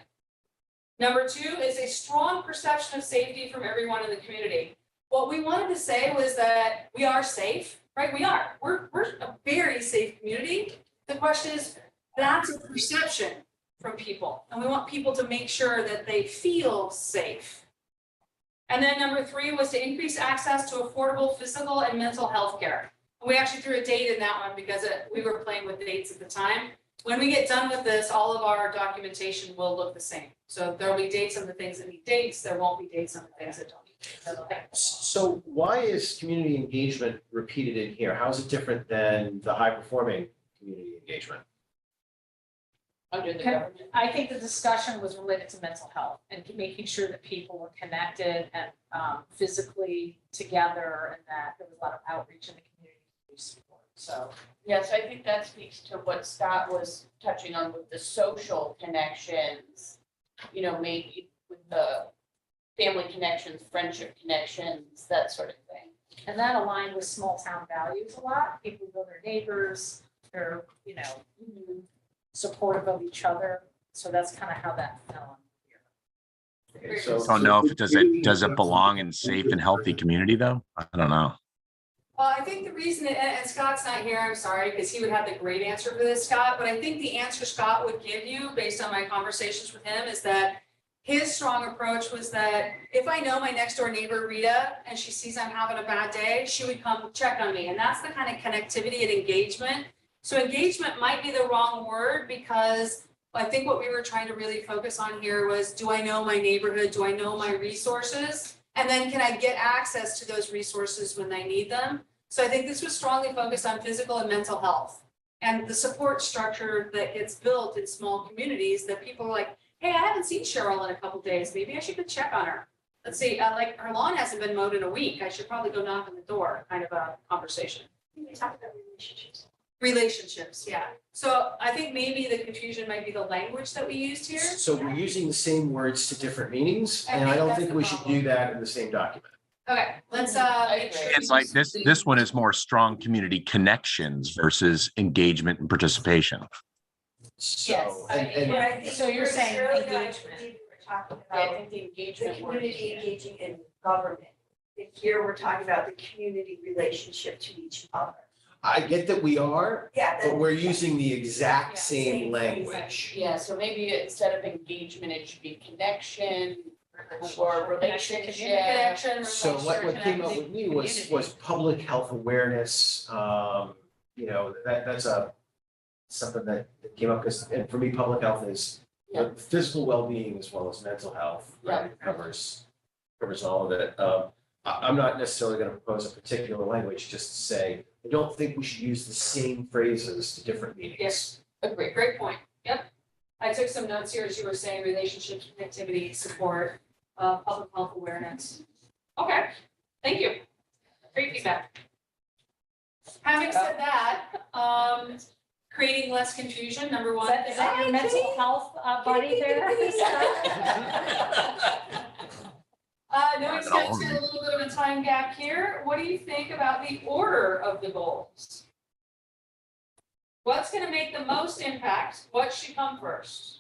Number 2 is a strong perception of safety from everyone in the community. What we wanted to say was that we are safe, right? We are. We're a very safe community. The question is, that's a perception from people. And we want people to make sure that they feel safe. And then number 3 was to increase access to affordable physical and mental health care. We actually threw a date in that one because we were playing with dates at the time. When we get done with this, all of our documentation will look the same. So there'll be dates on the things that need dates. There won't be dates on the things that don't need dates. So why is community engagement repeated in here? How is it different than the high performing community engagement? Under the Okay. government. I think the discussion was related to mental health and making sure that people were connected and physically together, and that there was a lot of outreach in the community support. So Yes, I think that speaks to what Scott was touching on with the social connections. You know, maybe with the family connections, friendship connections, that sort of thing. and that aligned with small town values a lot. People know their neighbors, they're, supportive of each other. So that's kind of how that fell on here. Okay, so. I don't know if does it belong in safe and healthy community though? I don't know. Well, I think the reason, and Scott's not here, I'm sorry, because he would have the great answer for this, Scott, but I think the answer Scott would give you, based on my conversations with him, is that his strong approach was that if I know my next door neighbor, Rita, and she sees I'm having a bad day, she would come check on me. And that's the kind of connectivity and engagement. So engagement might be the wrong word, because I think what we were trying to really focus on here was, do I know my neighborhood? Do I know my resources? And then can I get access to those resources when I need them? So I think this was strongly focused on physical and mental health and the support structure that gets built in small communities, that people are like, hey, I haven't seen Cheryl in a couple days. Maybe I should go check on her. Let's see, like her lawn hasn't been mowed in a week. I should probably go knock on the door, kind of a conversation. Relationships, yeah. So I think maybe the confusion might be the language that we used here. So we're using the same words to different meanings, I and think I don't that's think the we should problem. do that in the same document. Okay, let's make sure. It's like this one is more strong community connections versus engagement and participation. So, Yes, and So you're saying engagement. Talking Yeah, I about think the the engagement word. community engaging in government. And here we're talking about the community relationship to each other. I get that we are, Yeah. but we're using the exact Yeah, same language. Yeah, so maybe instead of engagement, it should be connection or relationship. Connection, So what came up with me was public health awareness, that's something that came up, because, and for me, public health is physical well-being as well as mental health, right? It covers all of it. I'm not necessarily gonna propose a particular language, just to say, I don't think we should use the same phrases to different meanings. Yes. Agree, great point. Yep. I took some notes here as you were saying, relationships, connectivity, support, public health awareness. Okay, thank you. Great feedback. Having said that, creating less confusion, number one. Is that your mental health buddy there? Knowing Scott's got a little bit of a time gap here, what do you think about the order of the goals? What's gonna make the most impact? What should come first?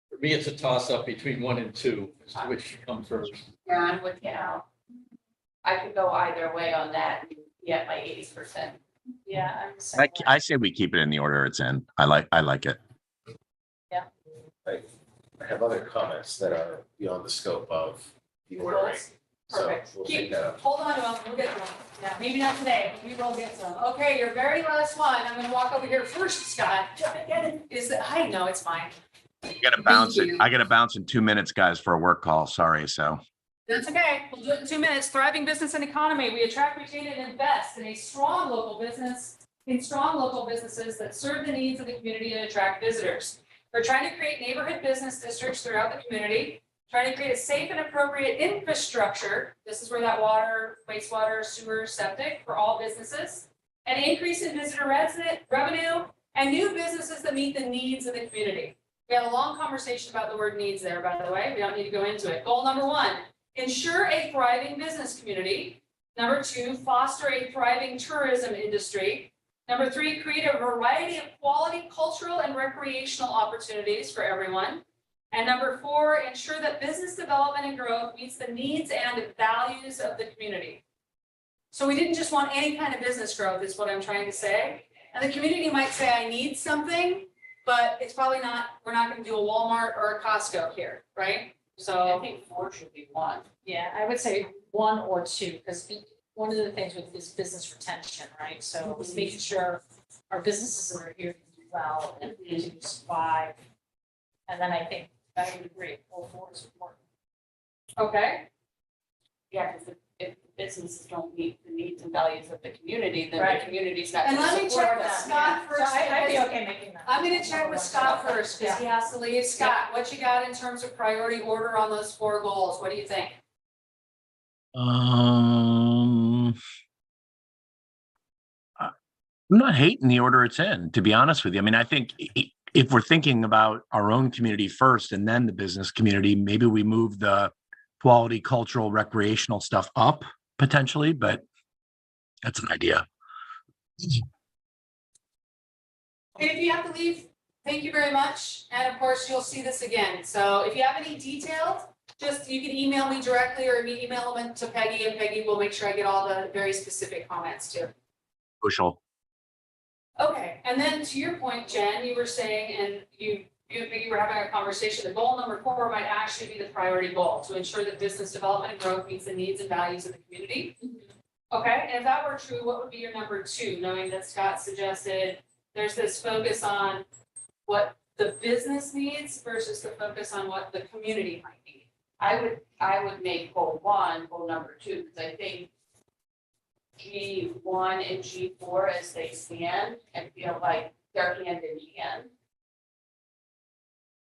For me, it's a toss-up between 1 and 2, as to which should come first. Yeah, I'm with you now. I could go either way on that, and get my 80%. Yeah, I'm the same way. I say we keep it in the order it's in. I like it. I have other comments that are beyond the scope of the ordering. So Perfect. we'll take that up. Hold on to them, we'll get to them. Yeah, maybe not today, but we will get some. Okay, your very last one, I'm gonna walk over here first, Scott. Is that, I know, it's fine. I gotta bounce it. you. I gotta bounce in 2 minutes, guys, for a work call. Sorry, so. That's okay, we'll do it in 2 minutes. Thriving business and economy. We attract, retain, and invest in a strong local business, in strong local businesses that serve the needs of the community and attract visitors. We're trying to create neighborhood business districts throughout the community, trying to create a safe and appropriate infrastructure. This is where that water, wastewater, sewer, septic for all businesses. An increase in visitor resident revenue and new businesses that meet the needs of the community. We had a long conversation about the word needs there, by the way. We don't need to go into it. Goal number 1, ensure a thriving business community. Number 2, foster a thriving tourism industry. Number 3, create a variety of quality cultural and recreational opportunities for everyone. And number 4, ensure that business development and growth meets the needs and values of the community. So we didn't just want any kind of business growth, is what I'm trying to say. And the community might say, I need something, but it's probably not, we're not gonna do a Walmart or a Costco here, right? I So, think 4 should be 1. Yeah, I would say 1 or 2, because one of the things with is business retention, right? So it's making sure our businesses that are here can do well and to survive. And then I think I would agree, all 4 is important. okay, Yeah, because if the businesses don't meet the needs and values of the community, then Right. the community's not and gonna let me support check with them. Scott So first. I'd be okay making that. I'm gonna check with Scott first, because he has to leave. Scott, what you got in terms of priority order on those 4 goals? What do you think? I'm not hating the order it's in, to be honest with you. I mean, I think if we're thinking about our own community first and then the business community, maybe we move the quality, cultural, recreational stuff up potentially, but that's an idea. And if you have to leave, thank you very much. And of course, you'll see this again. So if you have any details, just, you can email me directly or email them to Peggy, and Peggy will make sure I get all the very specific comments too. Crucial. Okay, and then to your point, Jen, you were saying, and you were having a conversation, the goal number 4 might actually be the priority goal, to ensure that business development and growth meets the needs and values of the community. Okay, and if that were true, what would be your number 2, knowing that Scott suggested there's this focus on what the business needs versus the focus on what the community might need? I would make goal 1, goal number 2, because I think G1 and G4 as they stand, and feel like they're hand in hand.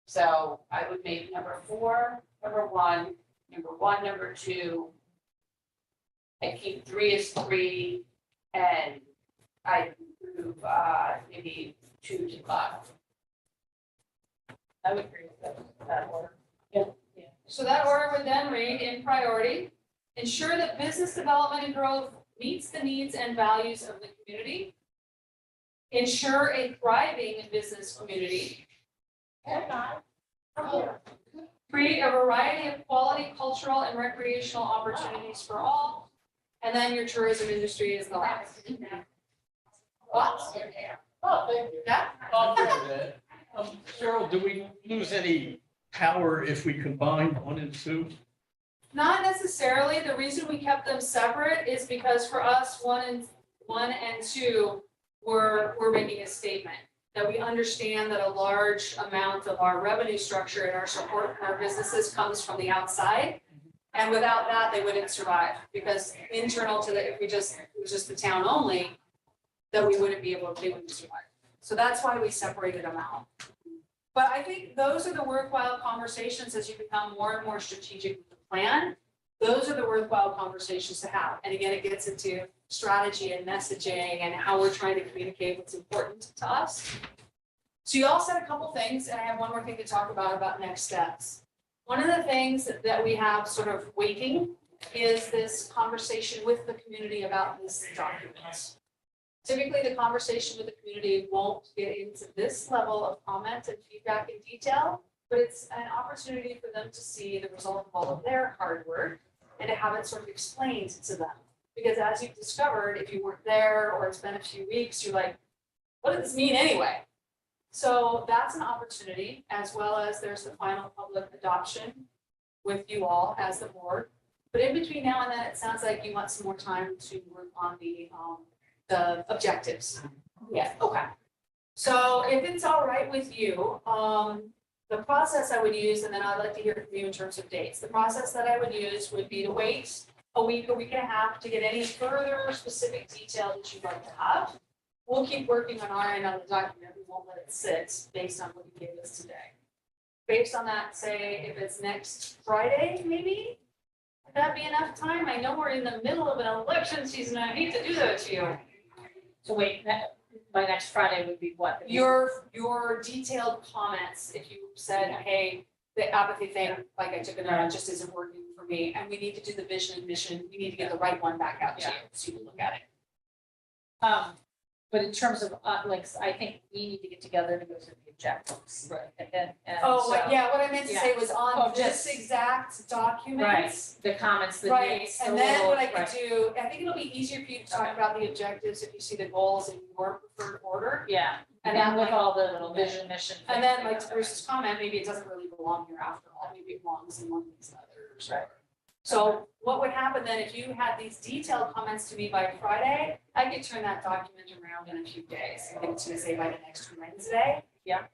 So I would make number 4, number 1, number 2. I keep 3 as 3, and I move maybe 2 to 5. I would agree with that order. So that order would then read in priority, ensure that business development and growth meets the needs and values of the community. Ensure a thriving business community. Create a variety of quality cultural and recreational opportunities for all. And then your tourism industry is the last. What? Oh, thank you. Yeah? Cheryl, do we lose any power if we combine 1 and 2? Not necessarily. The reason we kept them separate is because for us, one and two, we're making a statement that we understand that a large amount of our revenue structure and our support for our businesses comes from the outside. And without that, they wouldn't survive, because internal to the, if it was just the town only, that we wouldn't be able, they wouldn't survive. So that's why we separated them out. But I think those are the worthwhile conversations as you become more and more strategic with the plan. Those are the worthwhile conversations to have. And again, it gets into strategy and messaging and how we're trying to communicate what's important to us. So you all said a couple things, and I have one more thing to talk about next steps. One of the things that we have sort of waiting is this conversation with the community about this document. Typically, the conversation with the community won't get into this level of comment and feedback in detail, but it's an opportunity for them to see the result of all of their hard work and to have it sort of explained to them. Because as you've discovered, if you weren't there or it's been a few weeks, you're like, what does this mean anyway? So that's an opportunity, as well as there's the final public adoption with you all as the board. But in between now and then, it sounds like you want some more time to work on the objectives. Yeah, okay. So if it's all right with you, the process I would use, and then I'd like to hear from you in terms of dates. The process that I would use would be to wait a week and a half to get any further specific detail that you'd like to have. We'll keep working on our end on the document. We won't let it sit based on what you gave us today. Based on that, say if it's next Friday, maybe? Would that be enough time? I know we're in the middle of an election season. I hate to do that to you. So wait, by next Friday would be what? Your detailed comments, if you said, hey, the apathy thing, like I took it on, just isn't working for me, and we need to do the vision and mission, we need to get the right one back out to you, so you can look at it. But in terms of, like, I think we need to get together to go through the objectives. Right. And Oh, so- yeah, what I meant to say was on Oh, this just- exact document. Right, the comments, the Right, dates. and the then little- what I could right. do, I think it'll be easier for you to talk about the objectives if you see the goals in your preferred order. Yeah, And and then then with like, all the little vision, mission. and then things. like to Bruce's comment, maybe it doesn't really belong here after all, maybe it belongs in one of these others. Right. So what would happen then if you had these detailed comments to me by Friday, I could turn that document around in a few days. I think it's gonna say by the next Wednesday. Yeah.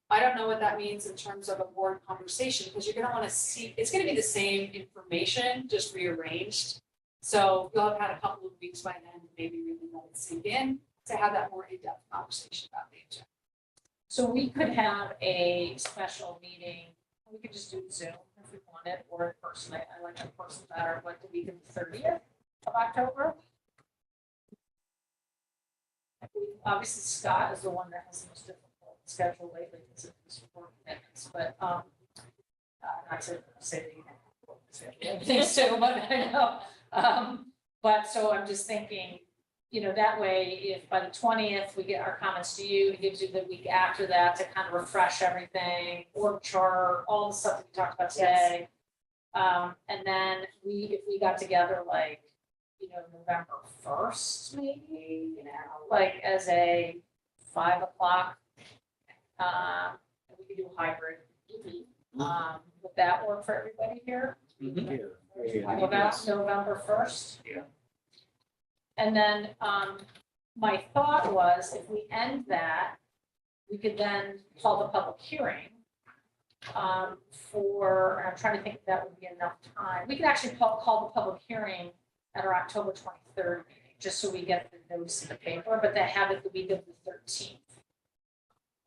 I don't know what that means in terms of a board conversation, because you're gonna wanna see, it's gonna be the same information, just rearranged. So you'll have had a couple of weeks by then, to maybe really let it sink in, to have that more in-depth conversation about the agenda. So we could have a special meeting, we could just do Zoom if we wanted, or in person. I like in person better, like the week of the 30th of October. Obviously Scott is the one that has the most difficult schedule lately because of his work commitments, but not to say that you don't think so, but I know. But so I'm just thinking, you know, that way, if by the 20th we get our comments to you, it gives you the week after that to kind of refresh everything, org chart, all the stuff that we talked about today. And then if we got together like, you know, November 1st, maybe, you know, like as a 5 o'clock, we could do a hybrid. Would that work for everybody here? How about November 1st? Yeah. And then, my thought was if we end that, we could then call the public hearing. I'm trying to think if that would be enough time. We could actually call the public hearing at our October 23rd meeting, just so we get the notice in the paper, but then have it the week of the 13th.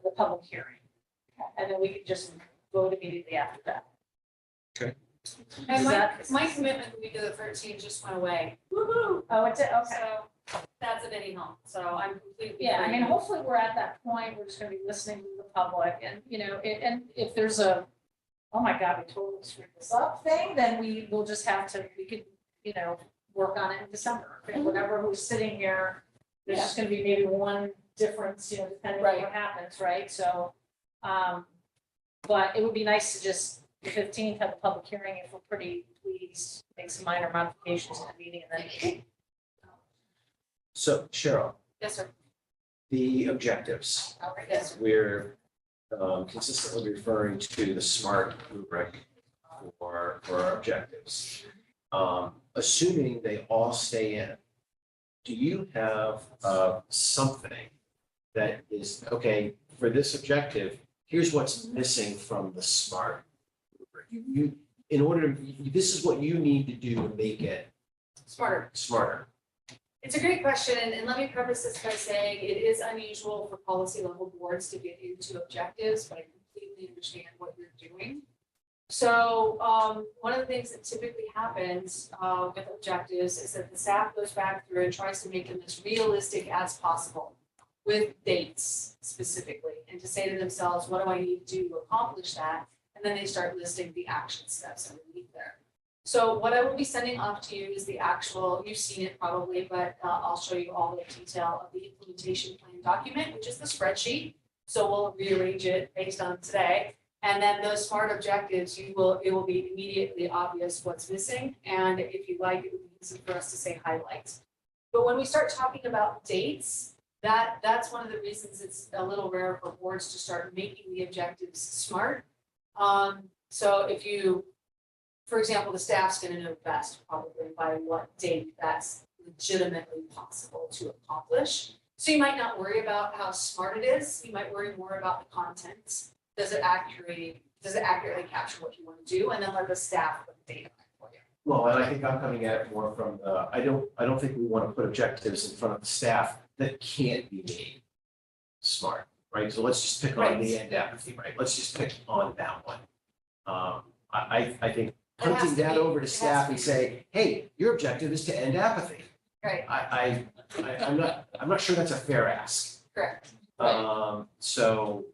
The public hearing. And then we could just vote immediately after that. And Is that- my commitment the week of the 13th just went away. Woo-hoo. Oh, it's, okay. So that's a any home, so I'm completely. Yeah, I free. mean, hopefully we're at that point, we're just gonna be listening to the public and, you know, and if there's a, oh my God, we totally screwed this up thing, then we'll just have to, we could, you know, work on it in December. Okay, whatever who's sitting here, there's just gonna be maybe one difference, you know, depending on what happens, right? So, but it would be nice to just, the 15th, have a public hearing if we're pretty pleased, make some minor modifications to the meeting and then So Cheryl, Yes, sir. the objectives, All right, yes, sir. we're consistently referring to the SMART rubric for our objectives. Assuming they all stay in, do you have something that is, okay, for this objective, here's what's missing from the SMART rubric. You, in order, this is what you need to do to make it smarter. It's a great question, and let me preface this by saying it is unusual for policy level boards to get into objectives, but I completely understand what you're doing. So one of the things that typically happens with objectives is that the staff goes back through and tries to make them as realistic as possible with dates specifically, and to say to themselves, what do I need to do to accomplish that? And then they start listing the action steps underneath there. So what I will be sending off to you is the actual, you've seen it probably, but I'll show you all the detail of the implementation plan document, which is the spreadsheet. So we'll rearrange it based on today. And then those SMART objectives, it will be immediately obvious what's missing. And if you like, it would be easy for us to say highlights. But when we start talking about dates, that's one of the reasons it's a little rare for boards to start making the objectives SMART. So if you, for example, the staff's going to know best probably by what date that's legitimately possible to accomplish. So you might not worry about how smart it is. You might worry more about the content. Does it accurately capture what you want to do? And then let the staff put the data for you. Well, and I think I'm coming at it more from the, I don't think we want to put objectives in front of the staff that can't be made smart, right? So let's just pick on the end apathy, right? Let's just pick on that one. I think punting that over to staff and say, hey, your objective is to end apathy. Right. I'm not sure that's a fair ask. Correct. So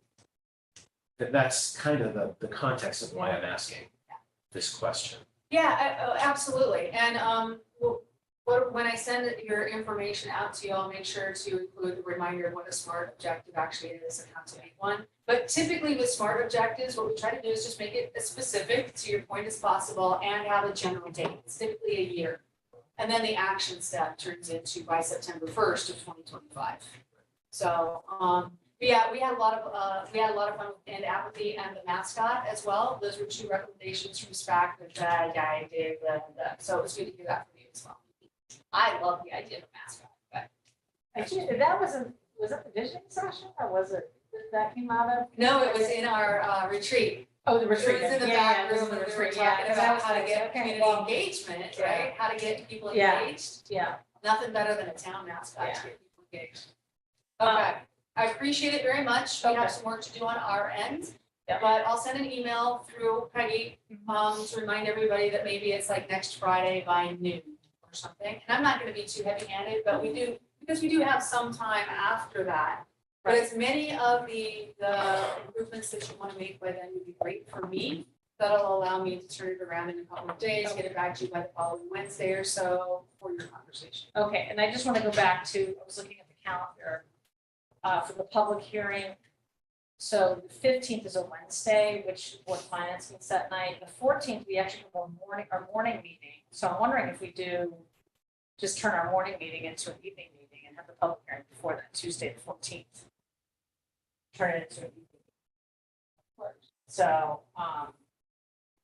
that's kind of the context of why I'm asking this question. Yeah, absolutely. And when I send your information out to you, I'll make sure to include the reminder of what a SMART objective actually is and how to make one. But typically with SMART objectives, what we try to do is just make it as specific to your point as possible and have a general date. It's typically a year. And then the action step turns into by September 1st of 2025. So yeah, we had a lot of fun with End Apathy and the mascot as well. Those were two recommendations from SPAC that I did. So it was good to hear that from you as well. I love the idea of a mascot, but Actually, that was it the visioning session or was it, that came out of? no, it was in our retreat. Oh, the It retreat. was in the Yeah, back it was room in and the we were retreat, yeah, talking 'cause I about was how to like, get okay, community well, engagement, yeah. right? How to get people Yeah. engaged. Yeah. Nothing better than a town mascot Yeah. to get people engaged. Okay, I appreciate it very much. We have Okay. some work to do on our end. Yeah. But I'll send an email through Peggy, to remind everybody that maybe it's like next Friday by noon or something. And I'm not gonna be too heavy-handed, but we do have some time after that. But as many of the improvements that you want to make by then would be great for me. That'll allow me to turn it around in a couple of days, get it back to you by the following Wednesday or so for your conversation. Okay, and I just want to go back to, I was looking at the calendar for the public hearing. So the 15th is a Wednesday, which Board of Finance meets that night. The 14th, we actually have our morning meeting. So I'm wondering if we just turn our morning meeting into an evening meeting and have the public hearing before that, Tuesday, the 14th. Turn it into an evening. So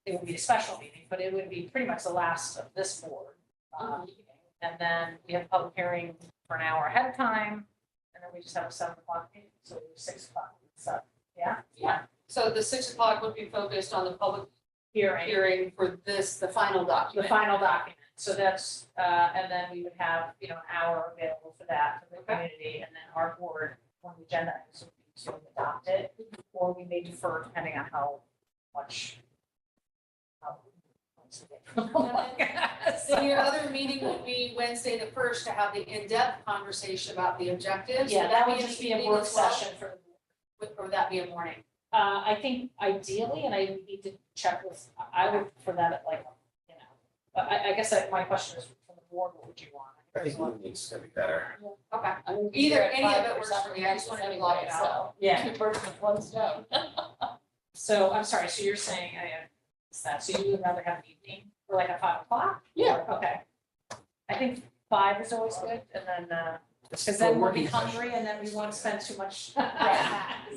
it would be a special meeting, but it would be pretty much the last of this board meeting. And then we have a public hearing for an hour ahead of time, and then we just have a 7 o'clock meeting, so 6 o'clock. So, yeah. So the 6 o'clock would be focused on the public hearing for the final The document. final document. So that's, and then we would have, an hour available for that for the community, and then our board, when the agenda items would be to adopt it, or we may defer depending on how much. Then your other meeting would be Wednesday the 1st to have the in-depth conversation about the objectives. Yeah, that would be just an be a evening work as well? session for, Or would that be a morning? I think ideally, and I need to check with, I would prefer that at like, but I guess my question is from the board, what would you want? I think evening's gonna be better. Okay. I'm gonna be Either, here at any of 5 it for works supper for me. I just wanted to anyway, block it out. so Yeah. 2 birds with 1 stone. So I'm sorry, so you're saying, is that, so you would rather have an evening, or like at 5 o'clock? Yeah. Okay. I think 5 is always good, and then, because then we'll be hungry and then we won't spend too much.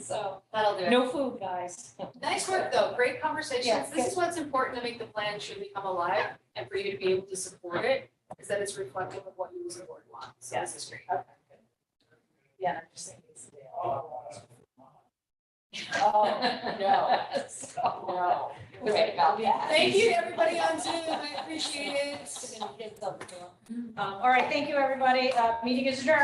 So, That'll do it. no food, guys. Nice work, though. Great conversations. Yes, This is what's important to make the plan truly come alive and for you to be able to support it, is that it's reflective of what you as a board want. So this is great. Okay, good. Yeah, I'm just thinking. Oh, no. No. Thank you to everybody on Zoom. I appreciate it. All right, thank you, everybody. Meeting is adjourned.